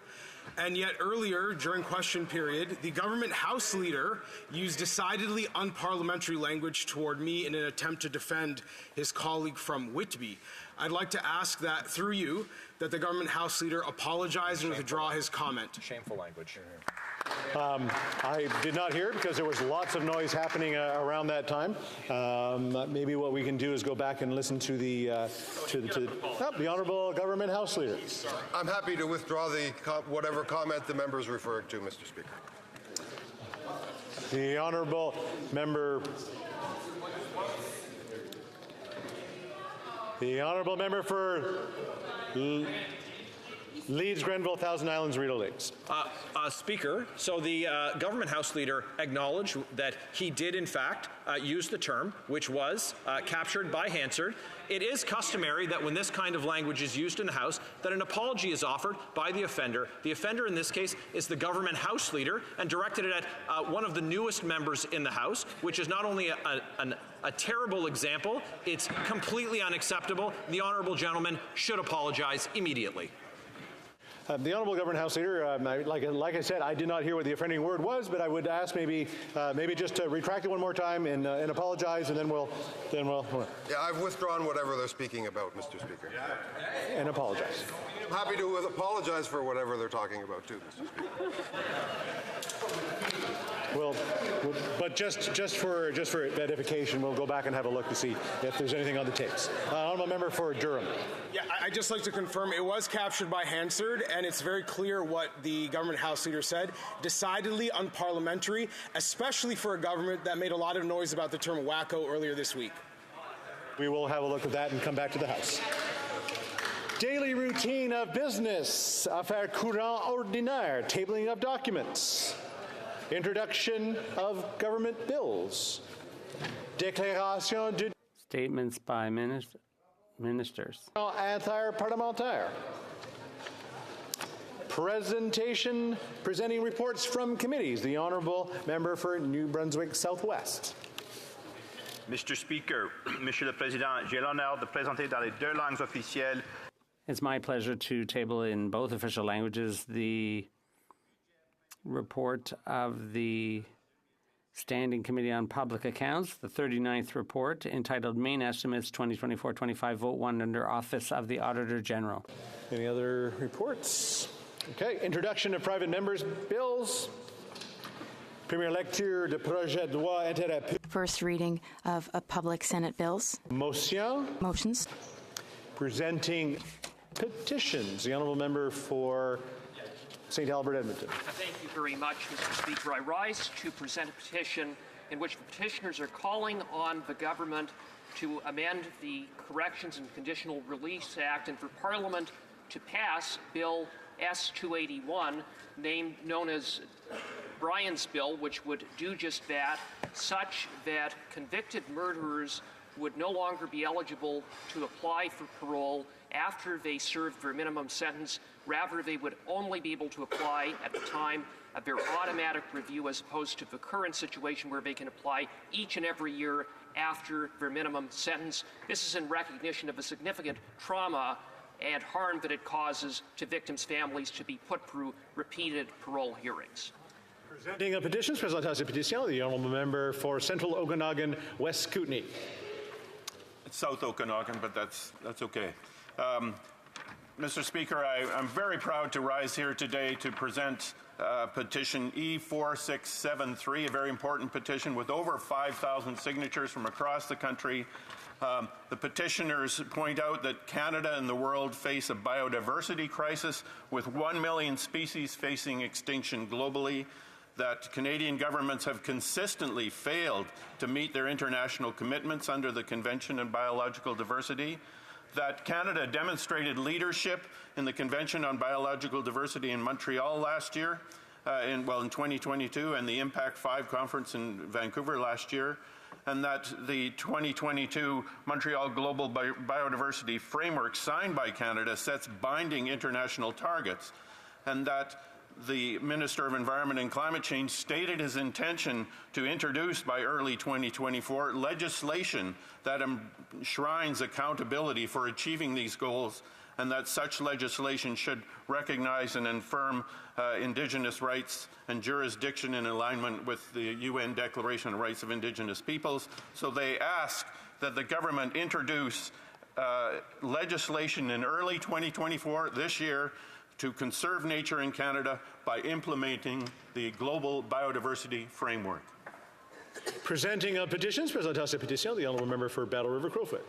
And yet earlier, during question period, the government House Leader used decidedly unparliamentary language toward me in an attempt to defend his colleague from Whitby. I'd like to ask that, through you, that the government House Leader apologize and withdraw his comment. Shameful language. I did not hear it because there was lots of noise happening around that time. Maybe what we can do is go back and listen to the honourable government House Leader. I'm happy to withdraw whatever comment the member is referring to, Mr. Speaker. The honourable member. The honourable member for Leeds, Grenville, Thousand Islands, Rideau Lakes. Speaker, so the government House Leader acknowledged that he did, in fact, use the term, which was captured by Hansard. It is customary that when this kind of language is used in the House, that an apology is offered by the offender. The offender in this case is the government House Leader and directed it at one of the newest members in the House, which is not only a terrible example, it's completely unacceptable. The honourable gentleman should apologize immediately. The honourable government House Leader, like I said, I did not hear what the offending word was, but I would ask maybe just to retract it one more time and apologize, and then we'll. Yeah, I've withdrawn whatever they're speaking about, Mr. Speaker. And apologize. I'm happy to apologize for whatever they're talking about too, Mr. Speaker. But just for edification, we'll go back and have a look to see if there's anything on the tapes. Honourable member for Durham. Yeah, I'd just like to confirm it was captured by Hansard, and it's very clear what the government House Leader said. Decidedly unparliamentary, especially for a government that made a lot of noise about the term wacko earlier this week. We will have a look at that and come back to the House. Daily routine of business. Affaire courant ordinaire. Tabling of documents. Introduction of government bills. Déclaration de statements by ministers. Interparlementaire. Presenting reports from committees. The honourable member for New Brunswick Southwest. Mr. Speaker, Monsieur le Président, j'ai l'honneur de présenter dans les deux langues officielles. It's my pleasure to table in both official languages the report of the Standing Committee on Public Accounts, the 39th report entitled Main Estimates 2024-25, Vote 1 under Office of the Auditor General. Any other reports? Okay, introduction of private members' bills. Première lecture de projet de loi interrapide. First reading of public Senate bills. Motions. Presenting petitions. The honourable member for St. Albert, Edmonton. Thank you very much, Mr. Speaker. I rise to present a petition in which the petitioners are calling on the government to amend the Corrections and Conditional Release Act and for Parliament to pass Bill S-281, known as Brian's Bill, which would do just that, such that convicted murderers would no longer be eligible to apply for parole after they served their minimum sentence. Rather, they would only be able to apply at the time of their automatic review, as opposed to the current situation where they can apply each and every year after their minimum sentence. This is in recognition of the significant trauma and harm that it causes to victims' families to be put through repeated parole hearings. Presenting a petition, présentation pétition, the honourable member for Central Okanagan, West Kootenay. It's South Okanagan, but that's okay. Mr. Speaker, I'm very proud to rise here today to present petition E4673, a very important petition with over 5,000 signatures from across the country. The petitioners point out that Canada and the world face a biodiversity crisis with 1 million species facing extinction globally, that Canadian governments have consistently failed to meet their international commitments under the Convention on Biological Diversity, that Canada demonstrated leadership in the Convention on Biological Diversity in Montreal last year, in 2022, and the Impact 5 conference in Vancouver last year, and that the 2022 Montreal Global Biodiversity Framework signed by Canada sets binding international targets, and that the Minister of Environment and Climate Change stated his intention to introduce by early 2024 legislation that enshrines accountability for achieving these goals, and that such legislation should recognize and affirm Indigenous rights and jurisdiction in alignment with the UN Declaration on the Rights of Indigenous Peoples. So they ask that the government introduce legislation in early 2024, this year, to conserve nature in Canada by implementing the Global Biodiversity Framework. Presenting petitions, Présentation des pétitions, the honourable member for Battle River Crowfoot.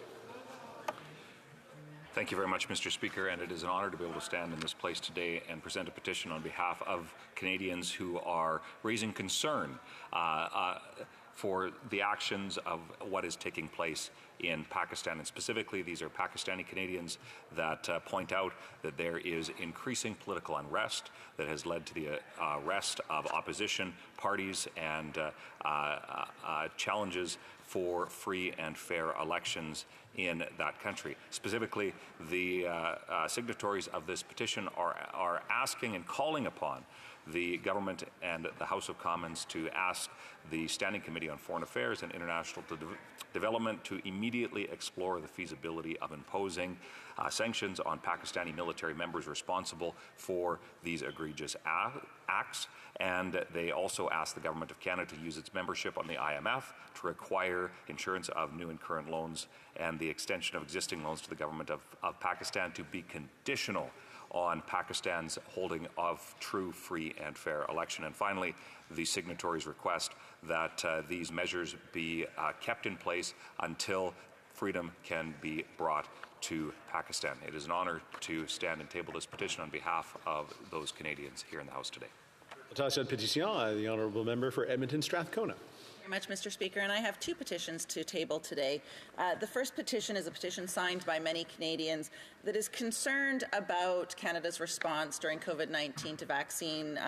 Thank you very much, Mr. Speaker, and it is an honour to be able to stand in this place today and present a petition on behalf of Canadians who are raising concern for the actions of what is taking place in Pakistan. And specifically, these are Pakistani Canadians that point out that there is increasing political unrest that has led to the arrest of opposition parties and challenges for free and fair elections in that country. Specifically, the signatories of this petition are asking and calling upon the government and the House of Commons to ask the Standing Committee on Foreign Affairs and International Development to immediately explore the feasibility of imposing sanctions on Pakistani military members responsible for these egregious acts. And they also ask the Government of Canada to use its membership on the IMF to require insurance of new and current loans and the extension of existing loans to the government of Pakistan to be conditional on Pakistan's holding of true, free, and fair election. And finally, the signatories request that these measures be kept in place until freedom can be brought to Pakistan. It is an honour to stand and table this petition on behalf of those Canadians here in the House today. The honourable member for Edmonton Strathcona. Much, Mr. Speaker, and I have two petitions to table today. The first petition is a petition signed by many Canadians that is concerned about Canada's response during COVID-19 to vaccine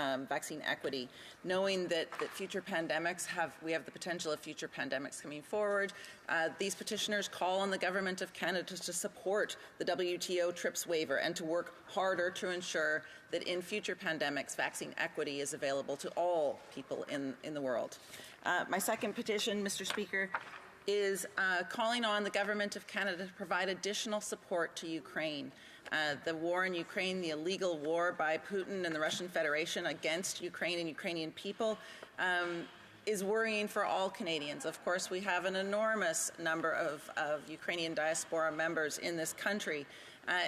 equity, knowing that future pandemics we have the potential of future pandemics coming forward. These petitioners call on the Government of Canada to support the WTO TRIPS waiver and to work harder to ensure that in future pandemics, vaccine equity is available to all people in the world. My second petition, Mr. Speaker, is calling on the Government of Canada to provide additional support to Ukraine. The war in Ukraine, the illegal war by Putin and the Russian Federation against Ukraine and Ukrainian people, is worrying for all Canadians. Of course, we have an enormous number of Ukrainian diaspora members in this country.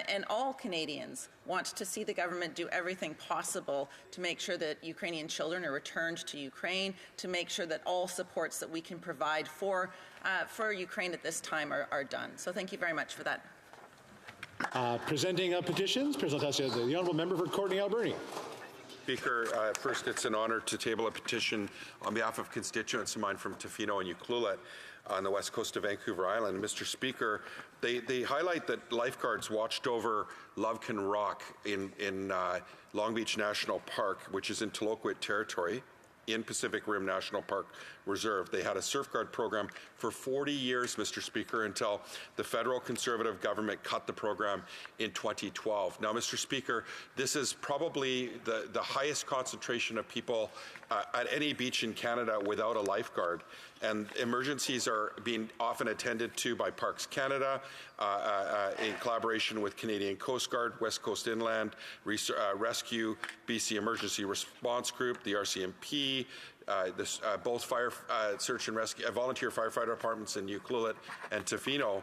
And all Canadians want to see the government do everything possible to make sure that Ukrainian children are returned to Ukraine, to make sure that all supports that we can provide for Ukraine at this time are done. So thank you very much for that. Presenting petitions, Présentation, the honourable member for Courtenay Alberni. Speaker, first it's an honour to table a petition on behalf of constituents of mine from Tofino and Ucluelet on the west coast of Vancouver Island. Mr. Speaker, they highlight that lifeguards watched over Lovekin Rock in Long Beach National Park, which is in Taloquit territory, in Pacific Rim National Park Reserve. They had a surf guard program for 40 years, Mr. Speaker, until the federal Conservative government cut the program in 2012. Now, Mr. Speaker, this is probably the highest concentration of people at any beach in Canada without a lifeguard. And emergencies are being often attended to by Parks Canada in collaboration with Canadian Coast Guard, West Coast Inland Rescue, BC Emergency Response Group, the RCMP, both fire search and rescue volunteer firefighter departments in Ucluelet and Tofino,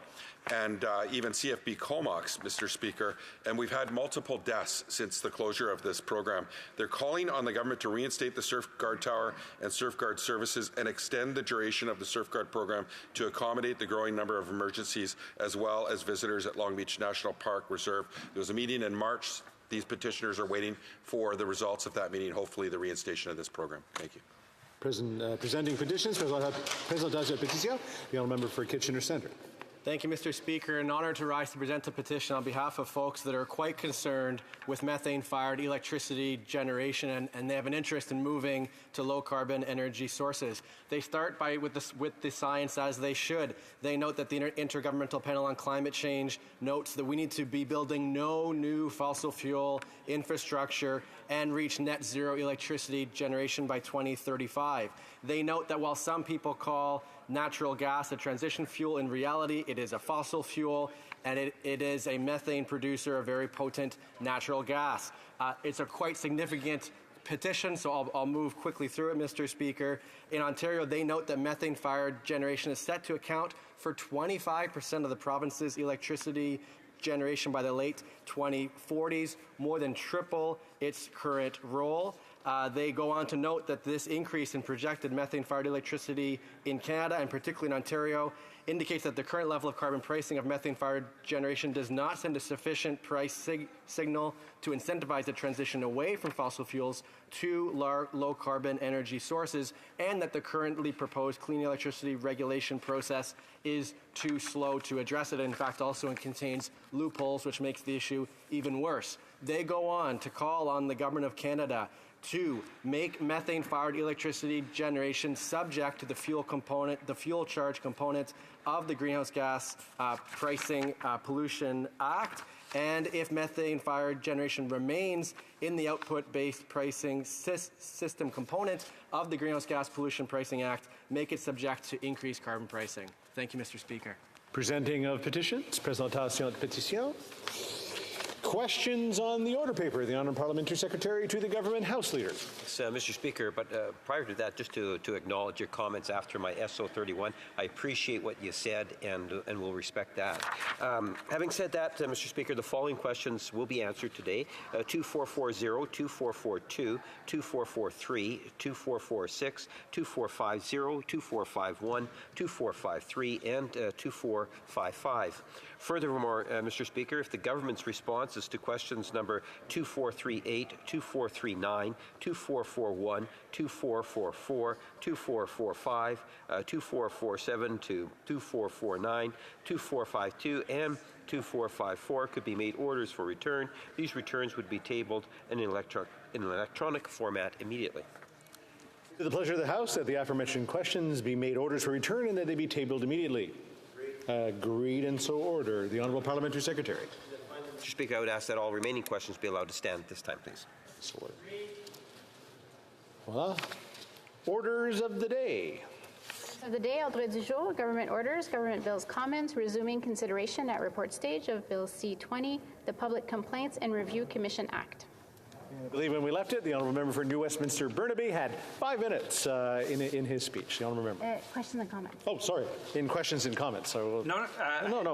and even CFB Comox, Mr. Speaker, and we've had multiple deaths since the closure of this program. They're calling on the government to reinstate the Surf Guard Tower and Surf Guard services and extend the duration of the Surf Guard program to accommodate the growing number of emergencies as well as visitors at Long Beach National Park Reserve. There was a meeting in March. These petitioners are waiting for the results of that meeting, hopefully the reinstation of this program. Thank you. Presenting petitions, Présentation des pétitions, the honourable member for Kitchener Centre. Thank you, Mr. Speaker. An honor to rise to present a petition on behalf of folks that are quite concerned with methane-fired electricity generation, and they have an interest in moving to low-carbon energy sources. They start with the science, as they should. They note that the Intergovernmental Panel on Climate Change notes that we need to be building no new fossil fuel infrastructure and reach net zero electricity generation by 2035. They note that while some people call natural gas a transition fuel, in reality it is a fossil fuel, and it is a methane producer, a very potent natural gas. It's a quite significant petition, so I'll move quickly through it, Mr. Speaker. In Ontario, they note that methane-fired generation is set to account for 25% of the province's electricity generation by the late 2040s, more than triple its current role. They go on to note that this increase in projected methane-fired electricity in Canada, and particularly in Ontario, indicates that the current level of carbon pricing of methane-fired generation does not send a sufficient price signal to incentivize the transition away from fossil fuels to low-carbon energy sources, and that the currently proposed clean electricity regulation process is too slow to address it. In fact, also it contains loopholes, which makes the issue even worse. They go on to call on the Government of Canada to make methane-fired electricity generation subject to the fuel charge component of the Greenhouse Gas Pricing Pollution Act. And if methane-fired generation remains in the output-based pricing system component of the Greenhouse Gas Pollution Pricing Act, make it subject to increased carbon pricing. Thank you, Mr. Speaker. Presenting of petitions. Présentation de pétition. Questions on the order paper. The Honourable Parliamentary Secretary to the Government House Leader. Yes, Mr. Speaker, but prior to that, just to acknowledge your comments after my SO31, I appreciate what you said and will respect that. Having said that, Mr. Speaker, the following questions will be answered today. 2440, 2442, 2443, 2446, 2450, 2451, 2453, and 2455. Furthermore, Mr. Speaker, if the government's responses to questions number 2438, 2439, 2441, 2444, 2445, 2447 to 2449, 2452, and 2454 could be made orders for return, these returns would be tabled in an electronic format immediately. To the pleasure of the House that the aforementioned questions be made orders for return and that they be tabled immediately. Agreed, and so ordered. The Honourable Parliamentary Secretary. Mr. Speaker, I would ask that all remaining questions be allowed to stand at this time, please. So ordered. Voilà. Orders of the day. Of the day, ordre du jour, government orders, government bills comments, resuming consideration at report stage of Bill C-20, the Public Complaints and Review Commission Act. I believe when we left it, the Honourable Member for New Westminster Burnaby had 5 minutes in his speech. The Honourable Member. Questions and comments. Oh, sorry. In questions and comments. So no.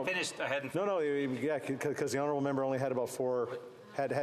Finished. I hadn't. No. Yeah, because the Honourable Member only had about 4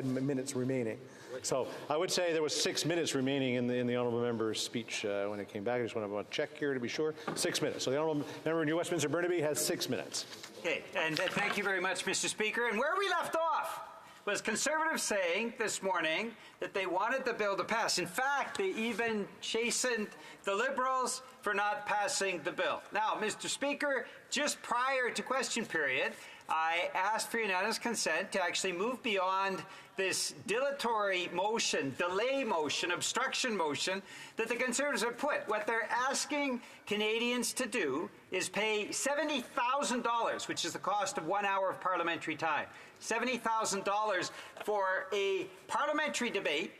minutes remaining. So I would say there was 6 minutes remaining in the Honourable Member's speech when it came back. I just want to check here to be sure. 6 minutes. So the Honourable Member for New Westminster Burnaby has 6 minutes. Okay, and thank you very much, Mr. Speaker. And where we left off was Conservatives saying this morning that they wanted the bill to pass. In fact, they even chastened the Liberals for not passing the bill. Now, Mr. Speaker, just prior to question period, I asked for unanimous consent to actually move beyond this dilatory motion, delay motion, obstruction motion that the Conservatives have put. What they're asking Canadians to do is pay $70,000, which is the cost of 1 hour of parliamentary time. $70,000 for a parliamentary debate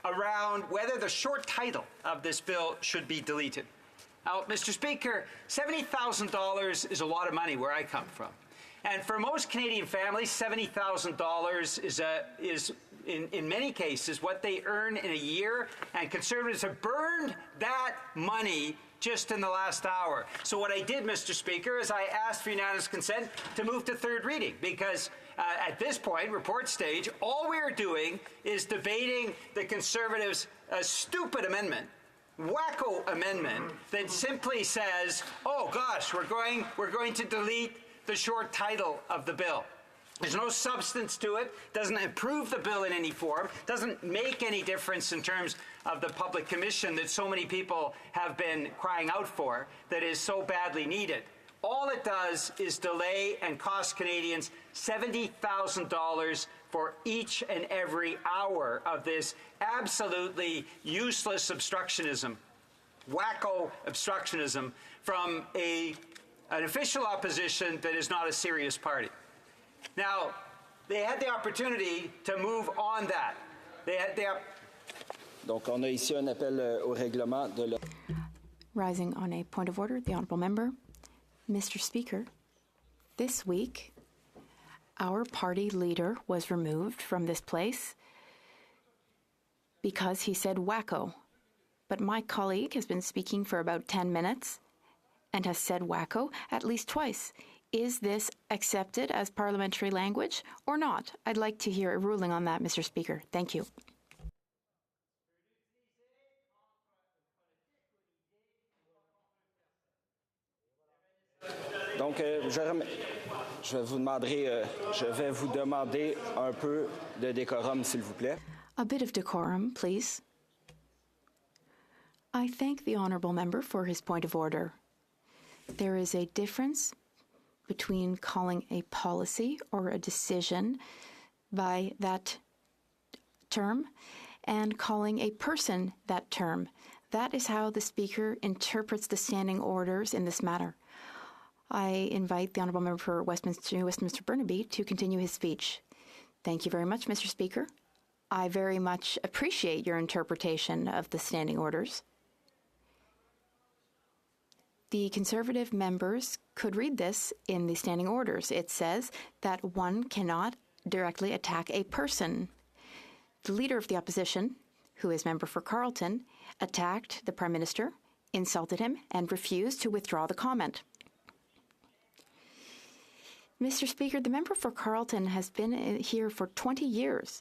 around whether the short title of this bill should be deleted. Now, Mr. Speaker, $70,000 is a lot of money where I come from. And for most Canadian families, $70,000 is in many cases what they earn in a year, and Conservatives have burned that money just in the last hour. So what I did, Mr. Speaker, is I asked for unanimous consent to move to third reading, because at this point, report stage, all we are doing is debating the Conservatives' stupid amendment, wacko amendment that simply says, oh gosh, we're going to delete the short title of the bill. There's no substance to it, doesn't improve the bill in any form, doesn't make any difference in terms of the public commission that so many people have been crying out for, that is so badly needed. all it does is delay and cost Canadians $70,000 for each and every hour of this absolutely useless obstructionism, wacko obstructionism from an official opposition that is not a serious party. Now, they had the opportunity to move on that. Donc, on a ici un appel au règlement de Rising on a point of order, the Honourable Member. Mr. Speaker, this week, our party leader was removed from this place because he said wacko. But my colleague has been speaking for about 10 minutes and has said wacko at least twice. Is this accepted as parliamentary language or not? I'd like to hear a ruling on that, Mr. Speaker. Thank you. Donc, je vais vous demander un peu de décorum, s'il vous plaît. A bit of decorum, please. I thank the honourable member for his point of order. There is a difference between calling a policy or a decision by that term and calling a person that term. That is how the Speaker interprets the standing orders in this matter. I invite the honourable member for Westminster Burnaby to continue his speech. Thank you very much, Mr. Speaker. I very much appreciate your interpretation of the standing orders. The Conservative members could read this in the standing orders. It says that one cannot directly attack a person. The Leader of the Opposition, who is member for Carleton, attacked the Prime Minister, insulted him, and refused to withdraw the comment. Mr. Speaker, the member for Carleton has been here for 20 years.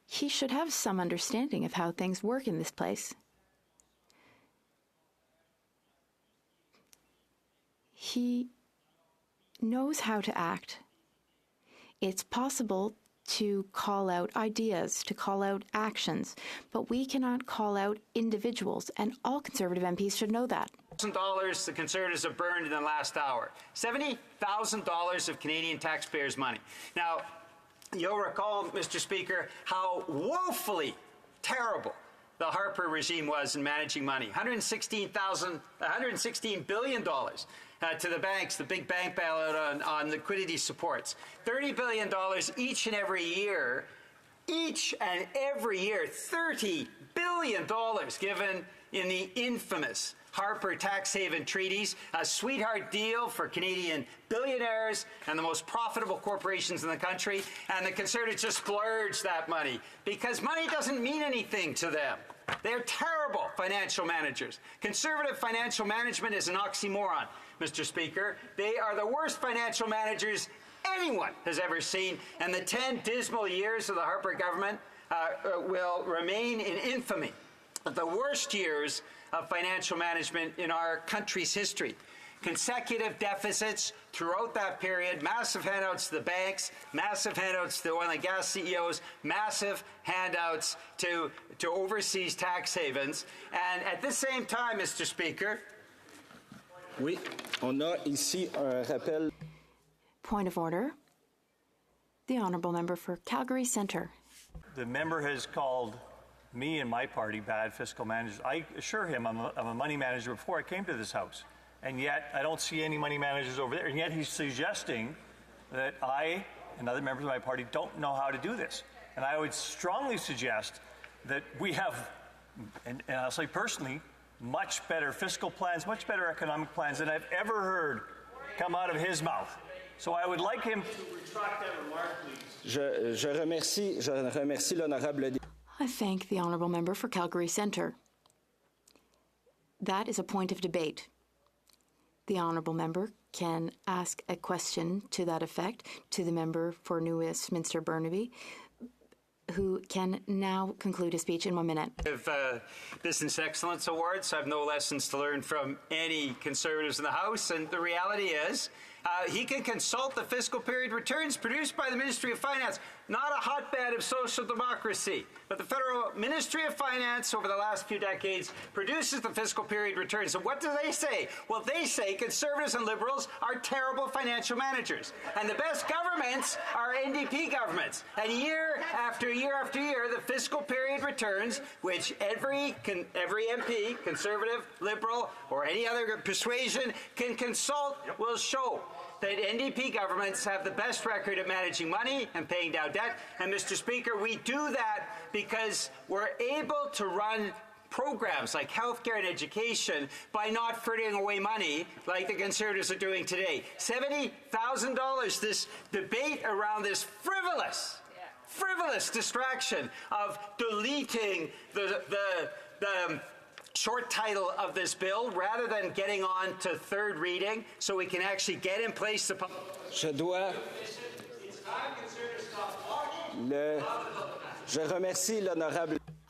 He should have some understanding of how things work in this place. He knows how to act. It's possible to call out ideas, to call out actions, but we cannot call out individuals, and all Conservative MPs should know that. $1,000 the Conservatives have burned in the last hour. $70,000 of Canadian taxpayers' money. Now, you'll recall, Mr. Speaker, how woefully terrible the Harper regime was in managing money. $116 billion to the banks, the big bank bailout on liquidity supports. $30 billion each and every year. Each and every year, $30 billion given in the infamous Harper tax haven treaties, a sweetheart deal for Canadian billionaires and the most profitable corporations in the country, and the Conservatives just splurged that money because money doesn't mean anything to them. They're terrible financial managers. Conservative financial management is an oxymoron, Mr. Speaker. They are the worst financial managers anyone has ever seen, and the 10 dismal years of the Harper government will remain in infamy. The worst years of financial management in our country's history. Consecutive deficits throughout that period, massive handouts to the banks, massive handouts to the oil and gas CEOs, massive handouts to overseas tax havens. And at the same time, Mr. Speaker. Oui, on a ici un rappel. Point of order. The honourable member for Calgary Centre. The member has called me and my party bad fiscal managers. I assure him I'm a money manager before I came to this House. And yet I don't see any money managers over there. And yet he's suggesting that I and other members of my party don't know how to do this. And I would strongly suggest that we have, and I'll say personally, much better fiscal plans, much better economic plans than I've ever heard come out of his mouth. So I would like him to retract that remark, please. Je remercie l'honorable. I thank the honourable member for Calgary Centre. That is a point of debate. The honourable member can ask a question to that effect to the member for New Westminster Burnaby, who can now conclude his speech in 1 minute. Business Excellence Awards. I have no lessons to learn from any Conservatives in the House, and the reality is he can consult the fiscal period returns produced by the Ministry of Finance. not a hotbed of social democracy. But the Federal Ministry of Finance over the last few decades produces the fiscal period returns. And what do they say? Well, they say Conservatives and Liberals are terrible financial managers. And the best governments are NDP governments. And year after year after year, the fiscal period returns, which every MP, Conservative, Liberal, or any other persuasion can consult, will show that NDP governments have the best record at managing money and paying down debt. And, Mr. Speaker, we do that because we're able to run programs like healthcare and education by not frittering away money like the Conservatives are doing today. $70,000, this debate around this frivolous distraction of deleting the short title of this bill rather than getting on to third reading so we can actually get in place the...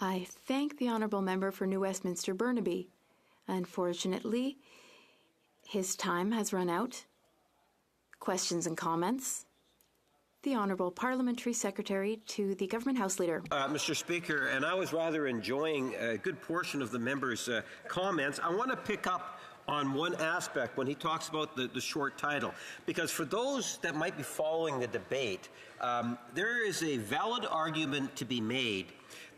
I thank the honourable member for New Westminster Burnaby. Unfortunately, his time has run out. Questions and comments? The Honourable Parliamentary Secretary to the Government House Leader. Mr. Speaker, and I was rather enjoying a good portion of the member's comments. I want to pick up on one aspect when he talks about the short title, because for those that might be following the debate, there is a valid argument to be made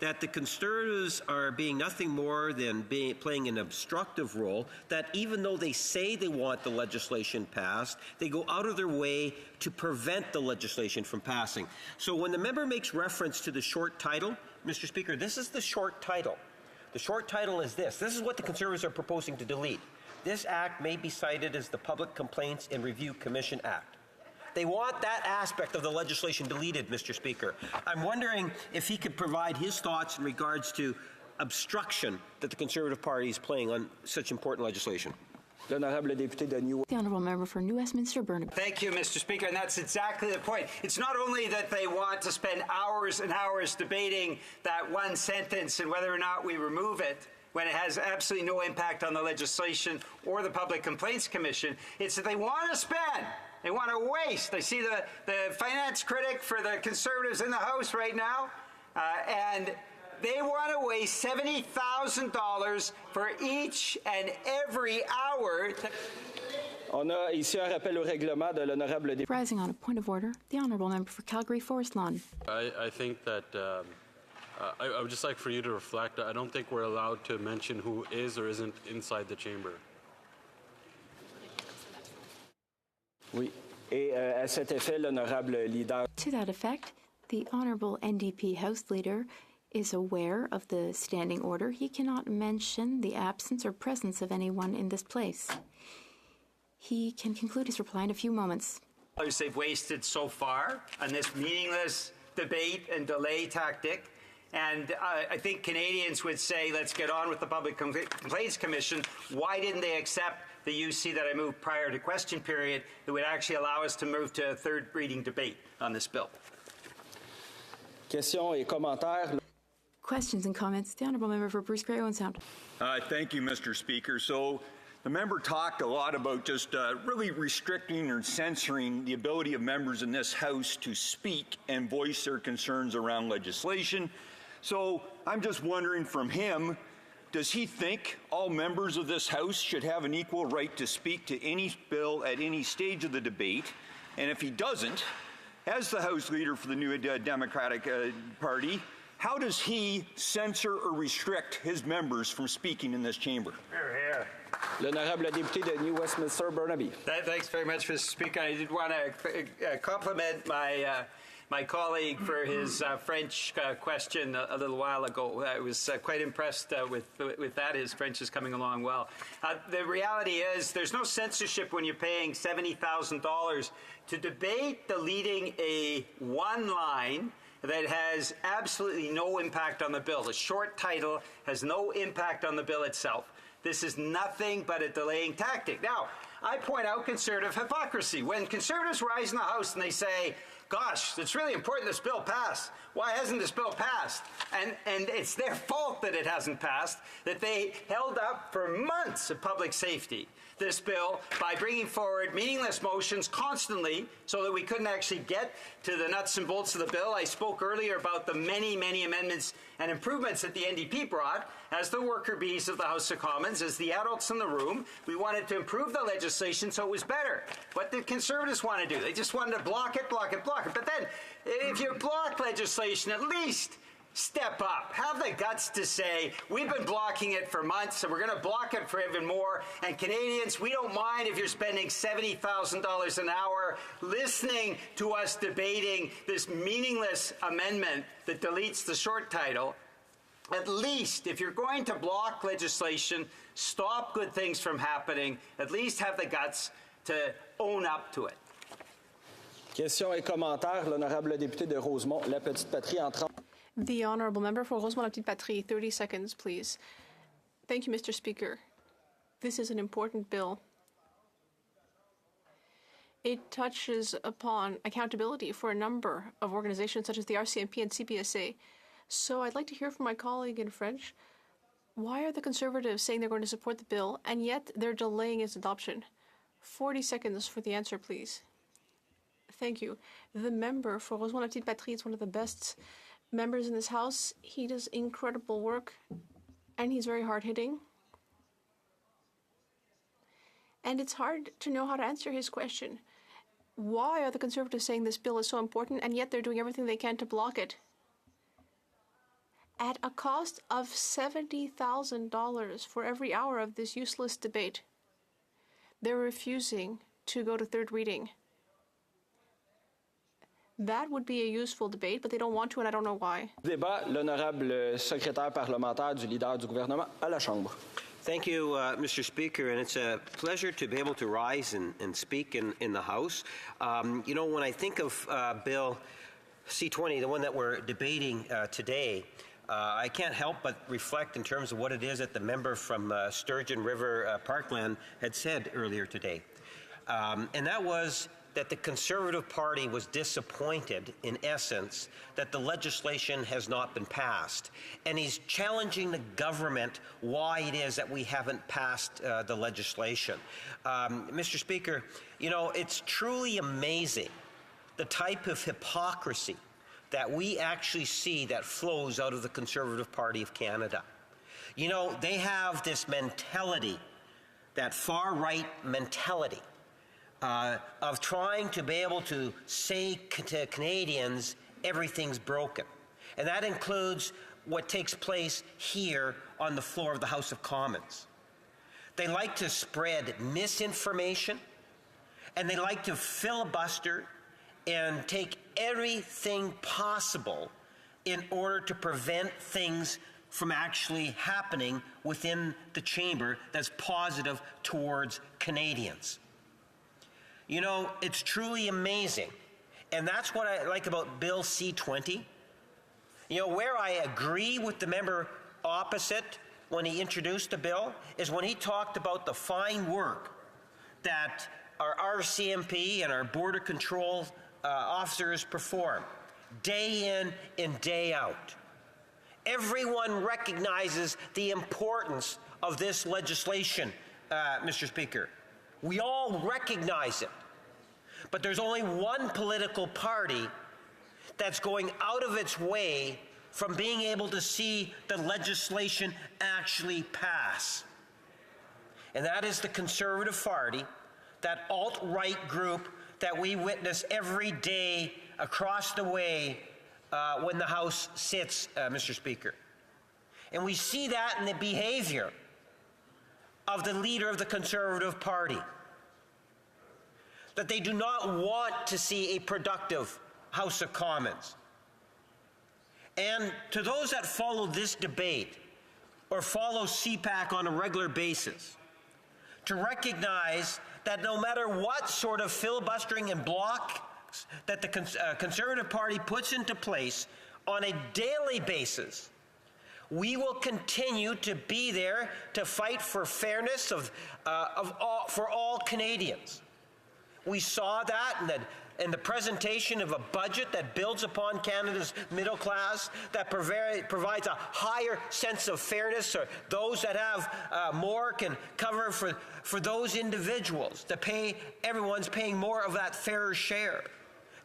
that the Conservatives are being nothing more than playing an obstructive role, that even though they say they want the legislation passed, they go out of their way to prevent the legislation from passing. So when the member makes reference to the short title, Mr. Speaker, this is the short title. The short title is this. This is what the Conservatives are proposing to delete. This act may be cited as the Public Complaints and Review Commission Act. They want that aspect of the legislation deleted, Mr. Speaker. I'm wondering if he could provide his thoughts in regards to obstruction that the Conservative Party is playing on such important legislation. The Honourable Member for New Westminster Burnaby. Thank you, Mr. Speaker, and that's exactly the point. It's not only that they want to spend hours and hours debating that one sentence and whether or not we remove it when it has absolutely no impact on the legislation or the Public Complaints Commission. It's that they want to spend. They want to waste. I see the finance critic for the Conservatives in the House right now, and they want to waste $70,000 for each and every hour. Rising on a point of order, the Honourable Member for Calgary Forest Lawn. I think that I would just like for you to reflect. I don't think we're allowed to mention who is or isn't inside the chamber. Oui. Et à cet effet, l'honorable leader. To that effect, the Honourable NDP House Leader is aware of the standing order. He cannot mention the absence or presence of anyone in this place. He can conclude his reply in a few moments. They've wasted so far on this meaningless debate and delay tactic. And I think Canadians would say, let's get on with the Public Complaints Commission. Why didn't they accept the UC that I moved prior to question period that would actually allow us to move to a third reading debate on this bill? Questions et commentaires. Questions and comments. The Honourable Member for Bruce Grey Owen Sound. Thank you, Mr. Speaker. So the member talked a lot about just really restricting or censoring the ability of members in this House to speak and voice their concerns around legislation. So I'm just wondering from him, does he think all members of this House should have an equal right to speak to any bill at any stage of the debate? And if he doesn't, as the House Leader for the New Democratic Party, how does he censor or restrict his members from speaking in this chamber? Here. L'honorable député de New Westminster Burnaby. Thanks very much, Mr. Speaker. I did want to compliment my colleague for his French question a little while ago. I was quite impressed with that. His French is coming along well. The reality is there's no censorship when you're paying $70,000 to debate deleting a one line that has absolutely no impact on the bill. The short title has no impact on the bill itself. This is nothing but a delaying tactic. Now, I point out Conservative hypocrisy. When Conservatives rise in the House and they say, gosh, it's really important this bill passed. Why hasn't this bill passed? And it's their fault that it hasn't passed, that they held up for months of public safety this bill by bringing forward meaningless motions constantly so that we couldn't actually get to the nuts and bolts of the bill. I spoke earlier about the many, many amendments and improvements that the NDP brought as the worker bees of the House of Commons, as the adults in the room. We wanted to improve the legislation so it was better. What did Conservatives want to do? They just wanted to block it, block it, block it. But then, if you block legislation, at least step up. Have the guts to say, we've been blocking it for months and we're going to block it for even more. And Canadians, we don't mind if you're spending $70,000 an hour listening to us debating this meaningless amendment that deletes the short title. At least, if you're going to block legislation, stop good things from happening, at least have the guts to own up to it. Questions et commentaires. L'honorable député de Rosemont, La Petite-Patrie, en 30. The honourable member for Rosemont La Petite-Patrie, 30 seconds, please. Thank you, Mr. Speaker. This is an important bill. It touches upon accountability for a number of organizations such as the RCMP and CPSA. So I'd like to hear from my colleague in French. Why are the Conservatives saying they're going to support the bill, and yet they're delaying its adoption? 40 seconds for the answer, please. Thank you. The member for Rosemont La Petite-Patrie is one of the best members in this House. He does incredible work, and he's very hard-hitting. And it's hard to know how to answer his question. Why are the Conservatives saying this bill is so important, and yet they're doing everything they can to block it? At a cost of $70,000 for every hour of this useless debate, they're refusing to go to third reading. That would be a useful debate, but they don't want to, and I don't know why. Débat, l'honorable secrétaire parlementaire du leader du gouvernement à la Chambre. Thank you, Mr. Speaker, and it's a pleasure to be able to rise and speak in the House. You know, when I think of Bill C-20, the one that we're debating today, I can't help but reflect in terms of what it is that the member from Sturgeon River Parkland had said earlier today. And that was that the Conservative Party was disappointed, in essence, that the legislation has not been passed. And he's challenging the government why it is that we haven't passed the legislation. Mr. Speaker, you know, it's truly amazing the type of hypocrisy that we actually see that flows out of the Conservative Party of Canada. You know, they have this mentality, that far-right mentality, of trying to be able to say to Canadians, everything's broken. And that includes what takes place here on the floor of the House of Commons. They like to spread misinformation, and they like to filibuster and take everything possible in order to prevent things from actually happening within the chamber that's positive towards Canadians. You know, it's truly amazing. And that's what I like about Bill C-20. You know, where I agree with the member opposite when he introduced the bill is when he talked about the fine work that our RCMP and our Border Control officers perform day in and day out. Everyone recognizes the importance of this legislation, Mr. Speaker. We all recognize it. But there's only one political party that's going out of its way from being able to see the legislation actually pass. And that is the Conservative Party, that alt-right group that we witness every day across the way when the House sits, Mr. Speaker. And we see that in the behavior of the leader of the Conservative Party, that they do not want to see a productive House of Commons. And to those that follow this debate or follow CPAC on a regular basis, to recognize that no matter what sort of filibustering and blocks that the Conservative Party puts into place on a daily basis, we will continue to be there to fight for fairness for all Canadians. We saw that in the and the presentation of a budget that builds upon Canada's middle class, that provides a higher sense of fairness, so those that have more can cover for those individuals, everyone's paying more of that fairer share.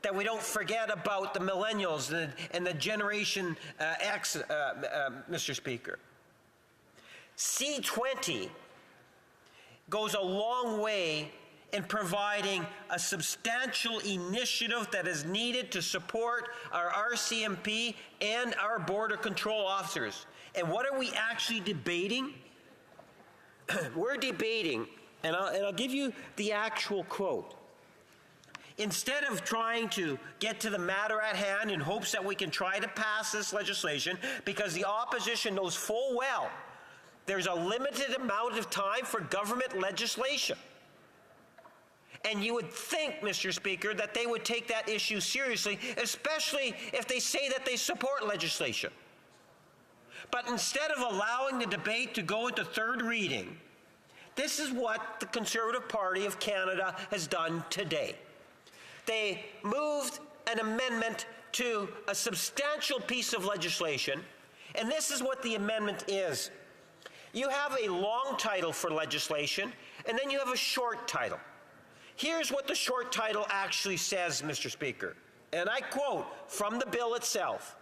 That we don't forget about the millennials and the Generation X, Mr. Speaker. C20 goes a long way in providing a substantial initiative that is needed to support our RCMP and our border control officers. And what are we actually debating? We're debating, and I'll give you the actual quote. Instead of trying to get to the matter at hand in hopes that we can try to pass this legislation, because the opposition knows full well there's a limited amount of time for government legislation. And you would think, Mr. Speaker, that they would take that issue seriously, especially if they say that they support legislation. But instead of allowing the debate to go into third reading, this is what the Conservative Party of Canada has done today. They moved an amendment to a substantial piece of legislation, and this is what the amendment is. You have a long title for legislation, and then you have a short title. Here's what the short title actually says, Mr. Speaker, and I quote from the bill itself.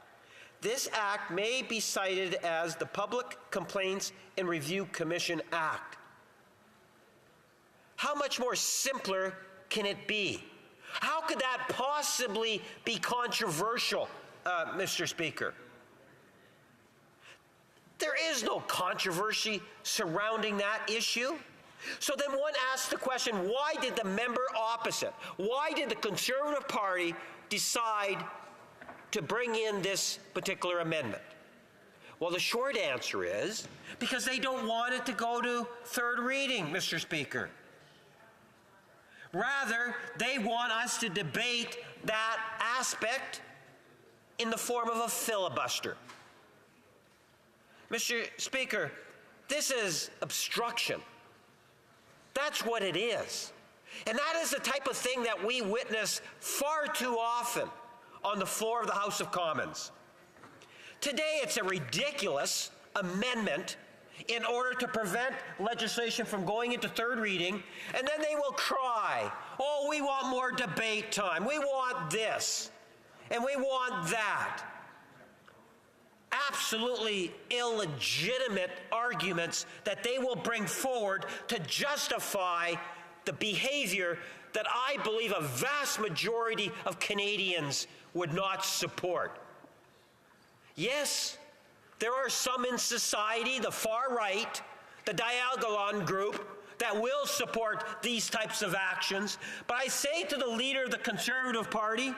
This act may be cited as the Public Complaints and Review Commission Act. How much more simpler can it be? How could that possibly be controversial, Mr. Speaker? There is no controversy surrounding that issue. So then one asks the question, why did the member opposite, why did the Conservative Party decide to bring in this particular amendment? Well, the short answer is because they don't want it to go to third reading, Mr. Speaker. Rather, they want us to debate that aspect in the form of a filibuster. Mr. Speaker, this is obstruction. That's what it is. And that is the type of thing that we witness far too often on the floor of the House of Commons. Today, it's a ridiculous amendment in order to prevent legislation from going into third reading, and then they will cry, oh, we want more debate time, we want this, and we want that. Absolutely illegitimate arguments that they will bring forward to justify the behavior that I believe a vast majority of Canadians would not support. Yes, there are some in society, the far right, the Diagolon group, that will support these types of actions. But I say to the leader of the Conservative Party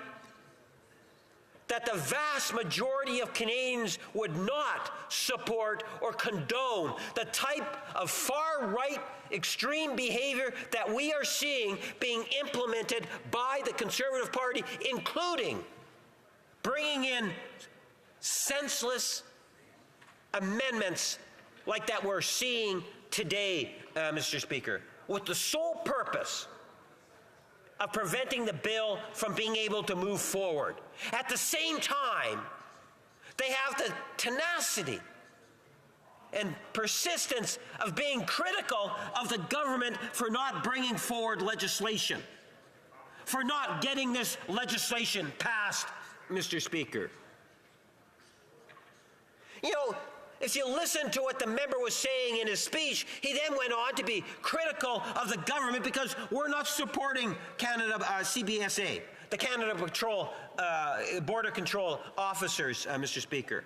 that the vast majority of Canadians would not support or condone the type of far-right extreme behavior that we are seeing being implemented by the Conservative Party, including bringing in senseless amendments like that we're seeing today, Mr. Speaker, with the sole purpose of preventing the bill from being able to move forward. At the same time, they have the tenacity and persistence of being critical of the government for not bringing forward legislation, for not getting this legislation passed, Mr. Speaker. You know, if you listen to what the member was saying in his speech, he then went on to be critical of the government because we're not supporting Canada CBSA, the Canada Patrol, Border Control officers, Mr. Speaker.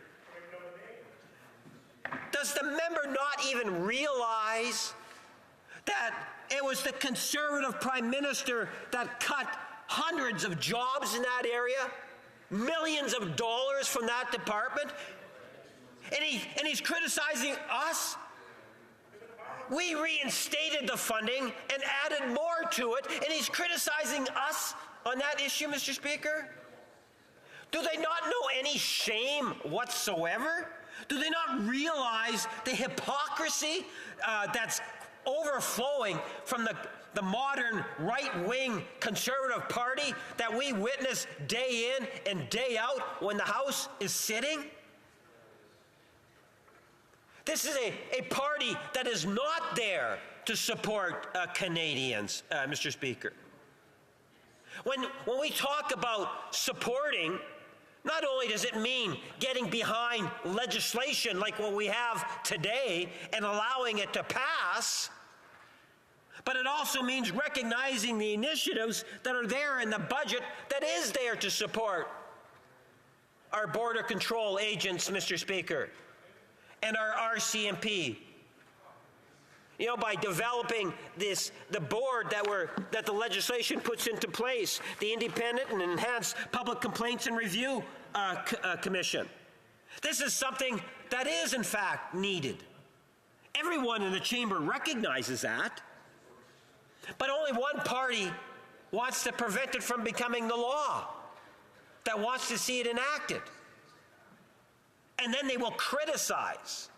Does the member not even realize that it was the Conservative Prime Minister that cut hundreds of jobs in that area, millions of dollars from that department? And he's criticizing us? We reinstated the funding and added more to it, and he's criticizing us on that issue, Mr. Speaker? Do they not know any shame whatsoever? Do they not realize the hypocrisy that's overflowing from the modern right-wing Conservative Party that we witness day in and day out when the House is sitting? This is a party that is not there to support Canadians, Mr. Speaker. When we talk about supporting, not only does it mean getting behind legislation like what we have today and allowing it to pass, but it also means recognizing the initiatives that are there in the budget that is there to support our border control agents, Mr. Speaker, and our RCMP. You know, by developing the board that the legislation puts into place, the Independent and Enhanced Public Complaints and Review Commission. This is something that is, in fact, needed. Everyone in the chamber recognizes that, but only one party wants to prevent it from becoming the law, that wants to see it enacted. And then they will criticize.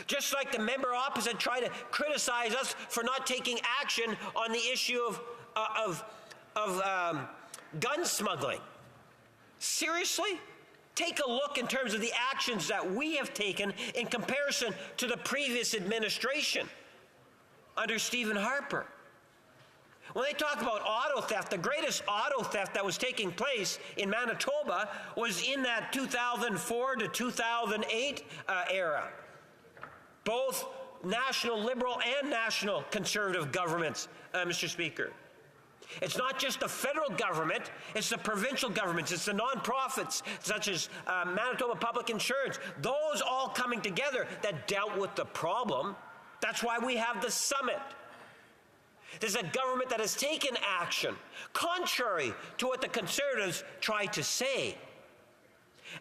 Just like the member opposite tried to criticize us for not taking action on the issue of gun smuggling. Seriously? Take a look in terms of the actions that we have taken in comparison to the previous administration under Stephen Harper. When they talk about auto theft, the greatest auto theft that was taking place in Manitoba was in that 2004 to 2008 era. Both national Liberal and national Conservative governments, Mr. Speaker. It's not just the federal government, it's the provincial governments, it's the non-profits such as Manitoba Public Insurance, those all coming together that dealt with the problem. That's why we have the summit. There's a government that has taken action, contrary to what the Conservatives try to say.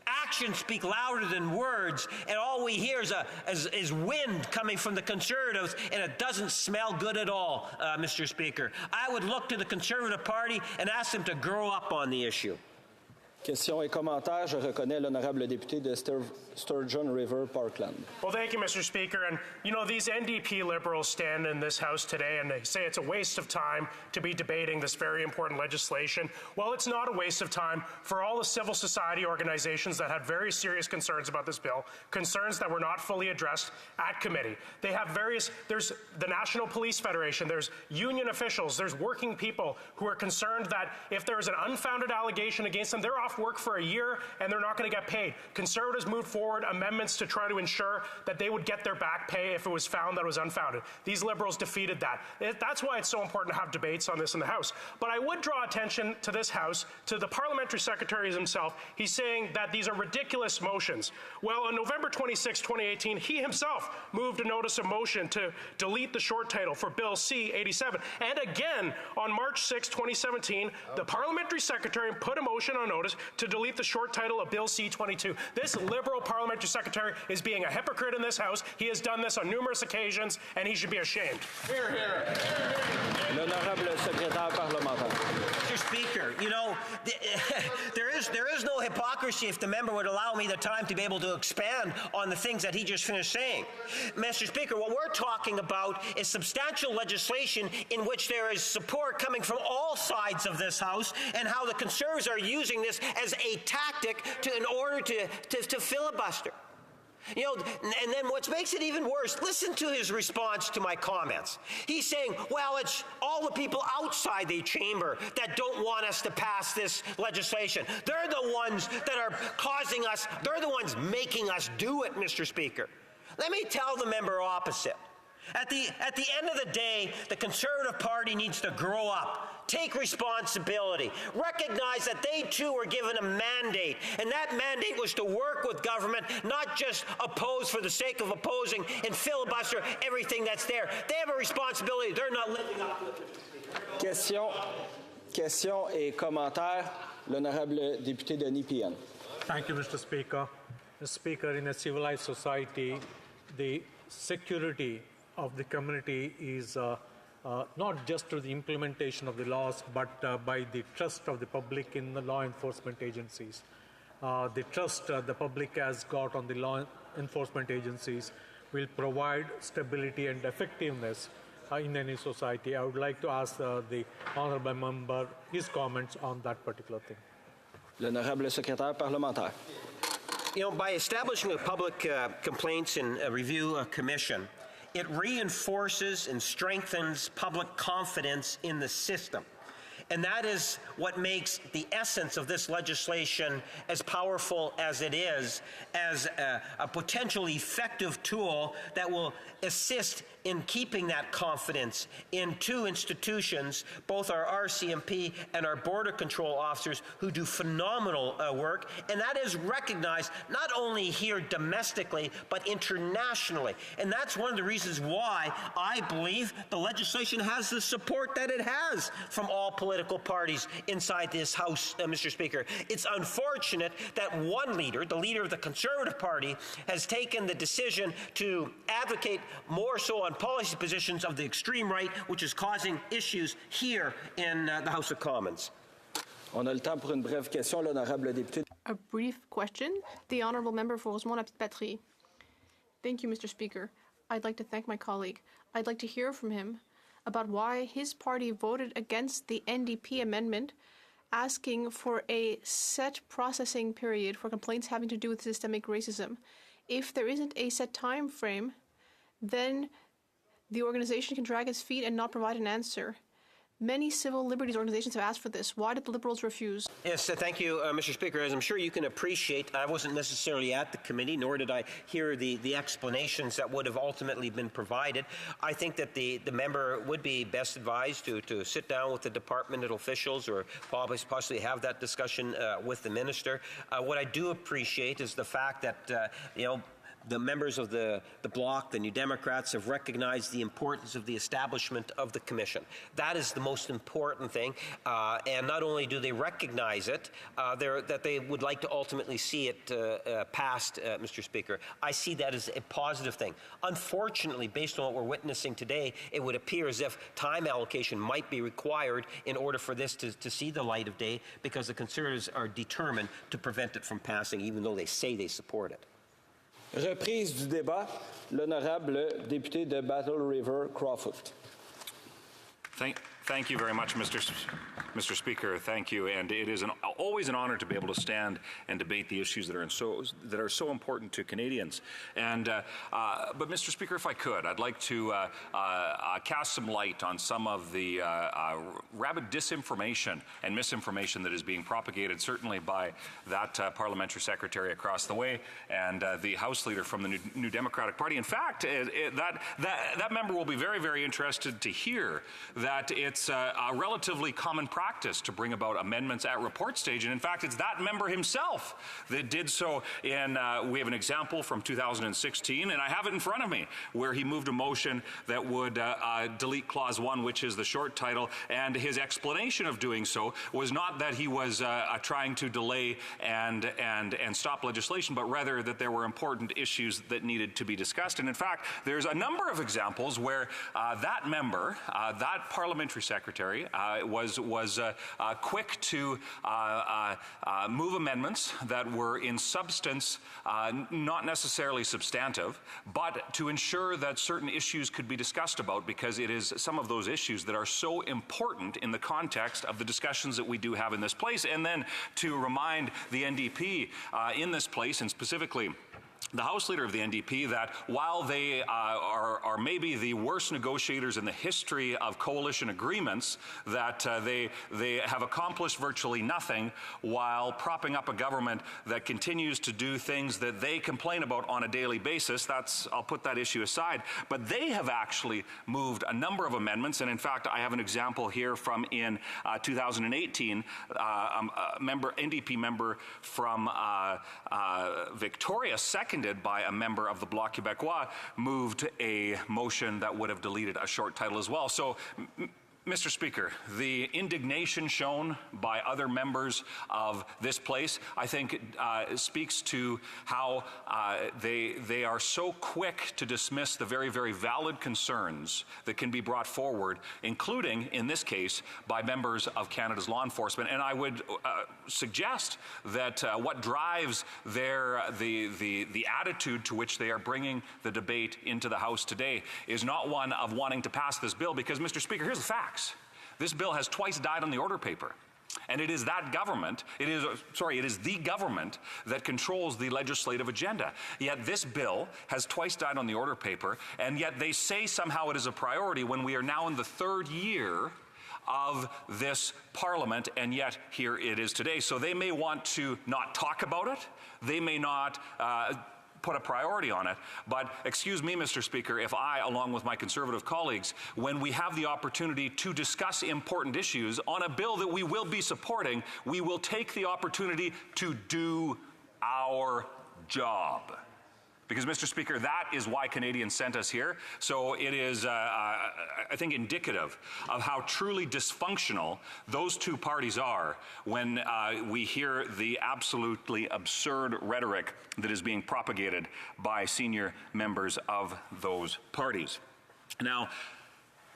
Actions speak louder than words, and all we hear is wind coming from the Conservatives, and it doesn't smell good at all, Mr. Speaker. I would look to the Conservative Party and ask them to grow up on the issue. Questions et commentaires. Je reconnais l'honorable député de Sturgeon River, Parkland. Well, thank you, Mr. Speaker. And, you know, these NDP Liberals stand in this House today and they say it's a waste of time to be debating this very important legislation. Well, it's not a waste of time for all the civil society organizations that had very serious concerns about this bill, concerns that were not fully addressed at committee. They have there's the National Police Federation, there's union officials, there's working people who are concerned that if there is an unfounded allegation against them, they're off work for a year and they're not going to get paid. Conservatives moved forward amendments to try to ensure that they would get their back pay if it was found that it was unfounded. These Liberals defeated that. That's why it's so important to have debates on this in the House. But I would draw attention to this House, to the Parliamentary Secretary himself. He's saying that these are ridiculous motions. Well, on November 26, 2018, he himself moved a notice of motion to delete the short title for Bill C-87. And again, on March 6, 2017, the Parliamentary Secretary put a motion on notice to delete the short title of Bill C-22. This Liberal Parliamentary Secretary is being a hypocrite in this House. He has done this on numerous occasions, and he should be ashamed. Hear, hear. L'honorable secrétaire parlementaire. Mr. Speaker, you know, there is no hypocrisy if the member would allow me the time to be able to expand on the things that he just finished saying. Mr. Speaker, what we're talking about is substantial legislation in which there is support coming from all sides of this House, and how the Conservatives are using this as a tactic in order to filibuster. You know, and then what makes it even worse, listen to his response to my comments. He's saying, well, it's all the people outside the chamber that don't want us to pass this legislation. They're the ones that are causing us, they're the ones making us do it, Mr. Speaker. Let me tell the member opposite. At the end of the day, the Conservative Party needs to grow up, take responsibility, recognize that they too were given a mandate, and that mandate was to work with government, not just oppose for the sake of opposing and filibuster everything that's there. They have a responsibility. They're not living up to it. Questions et commentaires. L'honorable député de Nepean. Thank you, Mr. Speaker. Mr. Speaker, in a civilized society, the security of the community is not just through the implementation of the laws, but by the trust of the public in the law enforcement agencies. The trust the public has got on the law enforcement agencies will provide stability and effectiveness in any society. I would like to ask the honourable member his comments on that particular thing. L'honorable secrétaire parlementaire. You know, by establishing a public complaints and review commission, it reinforces and strengthens public confidence in the system. And that is what makes the essence of this legislation as powerful as it is, as a potentially effective tool that will assist in keeping that confidence in two institutions, both our RCMP and our Border Control officers, who do phenomenal work, and that is recognized not only here domestically, but internationally. And that's one of the reasons why I believe the legislation has the support that it has from all political parties inside this House, Mr. Speaker. It's unfortunate that one leader, the leader of the Conservative Party, has taken the decision to advocate more so on policy positions of the extreme right, which is causing issues here in the House of Commons. On a le temps pour une brève question, l'honorable député. A brief question. The honourable member for Rosemont-la-Petite-Patrie. Thank you, Mr. Speaker. I'd like to thank my colleague. I'd like to hear from him about why his party voted against the NDP amendment asking for a set processing period for complaints having to do with systemic racism. If there isn't a set time frame, then the organization can drag its feet and not provide an answer. Many civil liberties organizations have asked for this. Why did the Liberals refuse? Yes, thank you, Mr. Speaker. As I'm sure you can appreciate, I wasn't necessarily at the committee, nor did I hear the explanations that would have ultimately been provided. I think that the member would be best advised to sit down with the departmental officials or possibly have that discussion with the minister. What I do appreciate is the fact that, the members of the Bloc, the New Democrats, have recognized the importance of the establishment of the Commission. That is the most important thing. And not only do they recognize it, that they would like to ultimately see it passed, Mr. Speaker. I see that as a positive thing. Unfortunately, based on what we're witnessing today, it would appear as if time allocation might be required in order for this to see the light of day, because the Conservatives are determined to prevent it from passing, even though they say they support it. Reprise du débat, l'honorable député de Battle River, Crawford. Thank you very much, Mr. Speaker. Thank you, and it is always an honor to be able to stand and debate the issues that are so important to Canadians. And but, Mr. Speaker, if I could, I'd like to cast some light on some of the rabid disinformation and misinformation that is being propagated, certainly by that parliamentary secretary across the way and the House leader from the New Democratic Party. In fact, that member will be very, very interested to hear that it's a relatively common practice to bring about amendments at report stage, and in fact it's that member himself that did so in, we have an example from 2016, and I have it in front of me, where he moved a motion that would delete Clause 1, which is the short title, and his explanation of doing so was not that he was trying to delay and stop legislation, but rather that there were important issues that needed to be discussed. And in fact, there's a number of examples where that member, that parliamentary secretary, was quick to move amendments that were in substance not necessarily substantive, but to ensure that certain issues could be discussed about, because it is some of those issues that are so important in the context of the discussions that we do have in this place. And then to remind the NDP in this place, and specifically the House Leader of the NDP, that while they are maybe the worst negotiators in the history of coalition agreements, that they have accomplished virtually nothing while propping up a government that continues to do things that they complain about on a daily basis. I'll put that issue aside. But they have actually moved a number of amendments, and in fact, I have an example here from in 2018, NDP member from Victoria, seconded by a member of the Bloc Québécois, moved a motion that would have deleted a short title as well. So, Mr. Speaker, the indignation shown by other members of this place, I think, speaks to how they are so quick to dismiss the very, very valid concerns that can be brought forward, including, in this case, by members of Canada's law enforcement. And I would suggest that what drives the attitude to which they are bringing the debate into the House today is not one of wanting to pass this bill, because, Mr. Speaker, here's the facts. This bill has twice died on the order paper. And it is that government, it is the government that controls the legislative agenda. Yet this bill has twice died on the order paper, and yet they say somehow it is a priority when we are now in the third year of this Parliament, and yet here it is today. So they may want to not talk about it. They may not put a priority on it. But excuse me, Mr. Speaker, if I, along with my Conservative colleagues, when we have the opportunity to discuss important issues on a bill that we will be supporting, we will take the opportunity to do our job. Because, Mr. Speaker, that is why Canadians sent us here. So it is, I think, indicative of how truly dysfunctional those two parties are when we hear the absolutely absurd rhetoric that is being propagated by senior members of those parties. Now,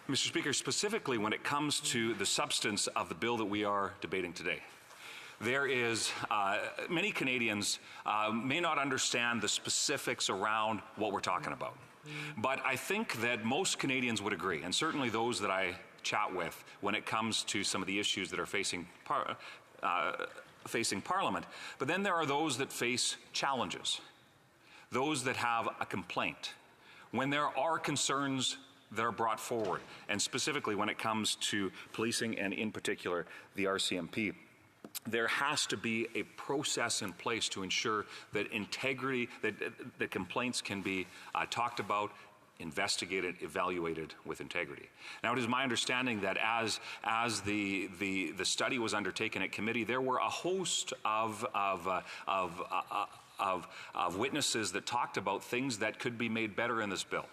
Mr. Speaker, specifically when it comes to the substance of the bill that we are debating today, there is, many Canadians may not understand the specifics around what we're talking about. But I think that most Canadians would agree, and certainly those that I chat with when it comes to some of the issues that are facing Parliament. But then there are those that face challenges, those that have a complaint. When there are concerns that are brought forward, and specifically when it comes to policing and in particular the RCMP, there has to be a process in place to ensure that integrity, that complaints can be talked about, investigated, evaluated with integrity. Now, it is my understanding that as the study was undertaken at committee, there were a host of witnesses that talked about things that could be made better in this bill.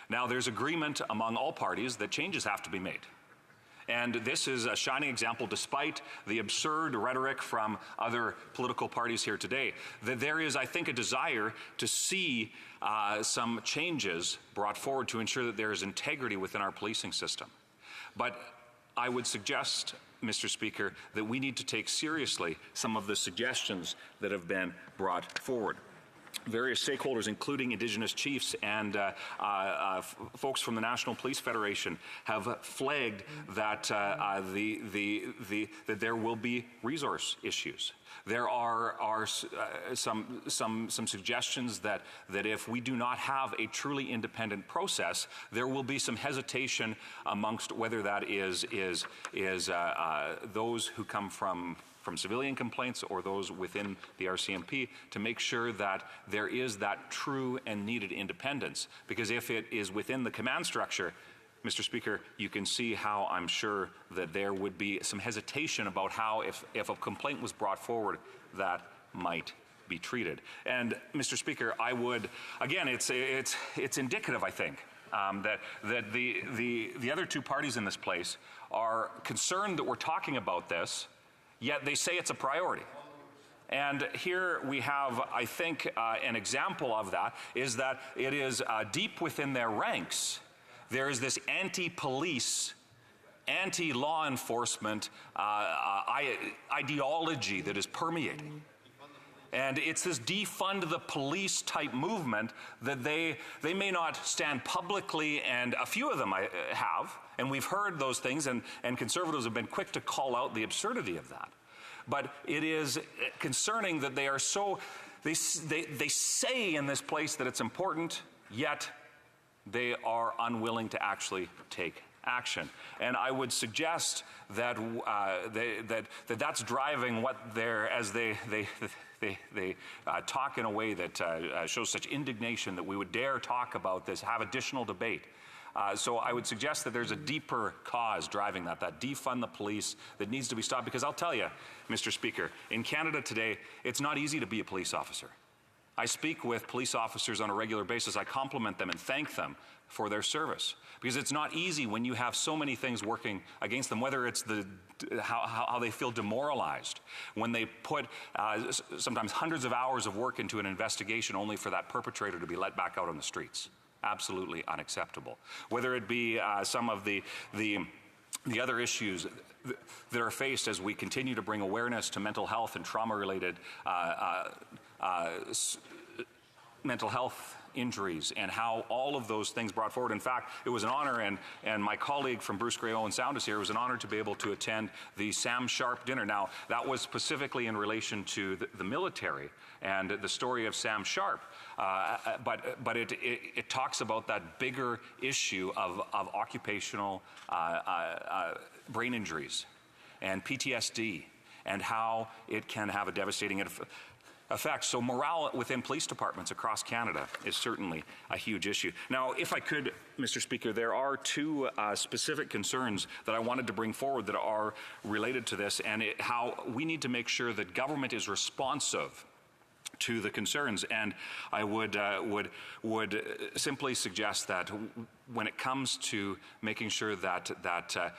Now, there's agreement among all parties that changes have to be made. And this is a shining example, despite the absurd rhetoric from other political parties here today, that there is, I think, a desire to see some changes brought forward to ensure that there is integrity within our policing system. But I would suggest, Mr. Speaker, that we need to take seriously some of the suggestions that have been brought forward. Various stakeholders, including Indigenous chiefs and folks from the National Police Federation, have flagged that that there will be resource issues. There are some suggestions that if we do not have a truly independent process, there will be some hesitation amongst whether that is those who come from civilian complaints or those within the RCMP, to make sure that there is that true and needed independence. Because if it is within the command structure, Mr. Speaker, you can see how I'm sure that there would be some hesitation about how, if a complaint was brought forward, that might be treated. And Mr. Speaker, I would, again, it's indicative, I think, that the other two parties in this place are concerned that we're talking about this, yet they say it's a priority. And here we have, I think, an example of that is that it is deep within their ranks. There is this anti-police, anti-law enforcement ideology that is permeating. And it's this defund the police type movement that they may not stand publicly, and a few of them have, and we've heard those things, and Conservatives have been quick to call out the absurdity of that. But it is concerning that they are so, they say in this place that it's important, yet they are unwilling to actually take action. And I would suggest that that's driving what they're, as they talk in a way that shows such indignation that we would dare talk about this, have additional debate. So I would suggest that there's a deeper cause driving that defund the police that needs to be stopped. Because I'll tell you, Mr. Speaker, in Canada today, it's not easy to be a police officer. I speak with police officers on a regular basis. I compliment them and thank them for their service, because it's not easy when you have so many things working against them, whether it's how they feel demoralized when they put sometimes hundreds of hours of work into an investigation only for that perpetrator to be let back out on the streets. Absolutely unacceptable. Whether it be some of the other issues that are faced as we continue to bring awareness to mental health and trauma-related mental health injuries, and how all of those things brought forward. In fact, it was an honor, and my colleague from Bruce Grey Owen Sound is here. It was an honor to be able to attend the Sam Sharp dinner. Now, that was specifically in relation to the military and the story of Sam Sharp, but it talks about that bigger issue of occupational brain injuries and PTSD, and how it can have a devastating effect. So morale within police departments across Canada is certainly a huge issue. Now, if I could, Mr. Speaker, there are two specific concerns that I wanted to bring forward that are related to this, and how we need to make sure that government is responsive to the concerns. And I would simply suggest that when it comes to making sure that the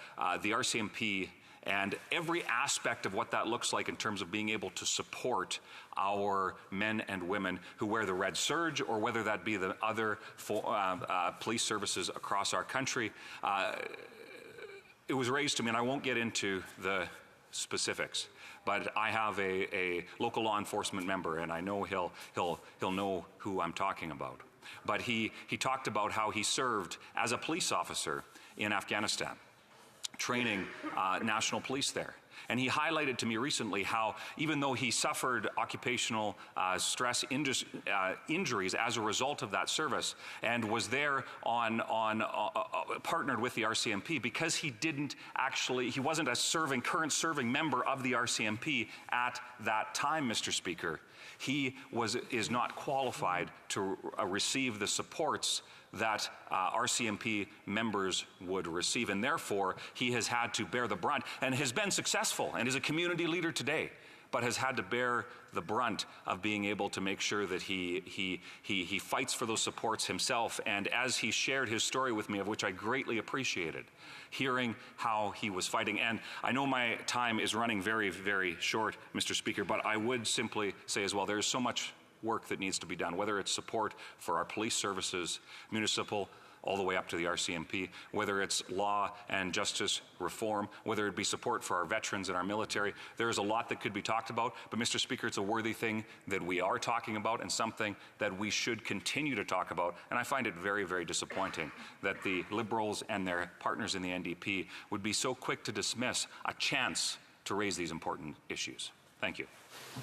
RCMP and every aspect of what that looks like in terms of being able to support our men and women who wear the red serge, or whether that be the other police services across our country. It was raised to me, and I won't get into the specifics, but I have a local law enforcement member, and I know he'll know who I'm talking about. But he talked about how he served as a police officer in Afghanistan, training national police there. And he highlighted to me recently how, even though he suffered occupational stress injuries as a result of that service, and was there partnered with the RCMP, because he wasn't a current serving member of the RCMP at that time, Mr. Speaker, he is not qualified to receive the supports that RCMP members would receive, and therefore he has had to bear the brunt, and has been successful and is a community leader today, but has had to bear the brunt of being able to make sure that he fights for those supports himself. And as he shared his story with me, of which I greatly appreciated, hearing how he was fighting. And I know my time is running very, very short, Mr. Speaker, but I would simply say as well, there's so much work that needs to be done, whether it's support for our police services, municipal, all the way up to the RCMP, whether it's law and justice reform, whether it be support for our veterans and our military. There's a lot that could be talked about, but Mr. Speaker, it's a worthy thing that we are talking about, and something that we should continue to talk about. And I find it very, very disappointing that the Liberals and their partners in the NDP would be so quick to dismiss a chance to raise these important issues. Thank you.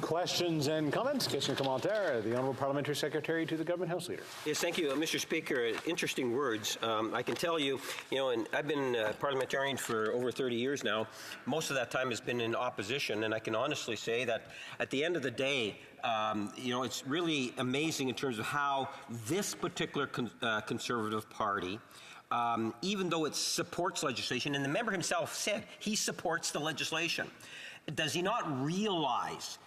Questions and comments? Question commentaire. The Honourable Parliamentary Secretary to the Government House Leader. Yes, thank you, Mr. Speaker. Interesting words. I can tell you, and I've been a parliamentarian for over 30 years now. Most of that time has been in opposition, and I can honestly say that at the end of the day, it's really amazing in terms of how this particular Conservative Party, even though it supports legislation, and the member himself said he supports the legislation, does he not realize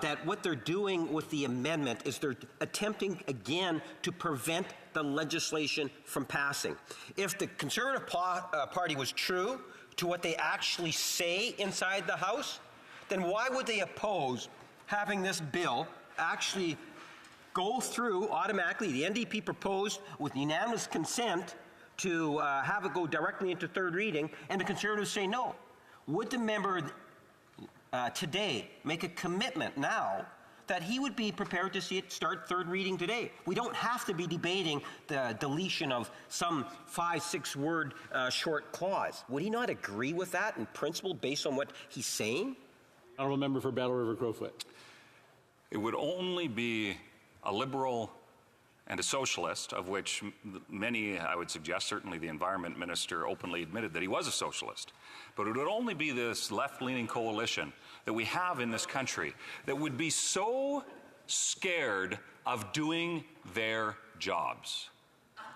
that what they're doing with the amendment is they're attempting again to prevent the legislation from passing? If the Conservative Party was true to what they actually say inside the House, then why would they oppose having this bill actually go through automatically? The NDP proposed with unanimous consent to have it go directly into third reading, and the Conservatives say no. Would the member today make a commitment now that he would be prepared to see it start third reading today? We don't have to be debating the deletion of some 5-6 word short clause. Would he not agree with that in principle based on what he's saying? Honourable Member for Battle River Crowfoot. It would only be a Liberal and a socialist, of which many, I would suggest, certainly the Environment Minister openly admitted that he was a socialist. But it would only be this left-leaning coalition that we have in this country that would be so scared of doing their jobs.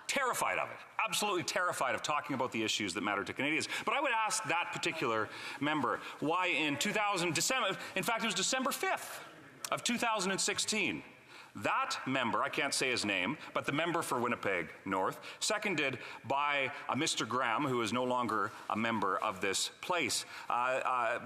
Terrified of it. Absolutely terrified of talking about the issues that matter to Canadians. But I would ask that particular member why in December 5th of 2016, That member, I can't say his name, but the member for Winnipeg North, seconded by Mr. Graham, who is no longer a member of this place,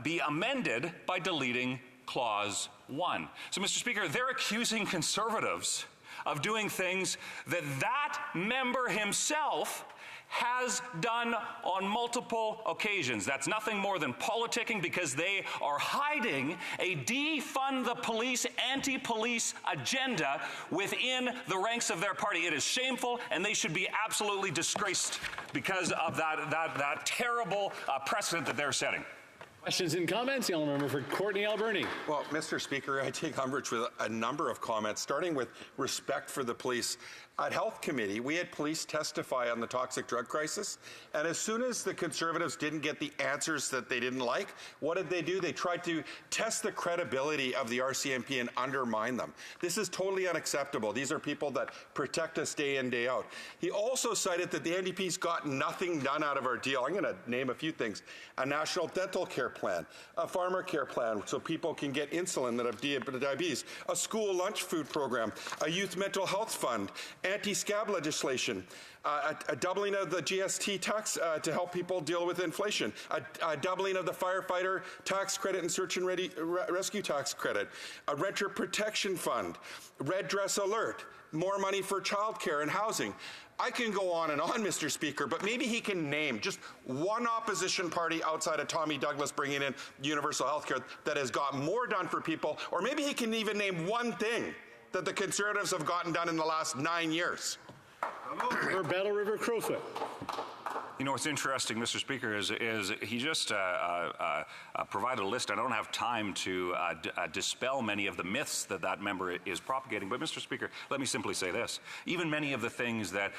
be amended by deleting Clause 1. So, Mr. Speaker, they're accusing Conservatives of doing things that member himself has done on multiple occasions. That's nothing more than politicking, because they are hiding a defund the police, anti-police agenda within the ranks of their party. It is shameful, and they should be absolutely disgraced because of that terrible precedent that they're setting. Questions and comments? The honourable member for Courtenay Alberni. Well, Mr. Speaker, I take umbrage with a number of comments, starting with respect for the police. At Health Committee, we had police testify on the toxic drug crisis, and as soon as the Conservatives didn't get the answers that they didn't like, what did they do? They tried to test the credibility of the RCMP and undermine them. This is totally unacceptable. These are people that protect us day in, day out. He also cited that the NDP's got nothing done out of our deal. I'm going to name a few things. A national dental care plan, a farmer care plan so people can get insulin that have diabetes, a school lunch food program, a youth mental health fund, anti-scab legislation, a doubling of the GST tax to help people deal with inflation, a doubling of the firefighter tax credit and search and rescue tax credit, a renter protection fund, red dress alert, more money for childcare and housing. I can go on and on, Mr. Speaker, but maybe he can name just one opposition party outside of Tommy Douglas bringing in universal health care that has got more done for people, or maybe he can even name one thing that the Conservatives have gotten done in the last 9 years. For Battle River Crowfoot. You know, what's interesting, Mr. Speaker, is he just provided a list. I don't have time to dispel many of the myths that member is propagating. But, Mr. Speaker, let me simply say this. Even many of the things that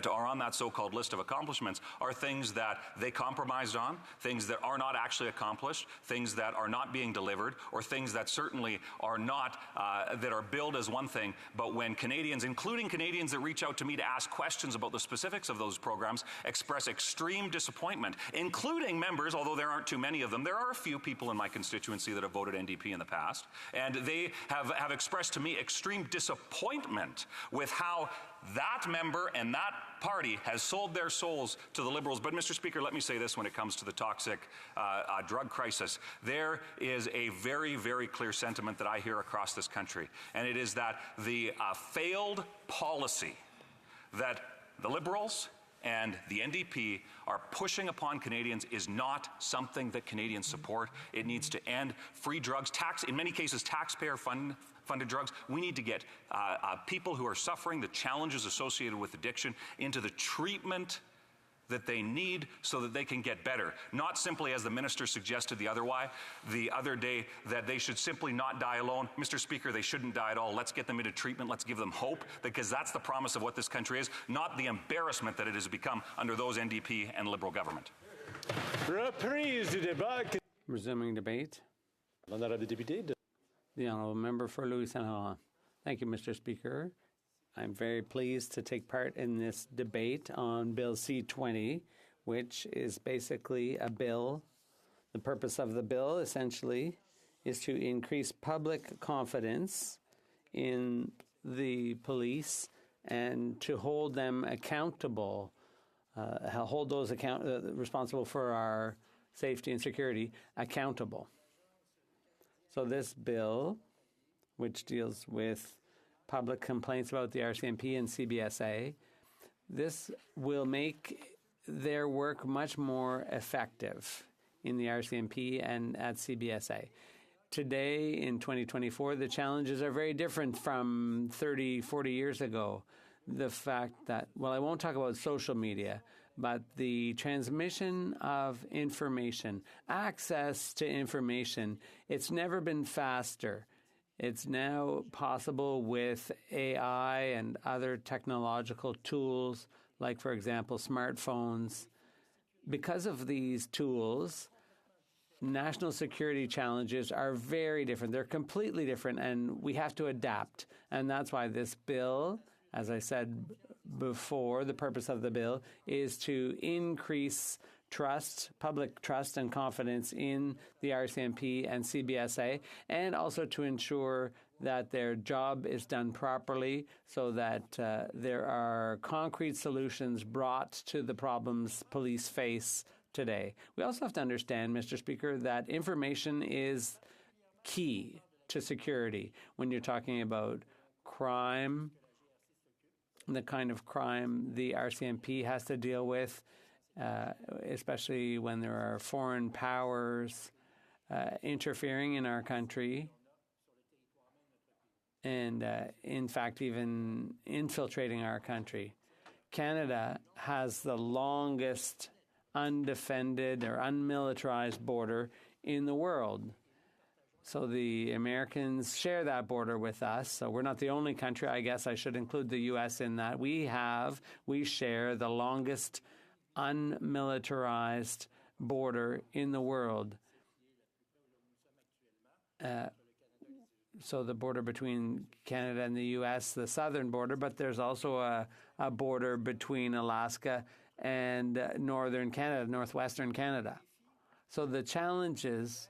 are on that so-called list of accomplishments are things that they compromised on, things that are not actually accomplished, things that are not being delivered, or things that certainly are not, that are billed as one thing. But when Canadians, including Canadians that reach out to me to ask questions about the specifics of those programs, express extreme disappointment, including members, although there aren't too many of them. There are a few people in my constituency that have voted NDP in the past, and they have expressed to me extreme disappointment with how that member and that party has sold their souls to the Liberals. But, Mr. Speaker, let me say this when it comes to the toxic drug crisis. There is a very, very clear sentiment that I hear across this country, and it is that the failed policy that the Liberals and the NDP are pushing upon Canadians is not something that Canadians support. It needs to end. Free drugs, in many cases taxpayer-funded drugs. We need to get people who are suffering the challenges associated with addiction into the treatment that they need so that they can get better. Not simply, as the minister suggested the other day, that they should simply not die alone. Mr. Speaker, they shouldn't die at all. Let's get them into treatment. Let's give them hope, because that's the promise of what this country is, not the embarrassment that it has become under those NDP and Liberal government. Reprise du débat. Resuming debate. The honourable member for Louis Saint Laurent. Thank you, Mr. Speaker. I'm very pleased to take part in this debate on Bill C-20, which is basically a bill. The purpose of the bill, essentially, is to increase public confidence in the police and to hold them accountable, hold those responsible for our safety and security accountable. So this bill, which deals with public complaints about the RCMP and CBSA, this will make their work much more effective in the RCMP and at CBSA. Today, in 2024, the challenges are very different from 30, 40 years ago. The fact that, well, I won't talk about social media, but the transmission of information, access to information, it's never been faster. It's now possible with AI and other technological tools, like, for example, smartphones. Because of these tools, national security challenges are very different. They're completely different, and we have to adapt. And that's why this bill, as I said before, the purpose of the bill is to increase trust, public trust and confidence in the RCMP and CBSA, and also to ensure that their job is done properly so that there are concrete solutions brought to the problems police face today. We also have to understand, Mr. Speaker, that information is key to security when you're talking about crime, the kind of crime the RCMP has to deal with, especially when there are foreign powers interfering in our country and, in fact, even infiltrating our country. Canada has the longest undefended or unmilitarized border in the world. So the Americans share that border with us. So we're not the only country. I guess I should include the U.S. in that. We share the longest unmilitarized border in the world. So the border between Canada and the U.S., the southern border, but there's also a border between Alaska and northern Canada, northwestern Canada. So the challenges,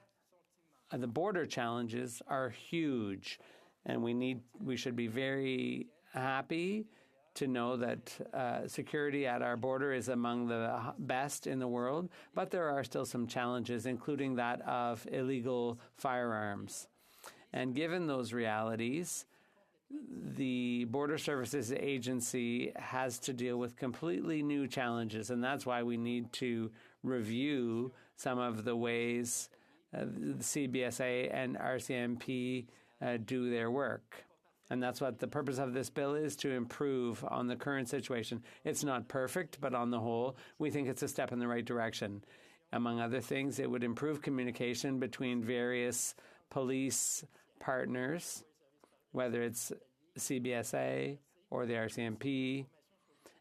the border challenges are huge, and we should be very happy to know that security at our border is among the best in the world, but there are still some challenges, including that of illegal firearms. And given those realities, the Border Services Agency has to deal with completely new challenges, and that's why we need to review some of the ways the CBSA and RCMP do their work. And that's what the purpose of this bill is, to improve on the current situation. It's not perfect, but on the whole, we think it's a step in the right direction. Among other things, it would improve communication between various police partners, whether it's CBSA or the RCMP.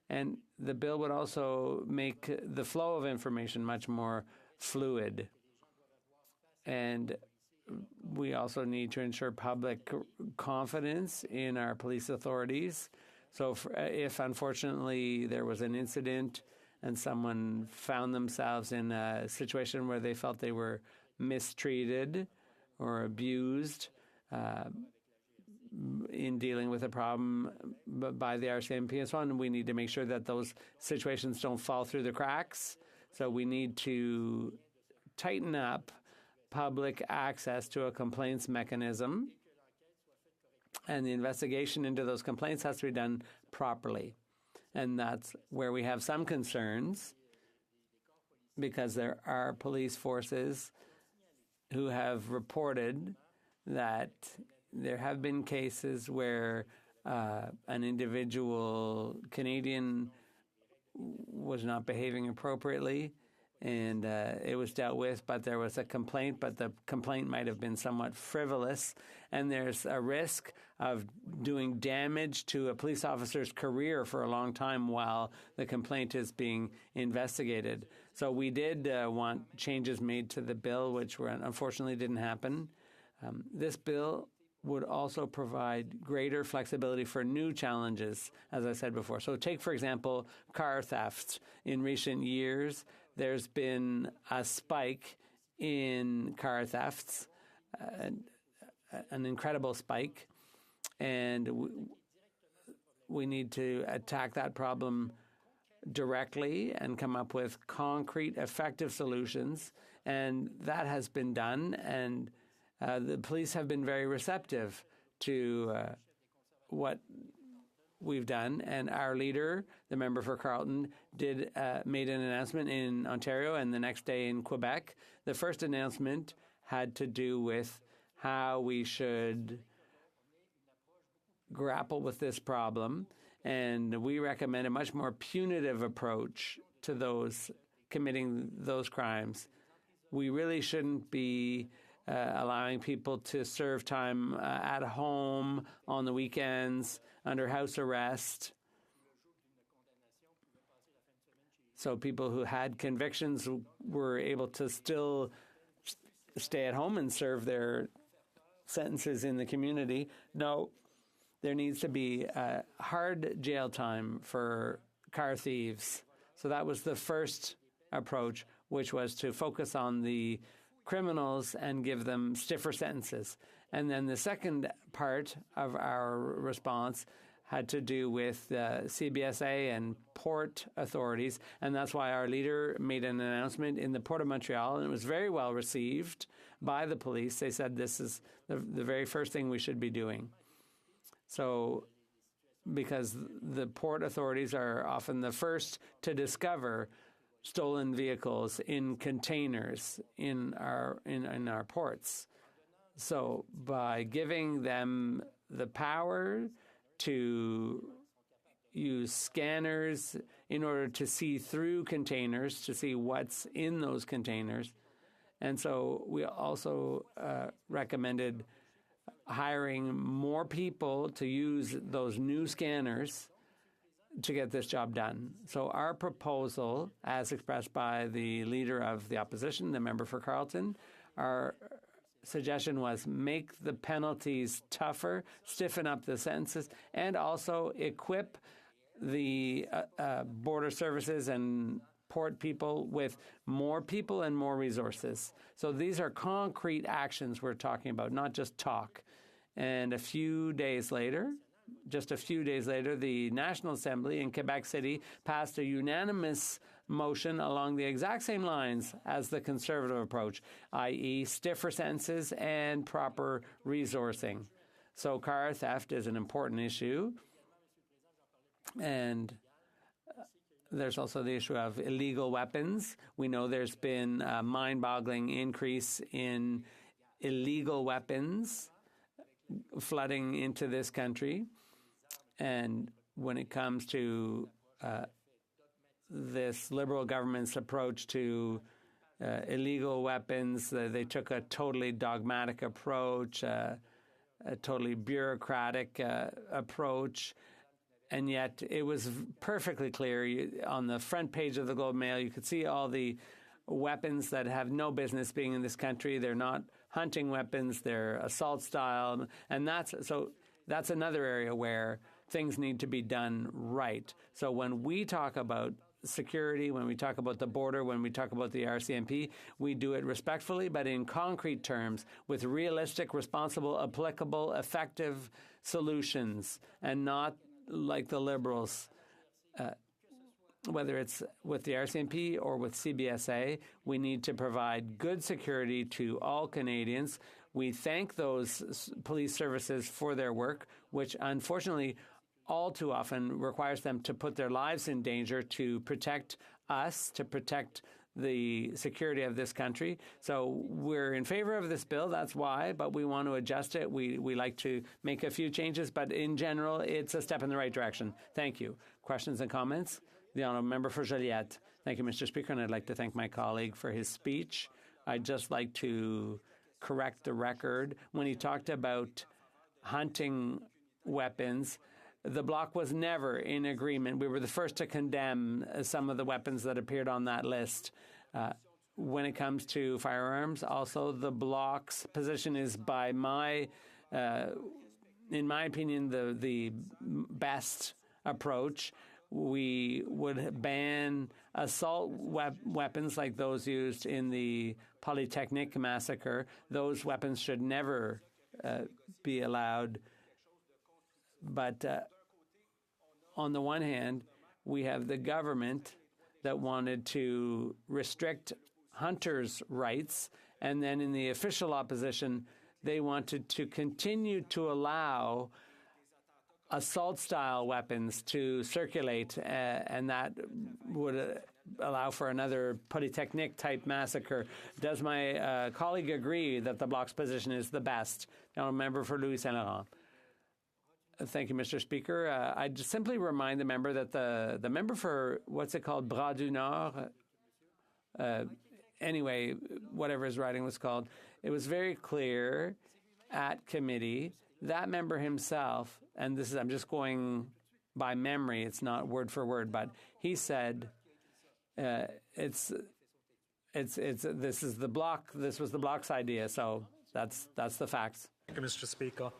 And the bill would also make the flow of information much more fluid. And we also need to ensure public confidence in our police authorities. So if unfortunately there was an incident and someone found themselves in a situation where they felt they were mistreated or abused in dealing with a problem by the RCMP and so on, we need to make sure that those situations don't fall through the cracks. So we need to tighten up public access to a complaints mechanism, and the investigation into those complaints has to be done properly. And that's where we have some concerns, because there are police forces who have reported that there have been cases where an individual Canadian was not behaving appropriately, and it was dealt with, but there was a complaint, but the complaint might have been somewhat frivolous, and there's a risk of doing damage to a police officer's career for a long time while the complaint is being investigated. So we did want changes made to the bill, which unfortunately didn't happen. This bill would also provide greater flexibility for new challenges, as I said before. So take, for example, car thefts. In recent years, there's been a spike in car thefts, an incredible spike, and we need to attack that problem directly and come up with concrete, effective solutions. And that has been done, and the police have been very receptive to what we've done. And our leader, the member for Carleton, made an announcement in Ontario and the next day in Quebec. The first announcement had to do with how we should grapple with this problem. And we recommend a much more punitive approach to those committing those crimes. We really shouldn't be allowing people to serve time at home on the weekends under house arrest. So people who had convictions were able to still stay at home and serve their sentences in the community. No, there needs to be hard jail time for car thieves. So that was the first approach, which was to focus on the criminals and give them stiffer sentences. And then the second part of our response had to do with CBSA and port authorities, and that's why our leader made an announcement in the Port of Montreal, and it was very well received by the police. They said this is the very first thing we should be doing. So, because the port authorities are often the first to discover stolen vehicles in containers in our ports. So, by giving them the power to use scanners in order to see through containers, to see what's in those containers. And so we also recommended hiring more people to use those new scanners to get this job done. So our proposal, as expressed by the leader of the opposition, the member for Carleton, our suggestion was make the penalties tougher, stiffen up the sentences, and also equip the border services and port people with more people and more resources. So these are concrete actions we're talking about, not just talk. And just a few days later, the National Assembly in Quebec City passed a unanimous motion along the exact same lines as the Conservative approach, i.e. stiffer sentences and proper resourcing. So car theft is an important issue. And there's also the issue of illegal weapons. We know there's been a mind-boggling increase in illegal weapons flooding into this country. And when it comes to this Liberal government's approach to illegal weapons, they took a totally dogmatic approach, a totally bureaucratic approach. And yet it was perfectly clear. On the front page of the Globe and Mail, you could see all the weapons that have no business being in this country. They're not hunting weapons. They're assault style. And that's another area where things need to be done right. So when we talk about security, when we talk about the border, when we talk about the RCMP, we do it respectfully, but in concrete terms, with realistic, responsible, applicable, effective solutions, and not like the Liberals, whether it's with the RCMP or with CBSA. We need to provide good security to all Canadians. We thank those police services for their work, which unfortunately all too often requires them to put their lives in danger to protect us, to protect the security of this country. So we're in favor of this bill, that's why, but we want to adjust it. We like to make a few changes, but in general, it's a step in the right direction. Thank you. Questions and comments? The Honourable Member for Joliette. Thank you, Mr. Speaker, and I'd like to thank my colleague for his speech. I'd just like to correct the record. When he talked about hunting weapons, the Bloc was never in agreement. We were the first to condemn some of the weapons that appeared on that list. When it comes to firearms, also the Bloc's position is, in my opinion, the best approach. We would ban assault weapons like those used in the Polytechnique massacre. Those weapons should never be allowed. But on the one hand, we have the government that wanted to restrict hunters' rights, and then in the official opposition, they wanted to continue to allow assault-style weapons to circulate, and that would allow for another Polytechnique-type massacre. Does my colleague agree that the Bloc's position is the best? Now, member for Louis Saint Laurent. Thank you, Mr. Speaker. I'd just simply remind the member that the member for, what's it called, Bras du Nord, anyway, whatever his writing was called, it was very clear at committee, that member himself, and this is, I'm just going by memory, it's not word for word, but he said this was the Bloc's idea, so that's the facts. Thank you, Mr. Speaker.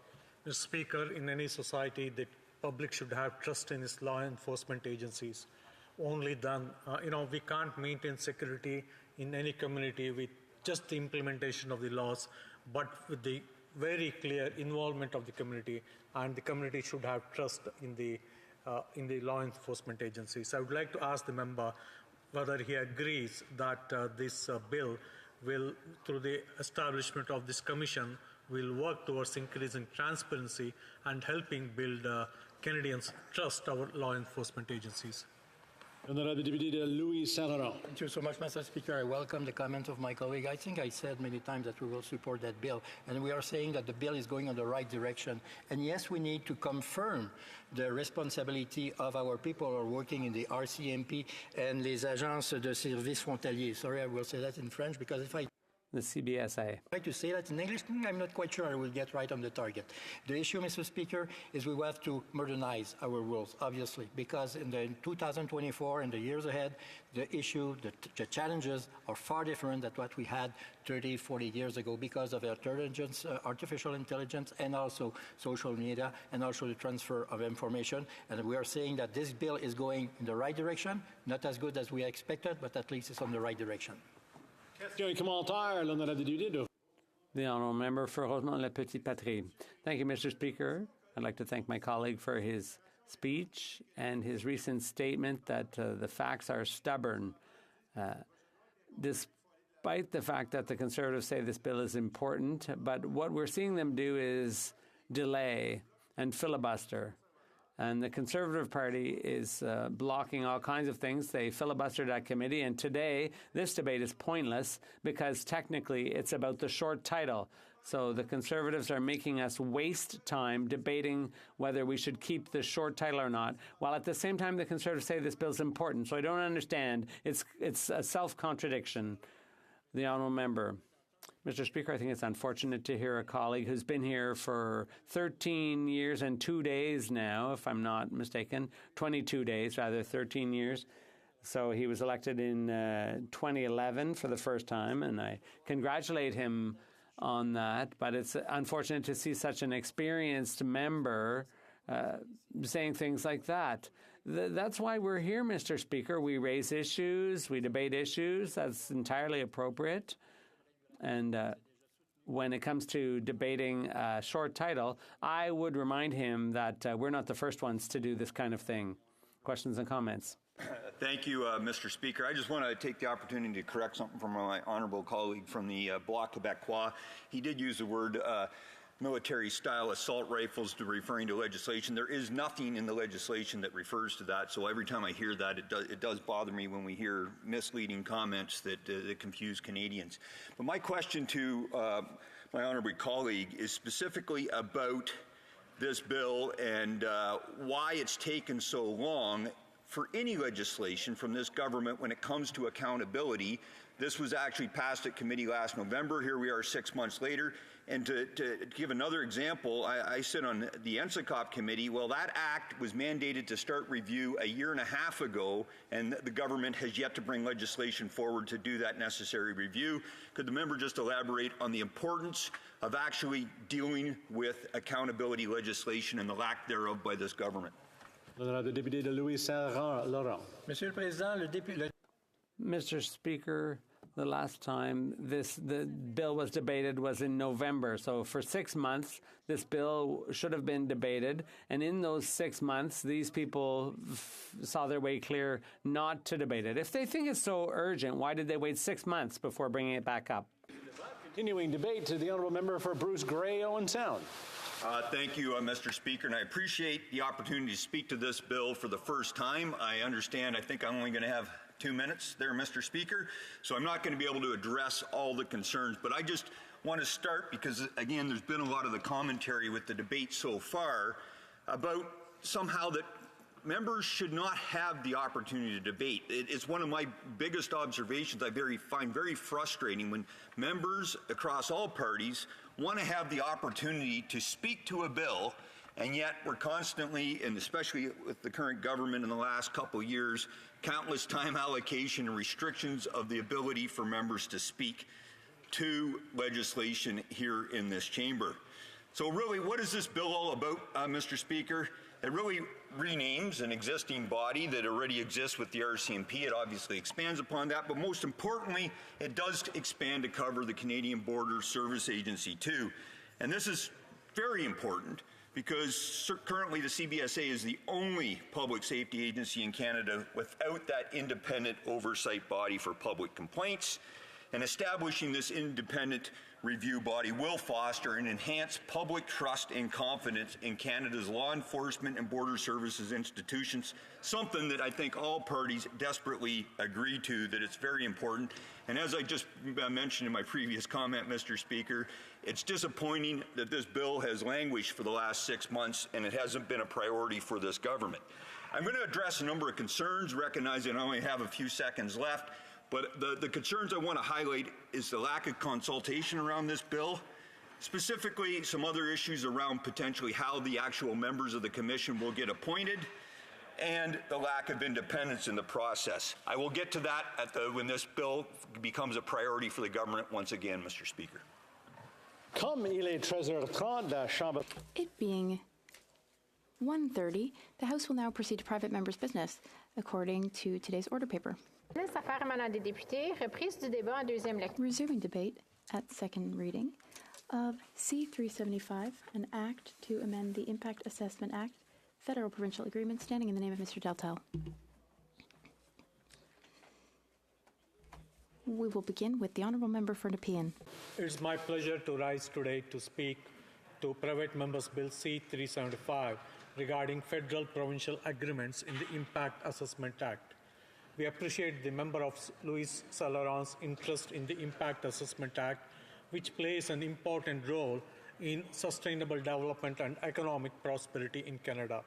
Mr. Speaker, in any society, the public should have trust in its law enforcement agencies. Only then, we can't maintain security in any community with just the implementation of the laws, but with the very clear involvement of the community, and the community should have trust in the law enforcement agencies. I would like to ask the member whether he agrees that this bill will, through the establishment of this commission, will work towards increasing transparency and helping build Canadians' trust our law enforcement agencies. Honorable Deputy Louis Saint-Laurent. Thank you so much, Mr. Speaker. I welcome the comment of my colleague. I think I said many times that we will support that bill, and we are saying that the bill is going in the right direction. And yes, we need to confirm the responsibility of our people who are working in the RCMP and les agences de services frontaliers. Sorry, I will say that in French, because if I the CBSA. Try to say that in English, I'm not quite sure I will get right on the target. The issue, Mr. Speaker, is we have to modernize our rules, obviously, because in 2024 and the years ahead, the issue, the challenges are far different than what we had 30, 40 years ago because of intelligence, artificial intelligence, and also social media, and also the transfer of information. And we are saying that this bill is going in the right direction, not as good as we expected, but at least it's on the right direction. The Honourable Member for Rosemont-le-Petit-Patrie. Thank you, Mr. Speaker. I'd like to thank my colleague for his speech and his recent statement that the facts are stubborn. Despite the fact that the Conservatives say this bill is important, but what we're seeing them do is delay and filibuster. And the Conservative Party is blocking all kinds of things. They filibustered that committee, and today this debate is pointless because technically it's about the short title. So the Conservatives are making us waste time debating whether we should keep the short title or not, while at the same time the Conservatives say this bill is important. So I don't understand. It's a self-contradiction. The Honourable Member. Mr. Speaker, I think it's unfortunate to hear a colleague who's been here for 13 years and 2 days now, if I'm not mistaken, 22 days, rather, 13 years. So he was elected in 2011 for the first time, and I congratulate him on that. But it's unfortunate to see such an experienced member saying things like that. That's why we're here, Mr. Speaker. We raise issues, we debate issues. That's entirely appropriate. And when it comes to debating a short title, I would remind him that we're not the first ones to do this kind of thing. Questions and comments? Thank you, Mr. Speaker. I just want to take the opportunity to correct something from my honourable colleague from the Bloc Québécois. He did use the word military-style assault rifles to referring to legislation. There is nothing in the legislation that refers to that, so every time I hear that, it does bother me when we hear misleading comments that confuse Canadians. But my question to my honourable colleague is specifically about this bill and why it's taken so long for any legislation from this government when it comes to accountability. This was actually passed at committee last November. Here we are 6 months later. And to give another example, I sit on the NSICOP committee. Well, that act was mandated to start review a year and a half ago, and the government has yet to bring legislation forward to do that necessary review. Could the member just elaborate on the importance of actually dealing with accountability legislation and the lack thereof by this government? Mr. Speaker, the last time the bill was debated was in November. So for 6 months, this bill should have been debated. And in those 6 months, these people saw their way clear not to debate it. If they think it's so urgent, why did they wait 6 months before bringing it back up? Continuing debate to the Honourable Member for Bruce Grey, Owen Sound. Thank you, Mr. Speaker, and I appreciate the opportunity to speak to this bill for the first time. I understand, I think I'm only going to have 2 minutes there, Mr. Speaker, so I'm not going to be able to address all the concerns, but I just want to start because, again, there's been a lot of the commentary with the debate so far about somehow that members should not have the opportunity to debate. It's one of my biggest observations I find very frustrating when members across all parties want to have the opportunity to speak to a bill, and yet we're constantly, and especially with the current government in the last couple of years, countless time allocation and restrictions of the ability for members to speak to legislation here in this chamber. So really, what is this bill all about, Mr. Speaker? It really renames an existing body that already exists with the RCMP. It obviously expands upon that, but most importantly, it does expand to cover the Canadian Border Service Agency too. And this is very important because currently the CBSA is the only public safety agency in Canada without that independent oversight body for public complaints. And establishing this independent review body will foster and enhance public trust and confidence in Canada's law enforcement and border services institutions, something that I think all parties desperately agree to, that it's very important. And as I just mentioned in my previous comment, Mr. Speaker, it's disappointing that this bill has languished for the last 6 months and it hasn't been a priority for this government. I'm going to address a number of concerns, recognizing I only have a few seconds left. But the concerns I want to highlight is the lack of consultation around this bill, specifically some other issues around potentially how the actual members of the Commission will get appointed, and the lack of independence in the process. I will get to that when this bill becomes a priority for the government once again, Mr. Speaker. Comme il est 13h30, la Chambre... It being 1:30, the House will now proceed to private members' business, according to today's order paper. Liste affaires émanant des députés, reprise du débat en deuxième lecture. Resuming debate at second reading of C-375, an act to amend the Impact Assessment Act, federal-provincial agreement, standing in the name of Mr. Deltel. We will begin with the Honourable Member for Nepean. It's my pleasure to rise today to speak to Private Members Bill C-375 regarding federal-provincial agreements in the Impact Assessment Act. We appreciate the member of Louis Saint-Laurent's interest in the Impact Assessment Act, which plays an important role in sustainable development and economic prosperity in Canada.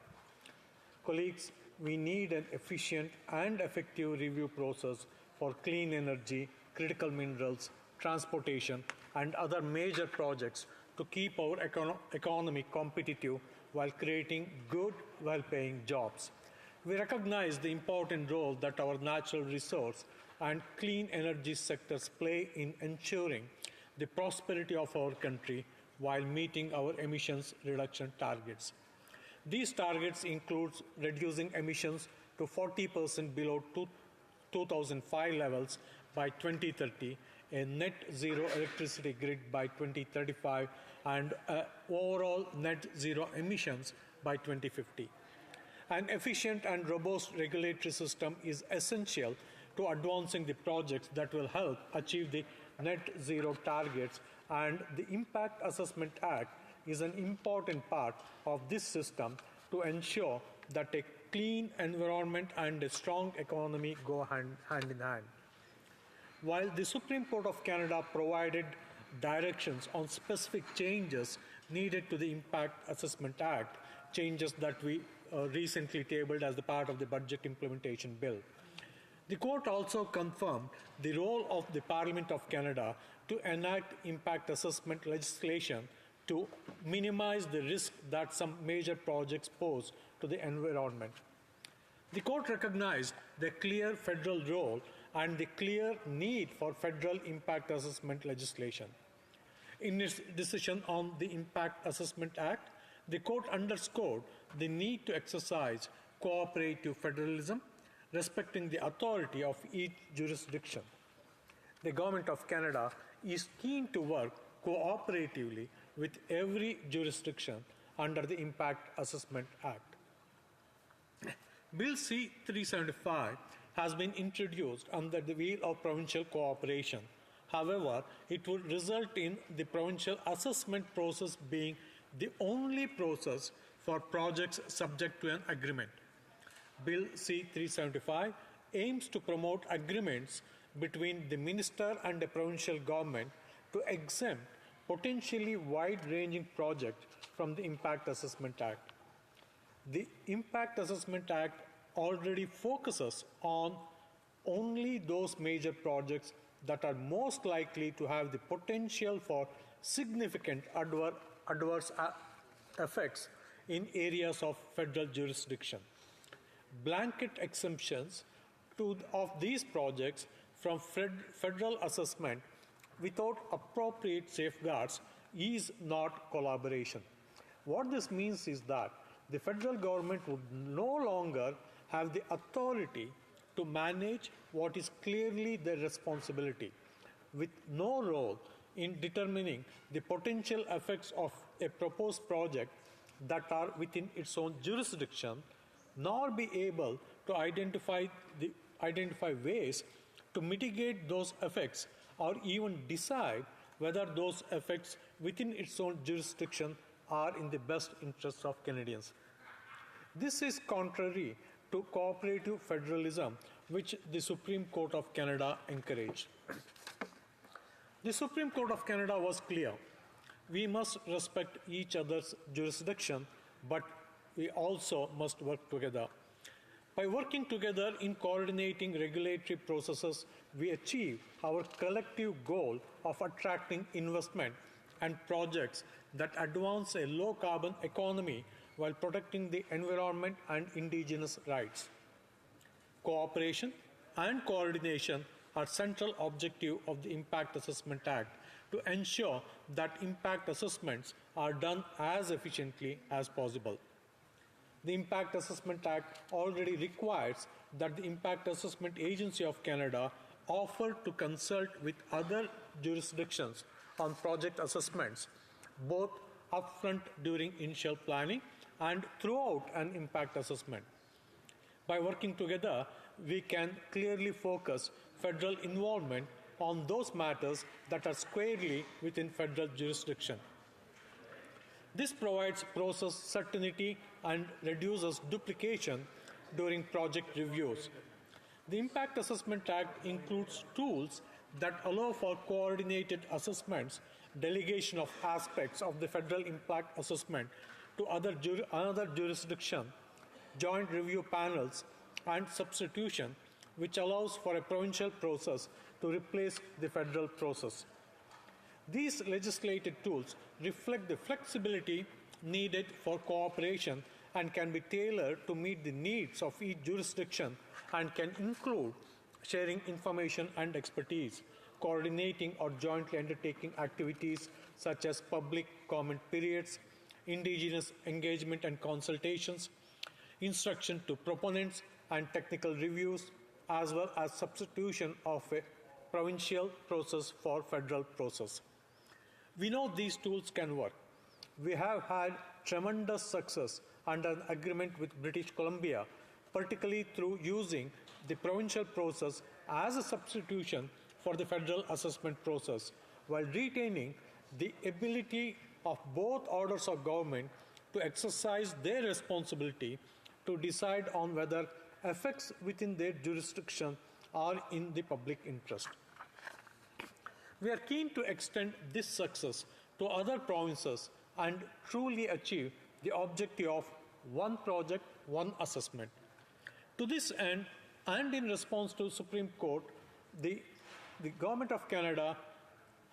Colleagues, we need an efficient and effective review process for clean energy, critical minerals, transportation, and other major projects to keep our economy competitive while creating good, well-paying jobs. We recognize the important role that our natural resource and clean energy sectors play in ensuring the prosperity of our country while meeting our emissions reduction targets. These targets include reducing emissions to 40% below 2005 levels by 2030, a net zero electricity grid by 2035, and overall net zero emissions by 2050. An efficient and robust regulatory system is essential to advancing the projects that will help achieve the net zero targets, and the Impact Assessment Act is an important part of this system to ensure that a clean environment and a strong economy go hand in hand. While the Supreme Court of Canada provided directions on specific changes needed to the Impact Assessment Act, changes that we recently tabled as the part of the Budget Implementation Bill, the Court also confirmed the role of the Parliament of Canada to enact impact assessment legislation to minimize the risk that some major projects pose to the environment. The Court recognized the clear federal role and the clear need for federal impact assessment legislation. In its decision on the Impact Assessment Act, the Court underscored the need to exercise cooperative federalism, respecting the authority of each jurisdiction. The Government of Canada is keen to work cooperatively with every jurisdiction under the Impact Assessment Act. Bill C-375 has been introduced under the wheel of provincial cooperation. However, it would result in the provincial assessment process being the only process for projects subject to an agreement. Bill C-375 aims to promote agreements between the minister and the provincial government to exempt potentially wide-ranging projects from the Impact Assessment Act. The Impact Assessment Act already focuses on only those major projects that are most likely to have the potential for significant adverse effects in areas of federal jurisdiction. Blanket exemptions of these projects from federal assessment without appropriate safeguards is not collaboration. What this means is that the federal government would no longer have the authority to manage what is clearly their responsibility, with no role in determining the potential effects of a proposed project that are within its own jurisdiction, nor be able to identify ways to mitigate those effects or even decide whether those effects within its own jurisdiction are in the best interests of Canadians. This is contrary to cooperative federalism, which the Supreme Court of Canada encouraged. The Supreme Court of Canada was clear. We must respect each other's jurisdiction, but we also must work together. By working together in coordinating regulatory processes, we achieve our collective goal of attracting investment and projects that advance a low-carbon economy while protecting the environment and Indigenous rights. Cooperation and coordination are central objective of the Impact Assessment Act to ensure that impact assessments are done as efficiently as possible. The Impact Assessment Act already requires that the Impact Assessment Agency of Canada offer to consult with other jurisdictions on project assessments, both upfront during initial planning and throughout an impact assessment. By working together, we can clearly focus federal involvement on those matters that are squarely within federal jurisdiction. This provides process certainty and reduces duplication during project reviews. The Impact Assessment Act includes tools that allow for coordinated assessments, delegation of aspects of the federal impact assessment to another jurisdiction, joint review panels, and substitution, which allows for a provincial process to replace the federal process. These legislated tools reflect the flexibility needed for cooperation and can be tailored to meet the needs of each jurisdiction and can include sharing information and expertise, coordinating or jointly undertaking activities such as public comment periods, Indigenous engagement and consultations, instruction to proponents and technical reviews, as well as substitution of a provincial process for federal process. We know these tools can work. We have had tremendous success under an agreement with British Columbia, particularly through using the provincial process as a substitution for the federal assessment process, while retaining the ability of both orders of government to exercise their responsibility to decide on whether effects within their jurisdiction are in the public interest. We are keen to extend this success to other provinces and truly achieve the objective of one project, one assessment. To this end, and in response to the Supreme Court, the Government of Canada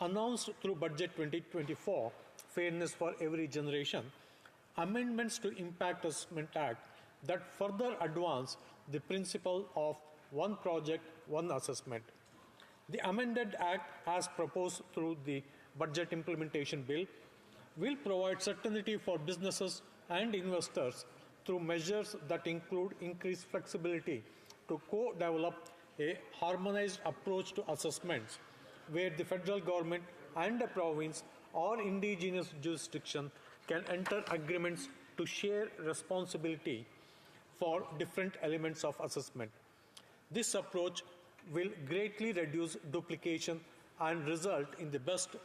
announced through Budget 2024, Fairness for Every Generation, amendments to Impact Assessment Act that further advance the principle of one project, one assessment. The amended act, as proposed through the Budget Implementation Bill, will provide certainty for businesses and investors through measures that include increased flexibility to co-develop a harmonized approach to assessments, where the federal government and a province or Indigenous jurisdiction can enter agreements to share responsibility for different elements of assessment. This approach will greatly reduce duplication and result in the best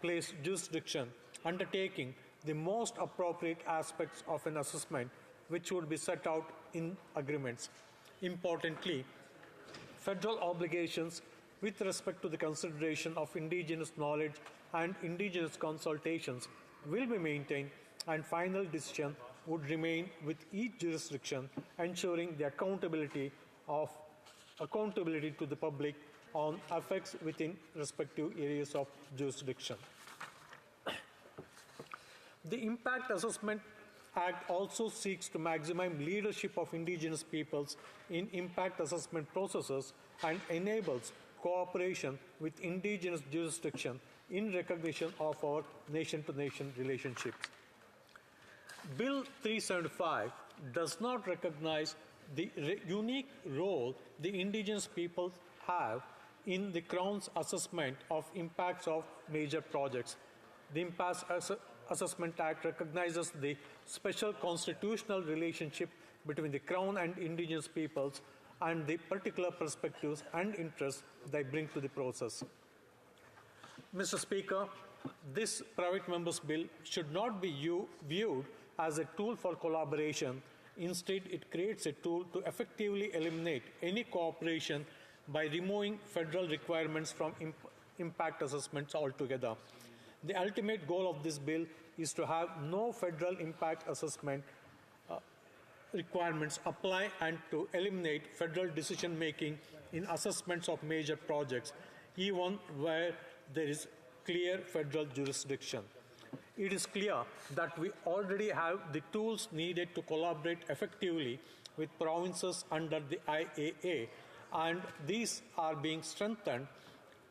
placed jurisdiction undertaking the most appropriate aspects of an assessment, which would be set out in agreements. Importantly, federal obligations with respect to the consideration of Indigenous knowledge and Indigenous consultations will be maintained, and final decision would remain with each jurisdiction, ensuring the accountability to the public on effects within respective areas of jurisdiction. The Impact Assessment Act also seeks to maximize leadership of Indigenous peoples in impact assessment processes and enables cooperation with Indigenous jurisdiction in recognition of our nation-to-nation relationships. Bill 375 does not recognize the unique role the Indigenous peoples have in the Crown's assessment of impacts of major projects. The Impact Assessment Act recognizes the special constitutional relationship between the Crown and Indigenous peoples and the particular perspectives and interests they bring to the process. Mr. Speaker, this private members' bill should not be viewed as a tool for collaboration. Instead, it creates a tool to effectively eliminate any cooperation by removing federal requirements from impact assessments altogether. The ultimate goal of this bill is to have no federal impact assessment requirements apply and to eliminate federal decision-making in assessments of major projects, even where there is clear federal jurisdiction. It is clear that we already have the tools needed to collaborate effectively with provinces under the IAA, and these are being strengthened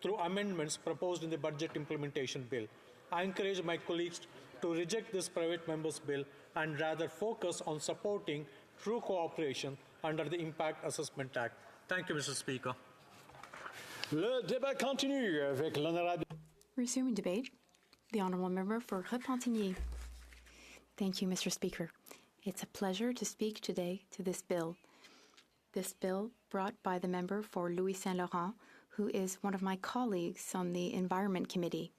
through amendments proposed in the Budget Implementation Bill. I encourage my colleagues to reject this private members' bill and rather focus on supporting true cooperation under the Impact Assessment Act. Thank you, Mr. Speaker. Le débat continue avec l'honorable. Resuming debate, the Honourable Member for Repentigny. Thank you, Mr. Speaker. It's a pleasure to speak today to this bill. This bill brought by the member for Louis Saint Laurent, who is one of my colleagues on the Environment Committee.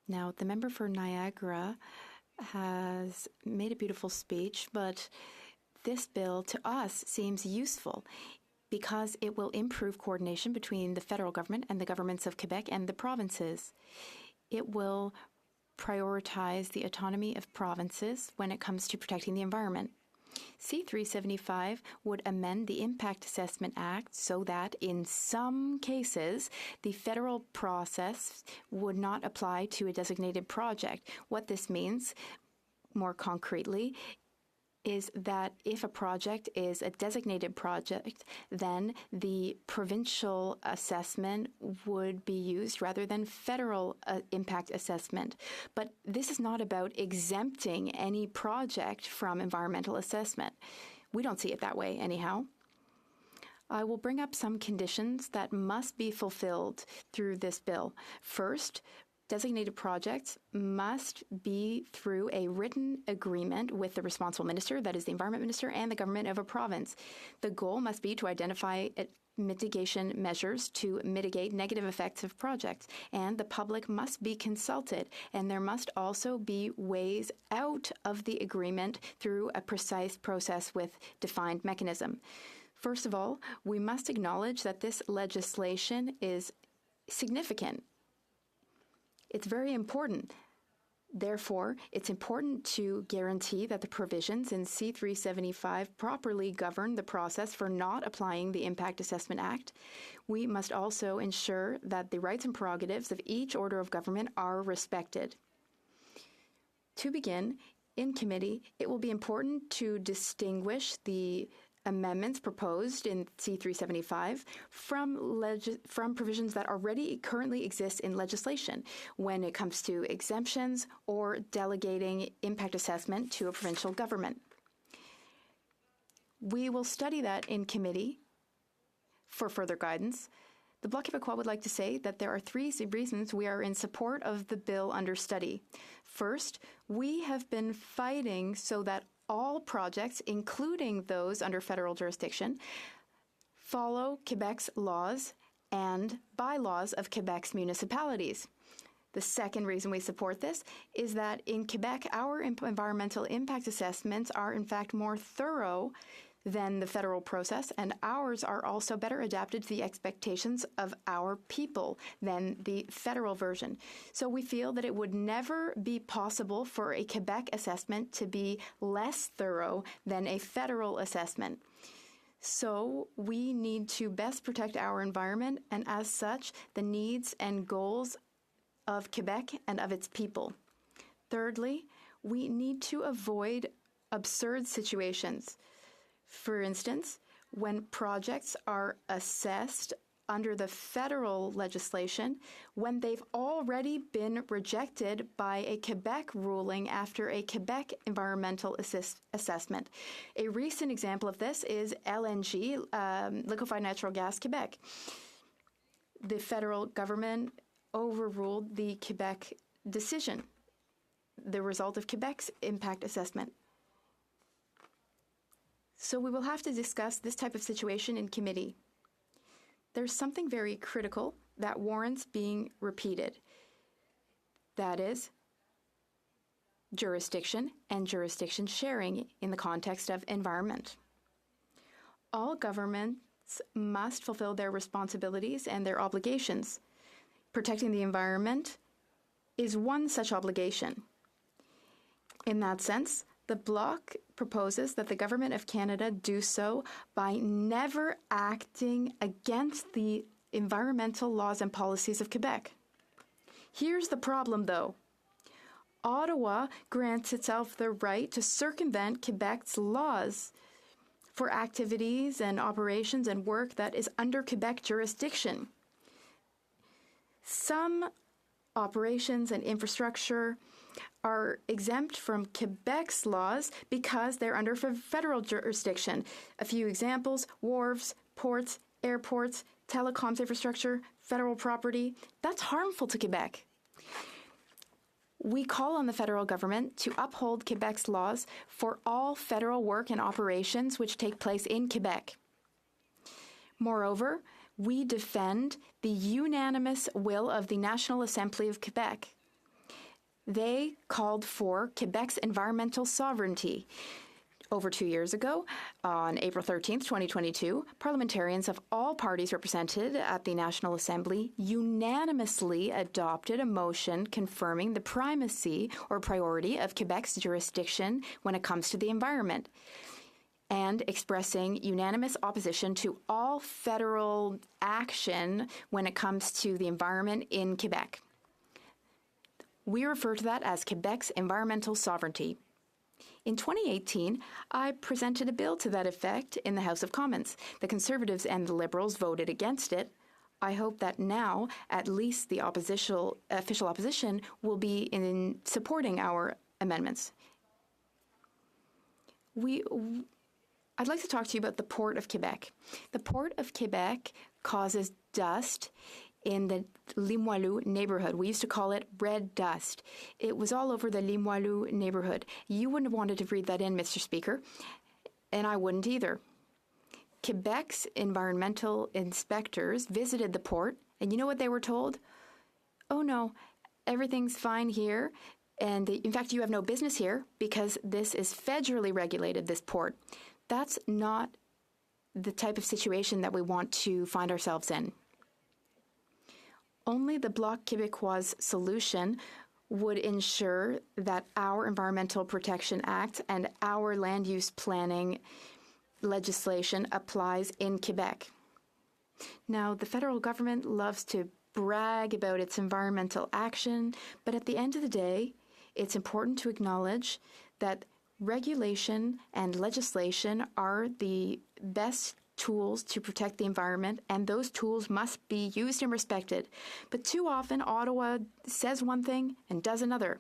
Now, the member for Niagara has made a beautiful speech, but this bill to us seems useful because it will improve coordination between the federal government and the governments of Quebec and the provinces. It will prioritize the autonomy of provinces when it comes to protecting the environment. C-375 would amend the Impact Assessment Act so that, in some cases, the federal process would not apply to a designated project. What this means, more concretely, is that if a project is a designated project, then the provincial assessment would be used rather than federal impact assessment. But this is not about exempting any project from environmental assessment. We don't see it that way anyhow. I will bring up some conditions that must be fulfilled through this bill. First, designated projects must be through a written agreement with the responsible minister, that is the environment minister, and the government of a province. The goal must be to identify mitigation measures to mitigate negative effects of projects, and the public must be consulted, and there must also be ways out of the agreement through a precise process with defined mechanism. First of all, we must acknowledge that this legislation is significant. It's very important. Therefore, it's important to guarantee that the provisions in C-375 properly govern the process for not applying the Impact Assessment Act. We must also ensure that the rights and prerogatives of each order of government are respected. To begin, in committee, it will be important to distinguish the amendments proposed in C-375 from provisions that already currently exist in legislation when it comes to exemptions or delegating impact assessment to a provincial government. We will study that in committee for further guidance. The Bloc Québécois would like to say that there are three reasons we are in support of the bill under study. First, we have been fighting so that all projects, including those under federal jurisdiction, follow Quebec's laws and bylaws of Quebec's municipalities. The second reason we support this is that in Quebec, our environmental impact assessments are in fact more thorough than the federal process, and ours are also better adapted to the expectations of our people than the federal version. So we feel that it would never be possible for a Quebec assessment to be less thorough than a federal assessment. So we need to best protect our environment and, as such, the needs and goals of Quebec and of its people. Thirdly, we need to avoid absurd situations. For instance, when projects are assessed under the federal legislation, when they've already been rejected by a Quebec ruling after a Quebec environmental assessment. A recent example of this is LNG, Liquefied Natural Gas Quebec. the federal government overruled the Quebec decision, the result of Quebec's impact assessment. So we will have to discuss this type of situation in committee. There's something very critical that warrants being repeated. That is jurisdiction and jurisdiction sharing in the context of environment. All governments must fulfill their responsibilities and their obligations. Protecting the environment is one such obligation. In that sense, the Bloc proposes that the Government of Canada do so by never acting against the environmental laws and policies of Quebec. Here's the problem, though. Ottawa grants itself the right to circumvent Quebec's laws for activities and operations and work that is under Quebec jurisdiction. Some operations and infrastructure are exempt from Quebec's laws because they're under federal jurisdiction. A few examples: wharves, ports, airports, telecoms infrastructure, federal property. That's harmful to Quebec. We call on the federal government to uphold Quebec's laws for all federal work and operations which take place in Quebec. Moreover, we defend the unanimous will of the National Assembly of Quebec. They called for Quebec's environmental sovereignty. Over 2 years ago, on April 13th, 2022, parliamentarians of all parties represented at the National Assembly unanimously adopted a motion confirming the primacy or priority of Quebec's jurisdiction when it comes to the environment, and expressing unanimous opposition to all federal action when it comes to the environment in Quebec. We refer to that as Quebec's environmental sovereignty. In 2018, I presented a bill to that effect in the House of Commons. The Conservatives and the Liberals voted against it. I hope that now, at least the official opposition will be in supporting our amendments. I'd like to talk to you about the Port of Quebec. The Port of Quebec causes dust in the Limoilou neighborhood. We used to call it red dust. It was all over the Limoilou neighborhood. You wouldn't have wanted to breathe that in, Mr. Speaker, and I wouldn't either. Quebec's environmental inspectors visited the port, and you know what they were told? Oh no, everything's fine here, and in fact you have no business here because this is federally regulated, this port. That's not the type of situation that we want to find ourselves in. Only the Bloc Québécois solution would ensure that our Environmental Protection Act and our land use planning legislation applies in Quebec. Now, the federal government loves to brag about its environmental action, but at the end of the day, it's important to acknowledge that regulation and legislation are the best tools to protect the environment, and those tools must be used and respected. But too often, Ottawa says one thing and does another.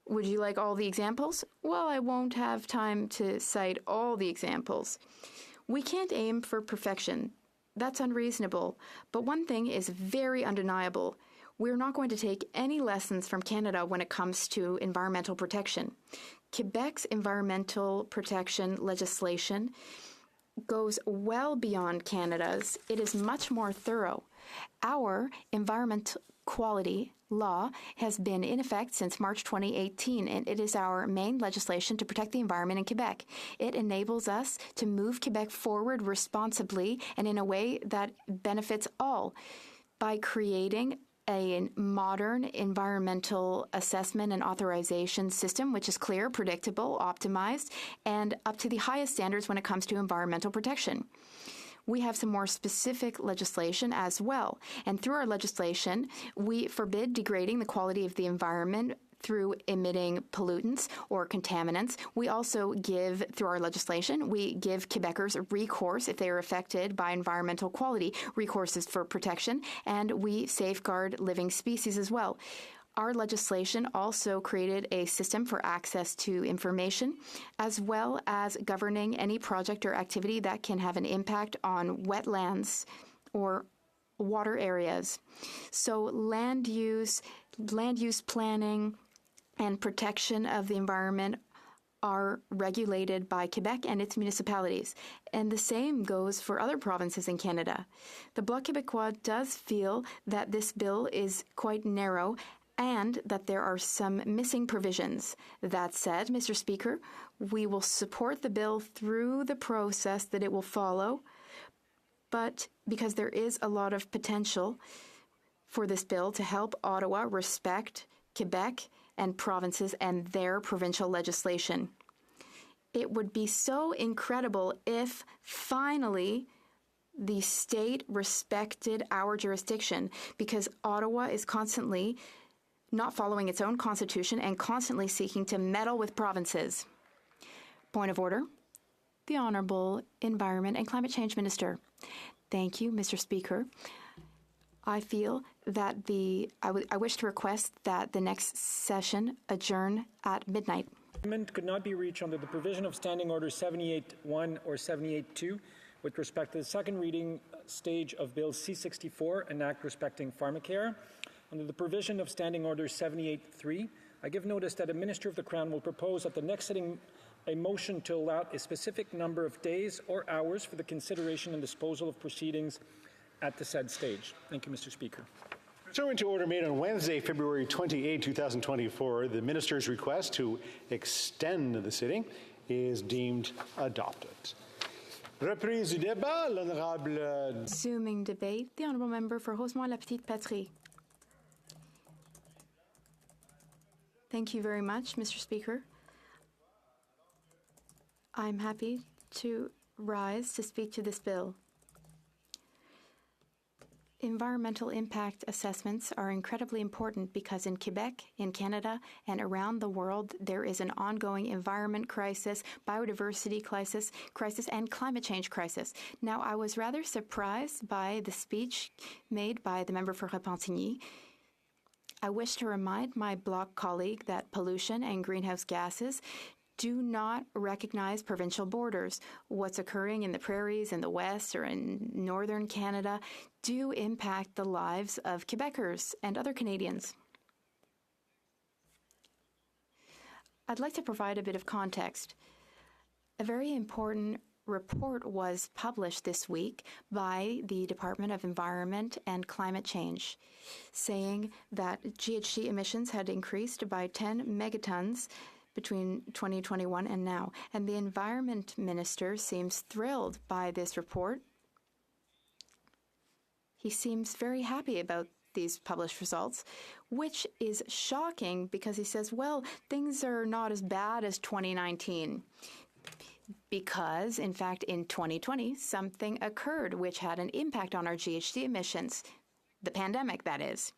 Would you like all the examples? Well, I won't have time to cite all the examples. We can't aim for perfection. That's unreasonable. But one thing is very undeniable. We're not going to take any lessons from Canada when it comes to environmental protection. Quebec's environmental protection legislation goes well beyond Canada's. It is much more thorough. Our environmental quality law has been in effect since March 2018, and it is our main legislation to protect the environment in Quebec. It enables us to move Quebec forward responsibly and in a way that benefits all by creating a modern environmental assessment and authorization system, which is clear, predictable, optimized, and up to the highest standards when it comes to environmental protection. We have some more specific legislation as well. And through our legislation, we forbid degrading the quality of the environment through emitting pollutants or contaminants. We also give, through our legislation, we give Quebecers recourse if they are affected by environmental quality, recourses for protection, and we safeguard living species as well. Our legislation also created a system for access to information, as well as governing any project or activity that can have an impact on wetlands or water areas. So land use planning and protection of the environment are regulated by Quebec and its municipalities. And the same goes for other provinces in Canada. The Bloc Québécois does feel that this bill is quite narrow and that there are some missing provisions. That said, Mr. Speaker, we will support the bill through the process that it will follow, but because there is a lot of potential for this bill to help Ottawa respect Quebec and provinces and their provincial legislation. It would be so incredible if finally the state respected our jurisdiction, because Ottawa is constantly not following its own constitution and constantly seeking to meddle with provinces. Point of order. The Honourable Environment and Climate Change Minister. Thank you, Mr. Speaker. I feel that I wish to request that the next session adjourn at midnight. Agreement could not be reached under the provision of Standing Order 78.1 or 78.2 with respect to the second reading stage of Bill C-64, an act respecting pharmacare. Under the provision of Standing Order 78.3, I give notice that a Minister of the Crown will propose at the next sitting a motion to allow a specific number of days or hours for the consideration and disposal of proceedings at the said stage. Thank you, Mr. Speaker. Pursuant to order made on Wednesday, February 28, 2024, the Minister's request to extend the sitting is deemed adopted. Reprise du débat, l'honorable... Resuming debate, the Honourable Member for Rosemont-la-Petite-Patrie. Thank you very much, Mr. Speaker. I'm happy to rise to speak to this bill. Environmental impact assessments are incredibly important because in Quebec, in Canada, and around the world, there is an ongoing environment crisis, biodiversity crisis, and climate change crisis. Now, I was rather surprised by the speech made by the member for Repentigny. I wish to remind my Bloc colleague that pollution and greenhouse gases do not recognize provincial borders. What's occurring in the prairies in the west or in northern Canada do impact the lives of Quebecers and other Canadians. I'd like to provide a bit of context. A very important report was published this week by the Department of Environment and Climate Change, saying that GHG emissions had increased by 10 megatons between 2021 and now. And the Environment Minister seems thrilled by this report. He seems very happy about these published results, which is shocking because he says, well, things are not as bad as 2019. Because, in fact, in 2020, something occurred which had an impact on our GHG emissions. The pandemic, that is.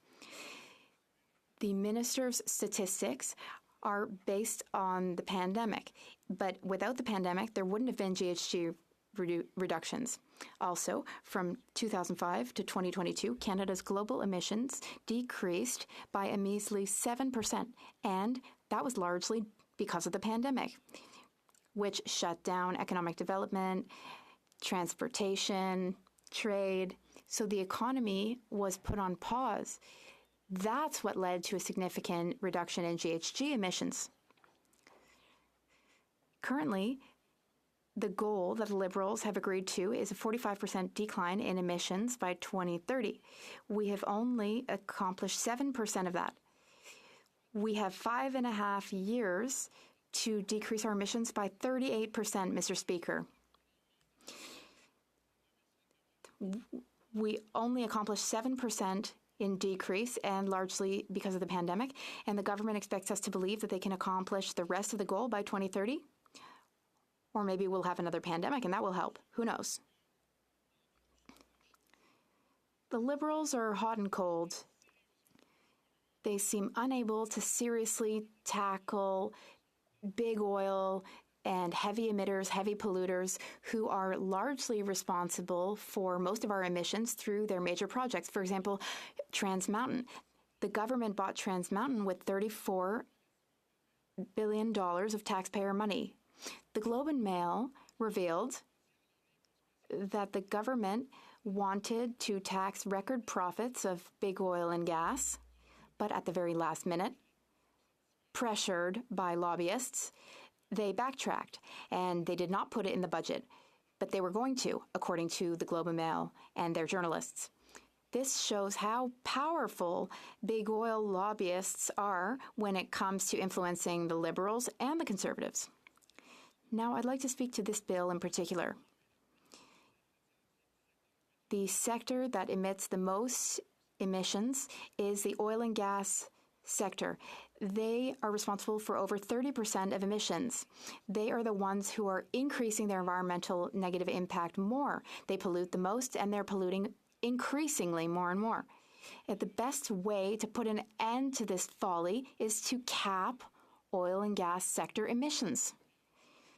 The minister's statistics are based on the pandemic. But without the pandemic, there wouldn't have been GHG reductions. Also, from 2005 to 2022, Canada's global emissions decreased by a measly 7%, and that was largely because of the pandemic, which shut down economic development, transportation, trade. So the economy was put on pause. That's what led to a significant reduction in GHG emissions. Currently, the goal that the Liberals have agreed to is a 45% decline in emissions by 2030. We have only accomplished 7% of that. We have 5.5 years to decrease our emissions by 38%, Mr. Speaker. We only accomplished 7% in decrease, and largely because of the pandemic, and the government expects us to believe that they can accomplish the rest of the goal by 2030? Or maybe we'll have another pandemic and that will help. Who knows? The Liberals are hot and cold. They seem unable to seriously tackle big oil and heavy emitters, heavy polluters, who are largely responsible for most of our emissions through their major projects. For example, Trans Mountain. The government bought Trans Mountain with $34 billion of taxpayer money. The Globe and Mail revealed that the government wanted to tax record profits of big oil and gas, but at the very last minute, pressured by lobbyists, they backtracked and they did not put it in the budget, but they were going to, according to the Globe and Mail and their journalists. This shows how powerful big oil lobbyists are when it comes to influencing the Liberals and the Conservatives. Now, I'd like to speak to this bill in particular. The sector that emits the most emissions is the oil and gas sector. They are responsible for over 30% of emissions. They are the ones who are increasing their environmental negative impact more. They pollute the most, and they're polluting increasingly more and more. And the best way to put an end to this folly is to cap oil and gas sector emissions.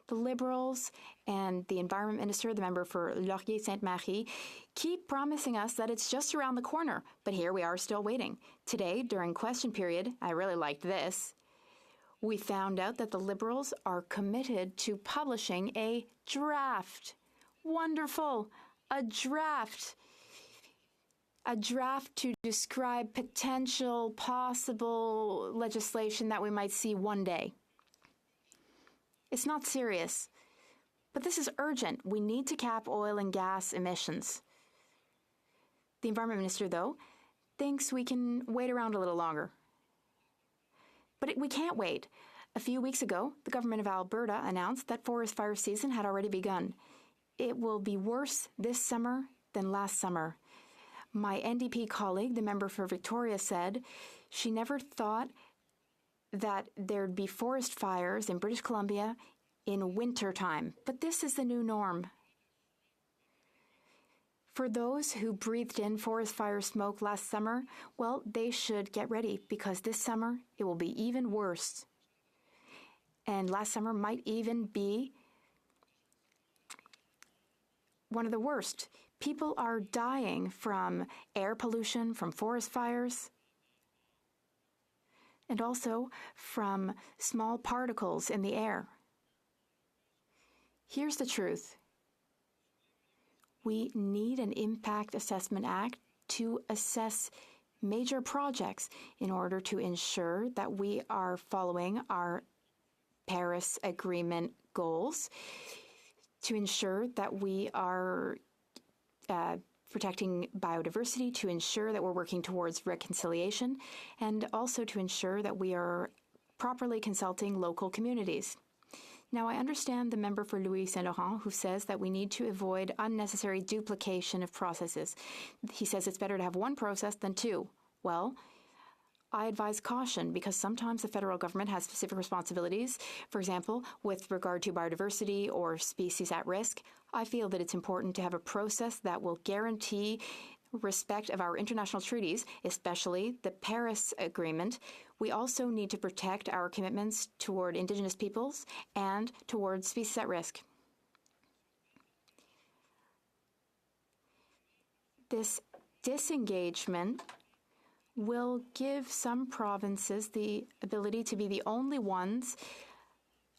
The Liberals and the Environment Minister, the member for Laurier-Sainte-Marie, keep promising us that it's just around the corner, but here we are still waiting. Today, during question period, I really liked this, we found out that the Liberals are committed to publishing a draft. Wonderful! A draft. A draft to describe potential, possible legislation that we might see one day. It's not serious, but this is urgent. We need to cap oil and gas emissions. The Environment Minister, though, thinks we can wait around a little longer. But we can't wait. A few weeks ago, the government of Alberta announced that forest fire season had already begun. It will be worse this summer than last summer. My NDP colleague, the member for Victoria, said she never thought that there'd be forest fires in British Columbia in winter time, but this is the new norm. For those who breathed in forest fire smoke last summer, well, they should get ready because this summer it will be even worse. And last summer might even be one of the worst. People are dying from air pollution, from forest fires, and also from small particles in the air. Here's the truth. We need an Impact Assessment Act to assess major projects in order to ensure that we are following our Paris Agreement goals, to ensure that we are protecting biodiversity, to ensure that we're working towards reconciliation, and also to ensure that we are properly consulting local communities. Now, I understand the member for Louis-Saint-Laurent who says that we need to avoid unnecessary duplication of processes. He says it's better to have one process than two. Well, I advise caution because sometimes the federal government has specific responsibilities. For example, with regard to biodiversity or species at risk, I feel that it's important to have a process that will guarantee respect of our international treaties, especially the Paris Agreement. We also need to protect our commitments toward Indigenous peoples and toward species at risk. This disengagement will give some provinces the ability to be the only ones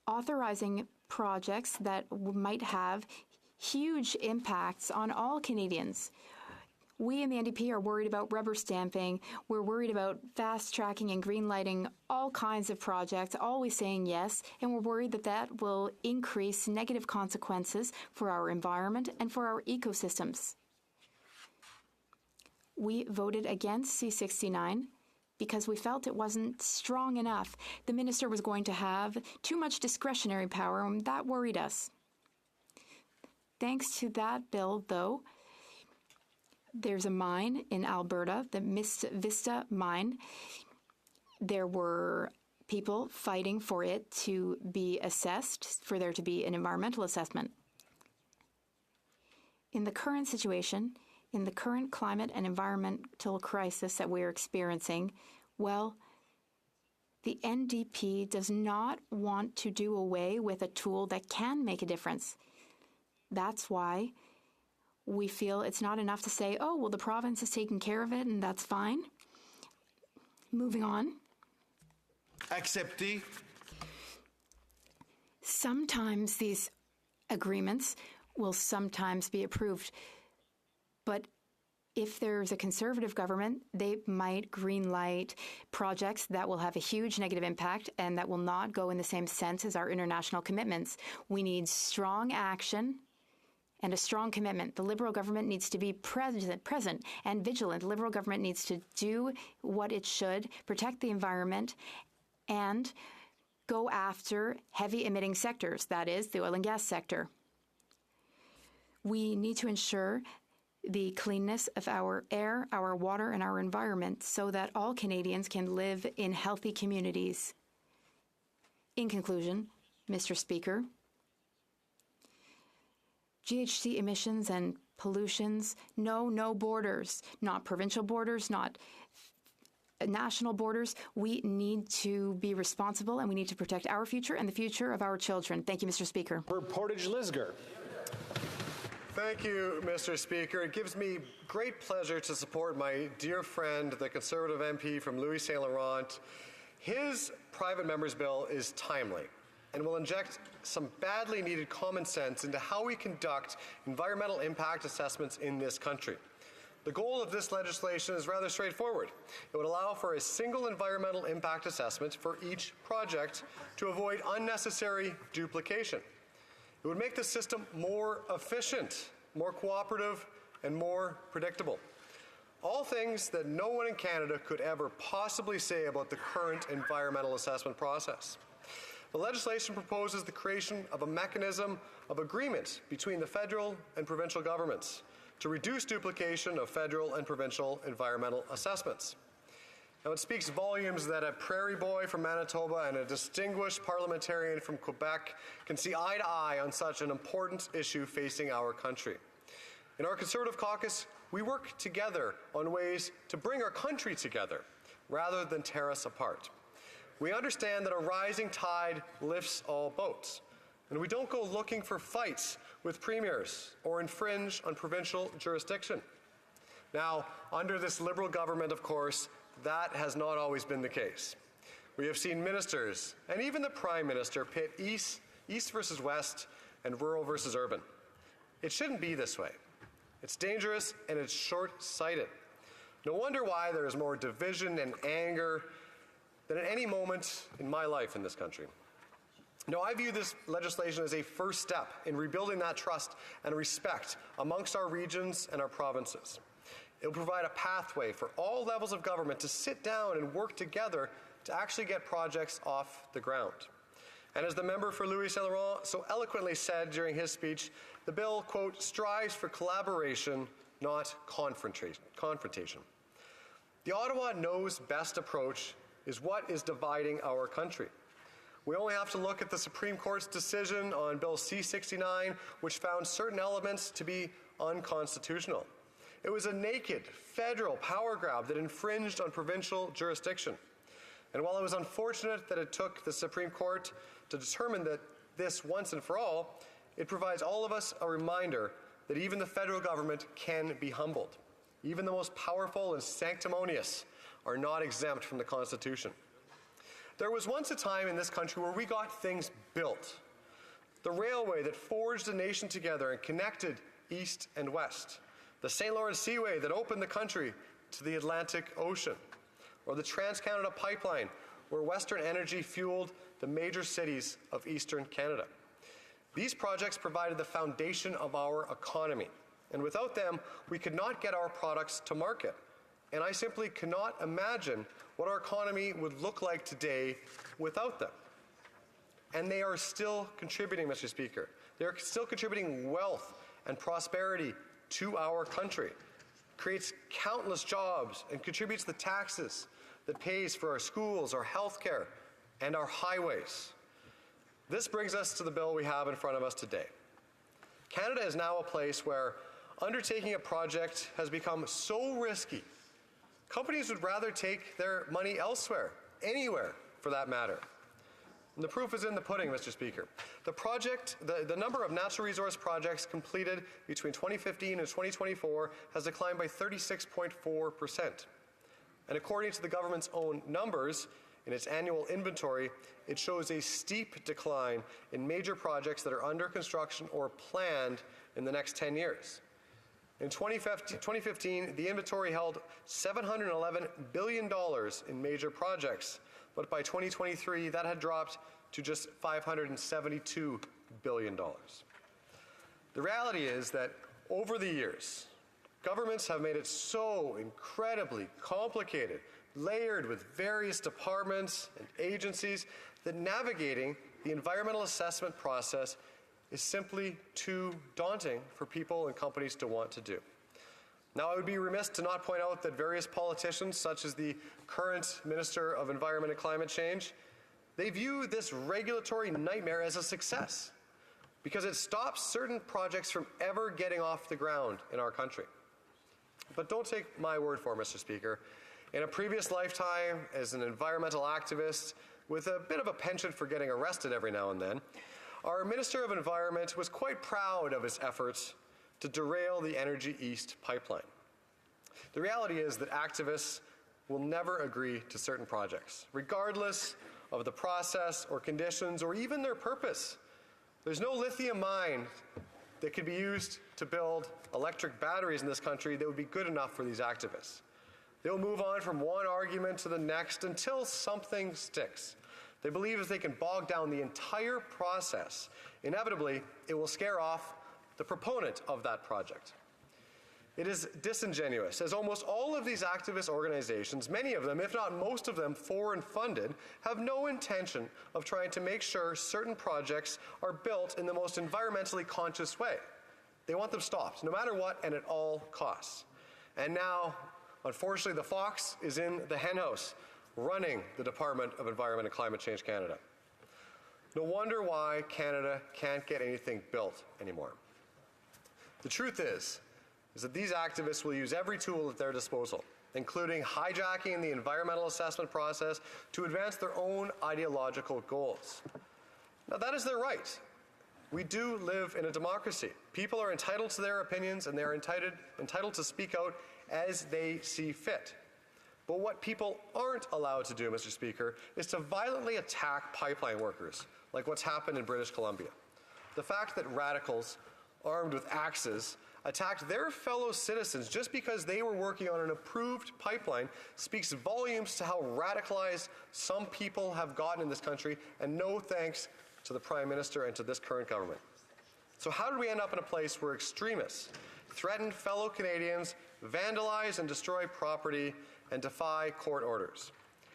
authorizing projects that might have huge impacts on all Canadians. We in the NDP are worried about rubber stamping. We're worried about fast-tracking and green-lighting all kinds of projects, always saying yes, and we're worried that that will increase negative consequences for our environment and for our ecosystems. We voted against C-69 because we felt it wasn't strong enough. The minister was going to have too much discretionary power, and that worried us. Thanks to that bill, though, there's a mine in Alberta, the Vista mine. There were people fighting for it to be assessed, for there to be an environmental assessment. In the current situation, in the current climate and environmental crisis that we're experiencing, well, the NDP does not want to do away with a tool that can make a difference. That's why we feel it's not enough to say, oh, well, the province is taking care of it and that's fine. Moving on. Accepter. Sometimes these agreements will sometimes be approved. But if there's a Conservative government, they might greenlight projects that will have a huge negative impact and that will not go in the same sense as our international commitments. We need strong action and a strong commitment. The Liberal government needs to be present and vigilant. The Liberal government needs to do what it should, protect the environment, and go after heavy emitting sectors, that is, the oil and gas sector. We need to ensure the cleanness of our air, our water, and our environment so that all Canadians can live in healthy communities. In conclusion, Mr. Speaker, GHG emissions and pollutions, no borders, not provincial borders, not national borders. We need to be responsible and we need to protect our future and the future of our children. Thank you, Mr. Speaker. For Portage Lisgar. Thank you, Mr. Speaker. It gives me great pleasure to support my dear friend, the Conservative MP from Louis Saint Laurent. His private member's bill is timely and will inject some badly needed common sense into how we conduct environmental impact assessments in this country. The goal of this legislation is rather straightforward. It would allow for a single environmental impact assessment for each project to avoid unnecessary duplication. It would make the system more efficient, more cooperative, and more predictable. All things that no one in Canada could ever possibly say about the current environmental assessment process. The legislation proposes the creation of a mechanism of agreement between the federal and provincial governments to reduce duplication of federal and provincial environmental assessments. Now, it speaks volumes that a prairie boy from Manitoba and a distinguished parliamentarian from Quebec can see eye to eye on such an important issue facing our country. In our Conservative caucus, we work together on ways to bring our country together rather than tear us apart. We understand that a rising tide lifts all boats, and we don't go looking for fights with premiers or infringe on provincial jurisdiction. Now, under this Liberal government, of course, that has not always been the case. We have seen ministers and even the Prime Minister pit East versus West and rural versus urban. It shouldn't be this way. It's dangerous and it's short-sighted. No wonder why there is more division and anger than at any moment in my life in this country. No, I view this legislation as a first step in rebuilding that trust and respect amongst our regions and our provinces. It will provide a pathway for all levels of government to sit down and work together to actually get projects off the ground. And as the member for Louis Saint Laurent so eloquently said during his speech, the bill, quote, strives for collaboration, not confrontation. The Ottawa knows best approach is what is dividing our country. We only have to look at the Supreme Court's decision on Bill C-69, which found certain elements to be unconstitutional. It was a naked federal power grab that infringed on provincial jurisdiction. And while it was unfortunate that it took the Supreme Court to determine that this once and for all, it provides all of us a reminder that even the federal government can be humbled. Even the most powerful and sanctimonious are not exempt from the Constitution. There was once a time in this country where we got things built. The railway that forged the nation together and connected East and West. The St. Lawrence Seaway that opened the country to the Atlantic Ocean. Or the Trans-Canada Pipeline, where Western Energy fueled the major cities of Eastern Canada. These projects provided the foundation of our economy. And without them, we could not get our products to market. And I simply cannot imagine what our economy would look like today without them. And they are still contributing, Mr. Speaker. They are still contributing wealth and prosperity to our country, creates countless jobs, and contributes the taxes that pays for our schools, our health care, and our highways. This brings us to the bill we have in front of us today. Canada is now a place where undertaking a project has become so risky, companies would rather take their money elsewhere, anywhere for that matter. And the proof is in the pudding, Mr. Speaker. The number of natural resource projects completed between 2015 and 2024 has declined by 36.4%. And according to the government's own numbers, in its annual inventory, it shows a steep decline in major projects that are under construction or planned in the next 10 years. In 2015, the inventory held $711 billion in major projects, but by 2023, that had dropped to just $572 billion. The reality is that over the years, governments have made it so incredibly complicated, layered with various departments and agencies, that navigating the environmental assessment process is simply too daunting for people and companies to want to do. Now, I would be remiss to not point out that various politicians, such as the current Minister of Environment and Climate Change, they view this regulatory nightmare as a success because it stops certain projects from ever getting off the ground in our country. But don't take my word for it, Mr. Speaker. In a previous lifetime as an environmental activist with a bit of a penchant for getting arrested every now and then, our Minister of Environment was quite proud of his efforts to derail the Energy East pipeline. The reality is that activists will never agree to certain projects, regardless of the process or conditions or even their purpose. There's no lithium mine that could be used to build electric batteries in this country that would be good enough for these activists. They'll move on from one argument to the next until something sticks. They believe if they can bog down the entire process, inevitably it will scare off the proponent of that project. It is disingenuous, as almost all of these activist organizations, many of them, if not most of them, foreign funded, have no intention of trying to make sure certain projects are built in the most environmentally conscious way. They want them stopped, no matter what and at all costs. And now, unfortunately, the fox is in the henhouse, running the Department of Environment and Climate Change Canada. No wonder why Canada can't get anything built anymore. The truth is that these activists will use every tool at their disposal, including hijacking the environmental assessment process to advance their own ideological goals. Now, that is their right. We do live in a democracy. People are entitled to their opinions, and they are entitled to speak out as they see fit. But what people aren't allowed to do, Mr. Speaker, is to violently attack pipeline workers, like what's happened in British Columbia. The fact that radicals armed with axes attacked their fellow citizens just because they were working on an approved pipeline speaks volumes to how radicalized some people have gotten in this country, and no thanks to the Prime Minister and to this current government. So how did we end up in a place where extremists threaten fellow Canadians, vandalize and destroy property, and defy court orders?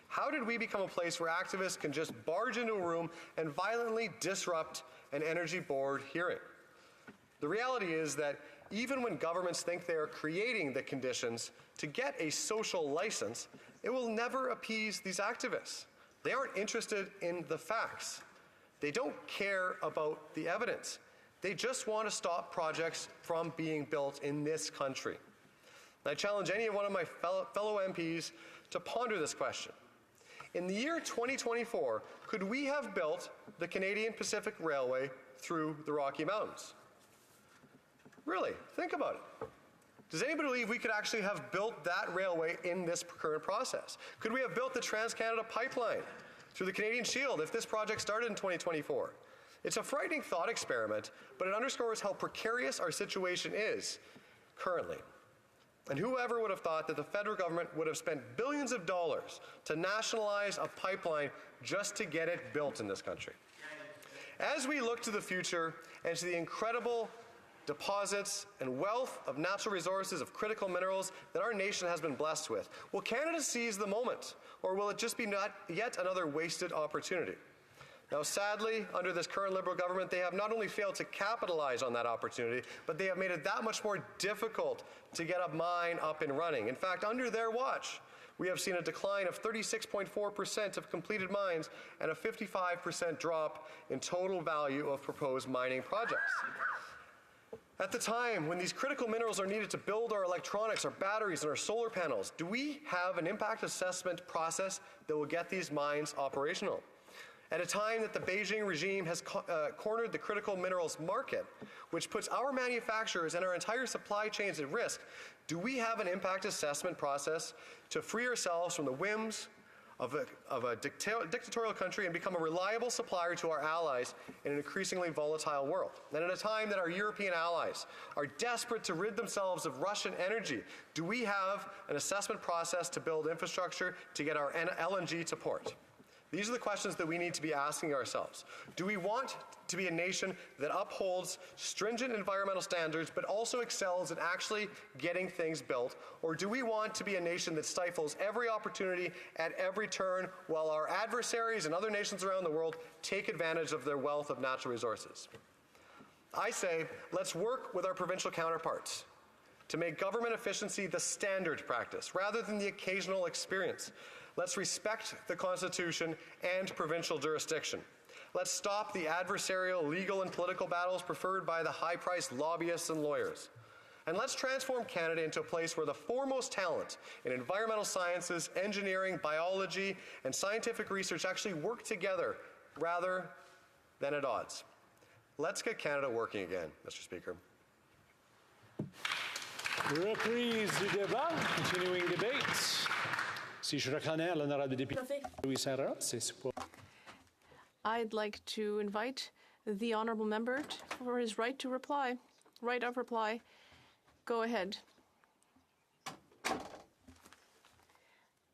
How did we become a place where activists can just barge into a room and violently disrupt an energy board hearing? The reality is that even when governments think they are creating the conditions to get a social license, it will never appease these activists. They aren't interested in the facts. They don't care about the evidence. They just want to stop projects from being built in this country. I challenge any one of my fellow MPs to ponder this question. In the year 2024, could we have built the Canadian Pacific Railway through the Rocky Mountains? Really, think about it. Does anybody believe we could actually have built that railway in this current process? Could we have built the Trans-Canada Pipeline through the Canadian Shield if this project started in 2024? It's a frightening thought experiment, but it underscores how precarious our situation is currently. And whoever would have thought that the federal government would have spent billions of dollars to nationalize a pipeline just to get it built in this country? As we look to the future and to the incredible deposits and wealth of natural resources of critical minerals that our nation has been blessed with, will Canada seize the moment, or will it just be yet another wasted opportunity? Now, sadly, under this current Liberal government, they have not only failed to capitalize on that opportunity, but they have made it that much more difficult to get a mine up and running. In fact, under their watch, we have seen a decline of 36.4% of completed mines and a 55% drop in total value of proposed mining projects. At the time when these critical minerals are needed to build our electronics, our batteries, and our solar panels, do we have an impact assessment process that will get these mines operational? At a time that the Beijing regime has cornered the critical minerals market, which puts our manufacturers and our entire supply chains at risk, do we have an impact assessment process to free ourselves from the whims of a dictatorial country and become a reliable supplier to our allies in an increasingly volatile world. And at a time that our European allies are desperate to rid themselves of Russian energy, do we have an assessment process to build infrastructure to get our LNG to port? These are the questions that we need to be asking ourselves. Do we want to be a nation that upholds stringent environmental standards but also excels in actually getting things built? Or do we want to be a nation that stifles every opportunity at every turn while our adversaries and other nations around the world take advantage of their wealth of natural resources? I say, let's work with our provincial counterparts to make government efficiency the standard practice rather than the occasional experience. Let's respect the Constitution and provincial jurisdiction. Let's stop the adversarial legal and political battles preferred by the high-priced lobbyists and lawyers. And let's transform Canada into a place where the foremost talent in environmental sciences, engineering, biology, and scientific research actually work together rather than at odds. Let's get Canada working again, Mr. Speaker. Reprise du débat, continuing debate. Si je reconnais l'honorable député Louis Sarah, c'est pour. I'd like to invite the honourable member for his right to reply. Right of reply. Go ahead.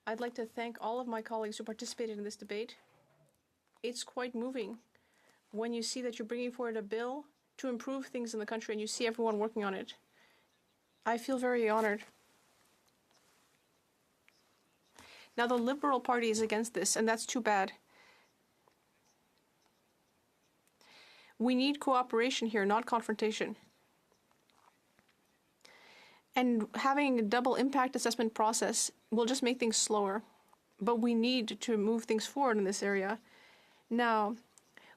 I'd like to thank all of my colleagues who participated in this debate. It's quite moving when you see that you're bringing forward a bill to improve things in the country and you see everyone working on it. I feel very honoured. Now, the Liberal Party is against this, and that's too bad. We need cooperation here, not confrontation. And having a double impact assessment process will just make things slower. But we need to move things forward in this area. Now,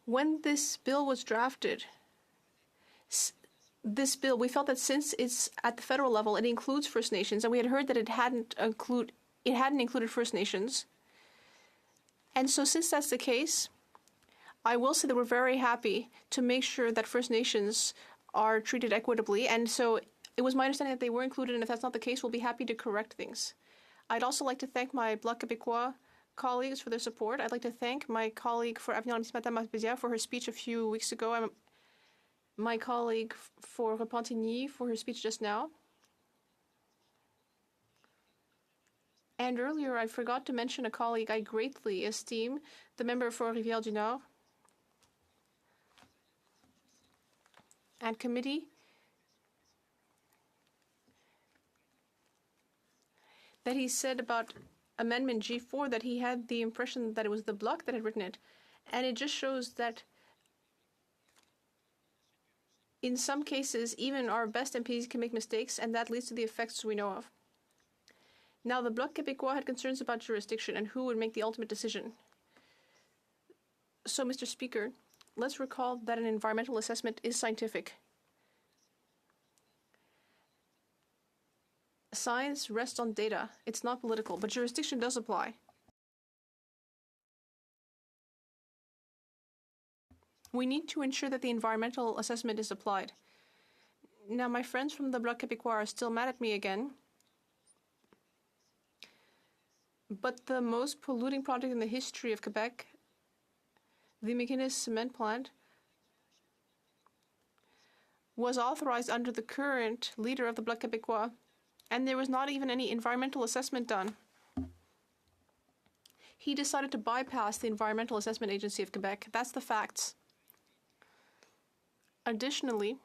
when this bill was drafted, we felt that since it's at the federal level, it includes First Nations, and we had heard that it hadn't included First Nations. And so since that's the case, I will say that we're very happy to make sure that First Nations are treated equitably. And so it was my understanding that they were included, and if that's not the case, we'll be happy to correct things. I'd also like to thank my Bloc Québécois colleagues for their support. I'd like to thank my colleague for Avignon-Madame for her speech a few weeks ago, my colleague for Repentigny for her speech just now. And earlier, I forgot to mention a colleague I greatly esteem, the member for Rivière-du-Nord and committee, that he said about Amendment G4 that he had the impression that it was the Bloc that had written it. And it just shows that in some cases, even our best MPs can make mistakes, and that leads to the effects we know of. Now, the Bloc Québécois had concerns about jurisdiction and who would make the ultimate decision. So, Mr. Speaker, let's recall that an environmental assessment is scientific. Science rests on data. It's not political, but jurisdiction does apply. We need to ensure that the environmental assessment is applied. Now, my friends from the Bloc Québécois are still mad at me again. But the most polluting project in the history of Quebec, the McInnes cement plant, was authorized under the current leader of the Bloc Québécois, and there was not even any environmental assessment done. He decided to bypass the Environmental Assessment Agency of Quebec. That's the facts. Additionally,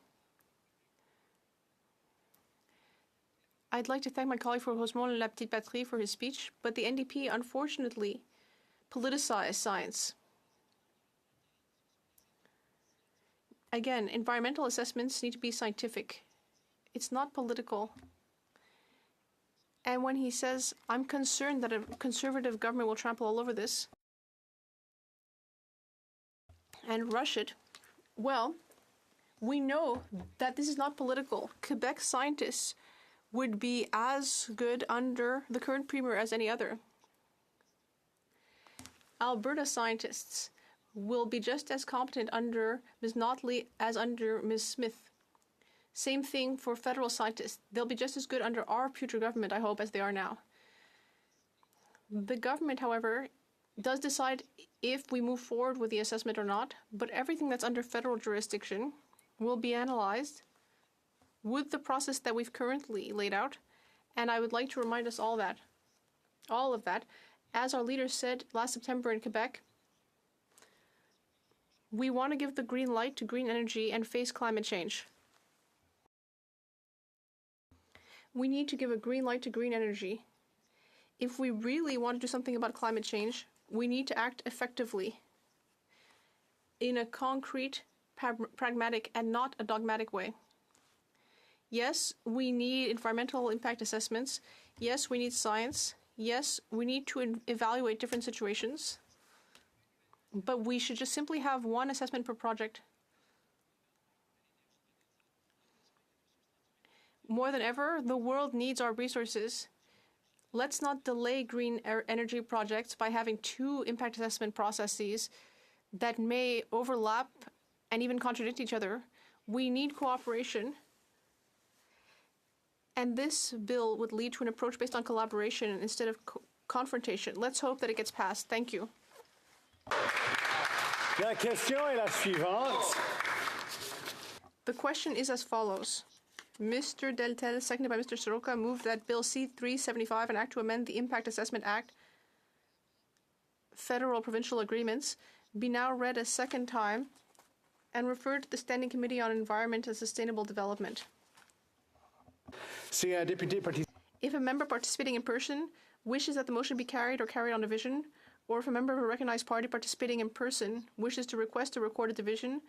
I'd like to thank my colleague for Rosemont La Petite Patrie for his speech, but the NDP unfortunately politicized science. Again, environmental assessments need to be scientific. It's not political. And when he says, I'm concerned that a conservative government will trample all over this and rush it, well, we know that this is not political. Quebec scientists would be as good under the current premier as any other. Alberta scientists will be just as competent under Ms. Notley as under Ms. Smith. Same thing for federal scientists. They'll be just as good under our future government, I hope, as they are now. The government, however, does decide if we move forward with the assessment or not, but everything that's under federal jurisdiction will be analyzed with the process that we've currently laid out. And I would like to remind us all of that, as our leaders said last September in Quebec, we want to give the green light to green energy and face climate change. We need to give a green light to green energy. If we really want to do something about climate change, we need to act effectively in a concrete, pragmatic, and not a dogmatic way. Yes, we need environmental impact assessments. Yes, we need science. Yes, we need to evaluate different situations. But we should just simply have one assessment per project. More than ever, the world needs our resources. Let's not delay green energy projects by having two impact assessment processes that may overlap and even contradict each other. We need cooperation. And this bill would lead to an approach based on collaboration instead of confrontation. Let's hope that it gets passed. Thank you. La question est la suivante. The question is as follows. Mr. Deltel, seconded by Mr. Soroka, moved that Bill C-375, an act to amend the Impact Assessment Act, federal provincial agreements, be now read a second time and referred to the Standing Committee on Environment and Sustainable Development. If a member participating in person wishes that the motion be carried or carried on division, or if a member of a recognized party participating in person wishes to request a recorded division,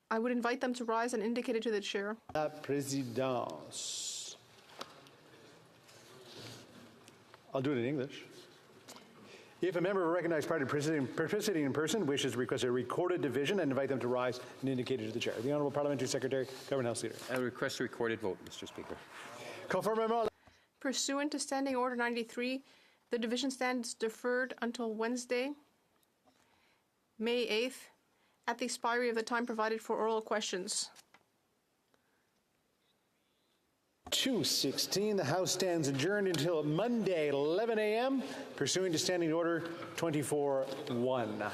I would invite them to rise and indicate it to the chair. La présidence. I'll do it in English. If a member of a recognized party participating in person wishes to request a recorded division, and invite them to rise and indicate it to the chair. The Honourable Parliamentary Secretary, Government House Leader. I request a recorded vote, Mr. Speaker. Conformément. Pursuant to Standing Order 93, the division stands deferred until Wednesday, May 8th, at the expiry of the time provided for oral questions. 2:16, the House stands adjourned until Monday, 11 a.m., pursuant to Standing Order 24-1.